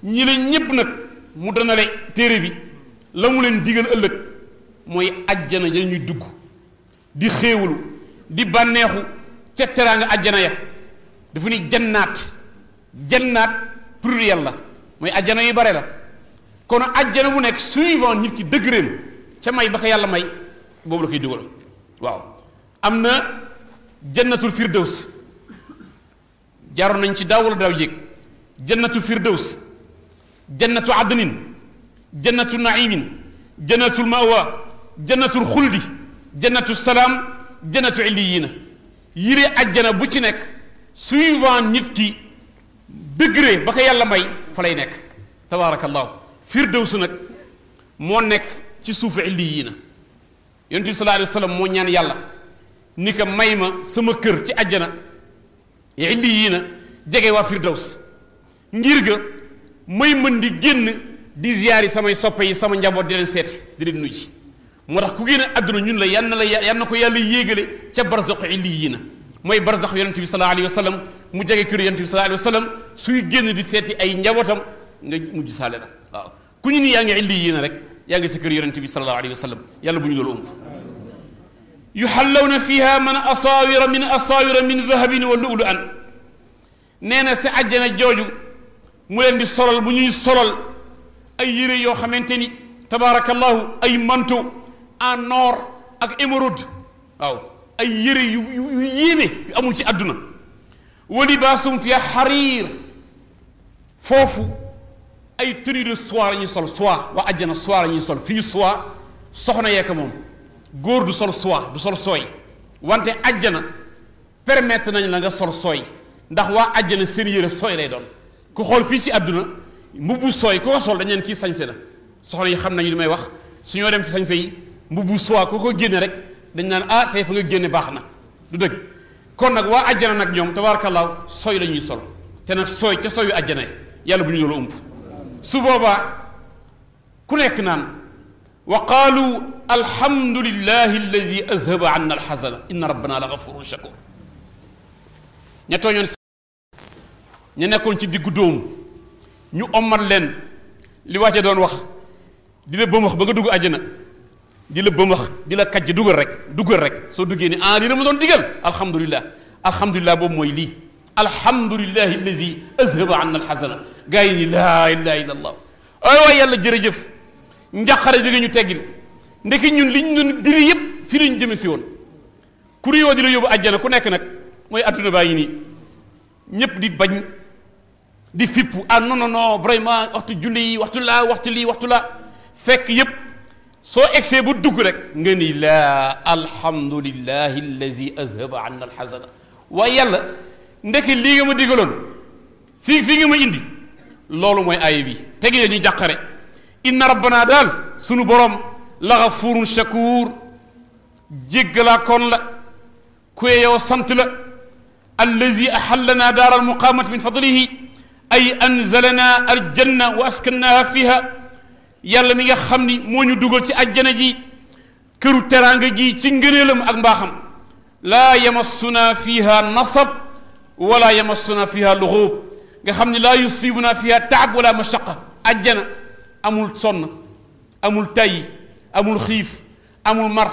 ñi la ñépp nag mu danale téere bi la mu leen digal ëllëg mooy ajjana ya ñuy dugg di xéewalu di bànneexu ca teraanga ajjana ya dafa ni jannaat pluriel la mooy ajjana yu bare la kon ajjana bu nekk suivant nit ki dëgëreem ca may ba ko yàlla may boobu la koy dugal waaw am na jannatul firdaws jaaroon nañ ci daaw wala daaw jéeg jannatul firdaws jannatu adnin jannatu naimin jannatul mawa jannatul xuldi jannatu salaam jannatu illiyina yire ajjana bu ci nekk suivant nit ki degré ba ko yàlla may fa lay nekk tabaarakallahu firdaws nag moo nekk ci suufu illiyina yonent bi sallallahu alayhi wa sallam moo ñaan yàlla ni ko may ma sama kër ci ajjana illiyina jege waa firdaws ngir ga may mën di génn di ziyaari samay soppe yi sama njaboot di leen seeti di leen nuyu moo tax ku génn àdduna ñun la yan na ko yàlla yéegale ca barzaq illiyina mooy barzaq yonent bi sallallahu alayhi wa sallam mu jege kër yonent bi sallallahu alayhi wa sallam suy génn di seeti ay njabootam nga mujj saale la waaw ku ñu ni yaa ngi illiyina rek yaa ngi sa kër yonent bi sallallahu alayhi wa sallam yàlla bu ñu loolu ëmb yuxallawna fiha man asawira min dahabin wa lu'lu'an nee na sa àjjana jooju mu leen di solal bu ñuy solal ay yére yoo xamante ni tabaarakallahu ay manteau en or ak émeraude waaw ay yére yu yéeme yu amul ci àdduna wa libaasum fiha xariir foofu ay tenue de soie la ñuy sol soie waa àjjana soie la ñuy sol fii soie soxna yeeka moom góor du sol soie du sol sooy wante àjjana permettre nañ la nga sol sooy ndax waa àjjana seen yére sooy lay doon ku xool fii si àdduna mbubbu sooy ku ko sol dañ leen kii sañse la soxna yi xam nañu li may wax su ñoo dem si sañse yi mbubbu soie ku ko génne rek dañ naan ah tey fa nga génne baax na du dëgg kon nag waa àjjana nag ñoom tabaarakallaahu sooy la ñuy sol te nag sooy ca sooyu àjjana yàlla bu ñu loolu ump su boobaa ku nekk naan wa qaalu alhamdulillahi allazi azhaba anna alxasana inna rabbana la gafurun shakur ña tooñoon ña nekkoon ci diggu dóomu ñu ommat leen li wàcce doon wax di la bëmax ba nga dugg àjjana di la bëmax di la kajj dugal rek soo duggee ni lii la ma doon digal alhamdulilah boobu mooy lii alhamdulillahi allazi azhaba anna alxasana gaa yi ni laa ilaha illa allah ay waay yàlla jërëjëf njàqare di ñu teggil ndeki ñun li ñu doon diri yëpp fii la ñu jëme si woon ku réewoo di la yóbbu àjjana ku nekk nag mooy adduna baa ngi nii ñëpp di bañ di fippu non vraiment waxtu julli yi waxtu laa fekk yëpp soo egsee ba dugg rek nga ni laa alhamdulillahi allazi azhaba anna alxasana waaye yàlla ndeki lii nga ma digaloon fii nga ma indi loolu mooy aaya bi tegi ñu jàqare inna rabbana daal sunu borom la gafurun shakur jéggalaa kon la ku yow sant la allazi ahallana daar almuqamati min fadlihi ay anzalana aljanna wa askannaha fiha yàlla mi nga xam ni moo ñu dugal ci ajjana ji këru teraanga ji ci ngëneelam ak mbaaxam laa yamassuna fiha nasab wala yamassuna fiha luxuub nga xam ni laa yusibuna fiha taab wala mashaqa ajjana amul sonn amul tayyi amul xiif amul mar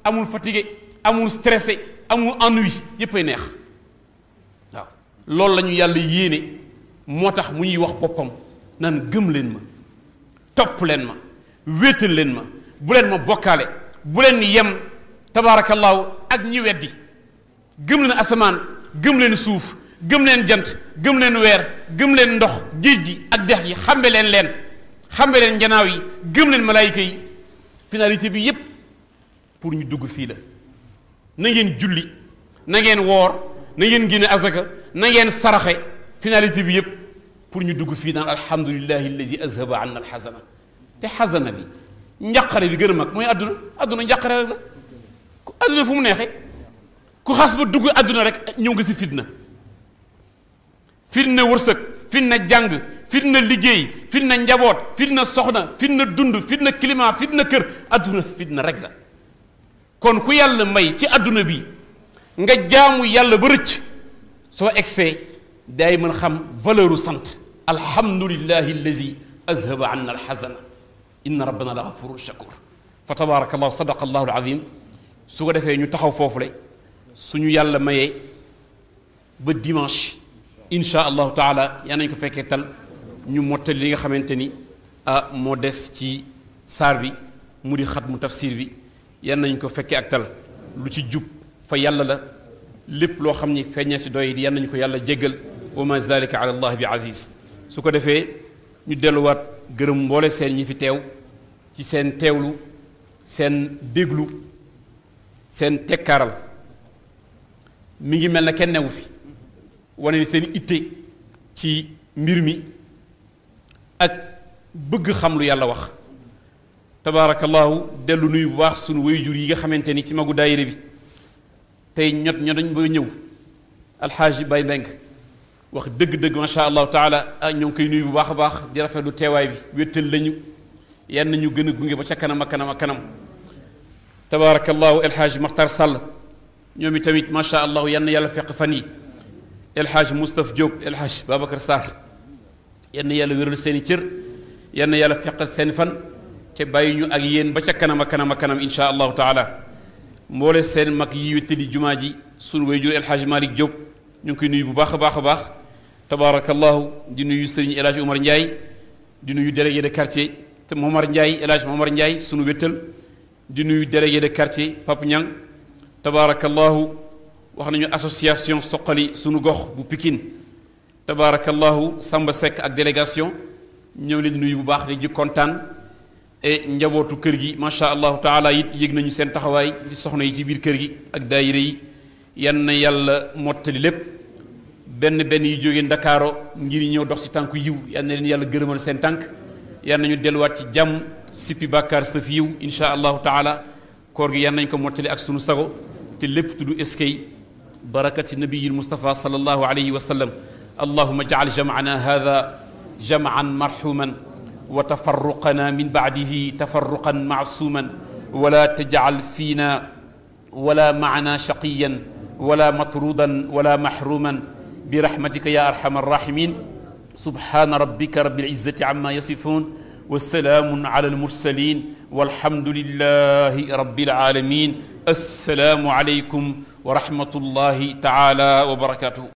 amul fatigué amul stressé amul ennui yéppay neex waaw loolu la ñu yàlla yéene moo tax mu ñuy wax boppam naan gëm leen ma topp leen ma wéetal leen ma bu leen ma bokkaale bu leen yem tabaarakallaahu ak ñi weddi gëm leen asamaan gëm leen suuf gëm leen jant gëm leen weer gëm leen ndox géej gi ak dex gi xambe leen njanaaw yi gëm leen malaayika yi finalité bi yépp pour ñu dugg fii la na ngeen julli na ngeen woor na ngeen génne azaka na ngeen saraxe finalité bi yépp pour ñu dugg fii naan alhamdulillahi allazi azhaba anna alxasana te xasana bi njàqare bi gën a mag mooy adduna njàqare rek la ku adduna fu mu neexee ku xas ba dugg adduna rek ñëw nga si fitna wërsëg fitna jàng fitna liggéey fitna njaboot fitna soxna fitna dund fitna climat fitna kër adduna fitna rek la kon ku yàlla may ci adduna bi nga jaamu yàlla ba rëcc soo egsee day mën xam valeur u sant alhamdulillahi allazi azhaba anna alxasana inna rabbana la gafurun shakur fa tabaraka allahu sadaqa allahu alazim su ko defee ñu taxaw foofu le suñu yàlla mayee ba dimanche insha allahu taala yaa nañ ko fekkee tal ñu mottali li nga xamante ni moo des ci saar bi mu di xat mu tafsir bi yan nañ ko fekkee ak tal lu ci jub fa yàlla la lépp loo xam ni feeñee si doy di yan nañ ko yàlla jéggal wa ma zalika ala allah bi aziz su ko defee ñu delluwaat gërëm mboole seen ñi fi teew ci seen teewlu seen déglu seen tekkaaral mi ngi mel na kenn newu fi wane ni seen itte ci mbir mi ak bëgg xam lu yàlla wax tabaarakallahu dellu nuyu bu baax sunu waajur yi nga xamante ni ci magu daayira bi tey ñodañ ba ñëw alxaaji Bay Mbeng wax dëgg-dëgg macha allahu taala ñoo ngi koy nuyu bu baax a baax di rafetlu teewaay bi wéttal lañu yan ñu gën a gunge ba ca kanam ak kanam ak kanam tabaarakallahu alxaaji Maxtar Sàll ñoom i tamit macha allah yan yàlla fekk fan yi alxaaji Moustapha Diop alxaaji Babacar Sarr yan yàlla wéral seen i cër yan yàlla feqal seen fan te bàyyi ñu ak yéen ba ca kanam ak kanam ak kanam insha allahu taala mboole seen mag yi wéttali jumaa ji sunu waajur alxaaji Malick Diop ñu ngi koy nuyu bu baax a baax a baax tabaarakallahu di nuyu sëriñ El Hadj Omar Ndiaye di nuyu délégué de quartier te Momar Ndiaye El Hadj Momar Ndiaye sunu wéttal di nuyu délégué de quartier Pape Niang tabaarakallahu wax nañu association soqali sunu gox bu Pikine tabaarakallahu Samba Seck ak délégation ñëw leen di nuyu bu baax di ji kontaan et njabootu kër gi macha allahu taala it yëg nañu seen taxawaay di soxna yi ci biir kër gi ak daayira yi yan na yàlla mottali lépp benn yi jógee Ndakaaro ngir ñëw dox si tànk yiw yan na leen yàlla gërëmal seen tànk yan nañu delluwaat ci jàmm sippi bàkkaar sëf yiw insha allahu taala koor gi yan nañ ko mottali ak sunu sago te lépp tudd eskay barakati nabiyil mustafa sallallahu alayhi wa sallam allahuma jacal jamcana hada jamcan marxuman wa tafarruqana min bacdihi tafarruqan macsuuman wala tajcal fiina wala macna shaqiyan wala matrudan wala maxruman birahmatika ya arxama arrahimin subhana rabbika rabbil izzati amma yasifun wa salaamun ala almursalin walhamdulillahi rabbil alamin assalaamu aleykum wa rahmatullahi taala wa barakatuhu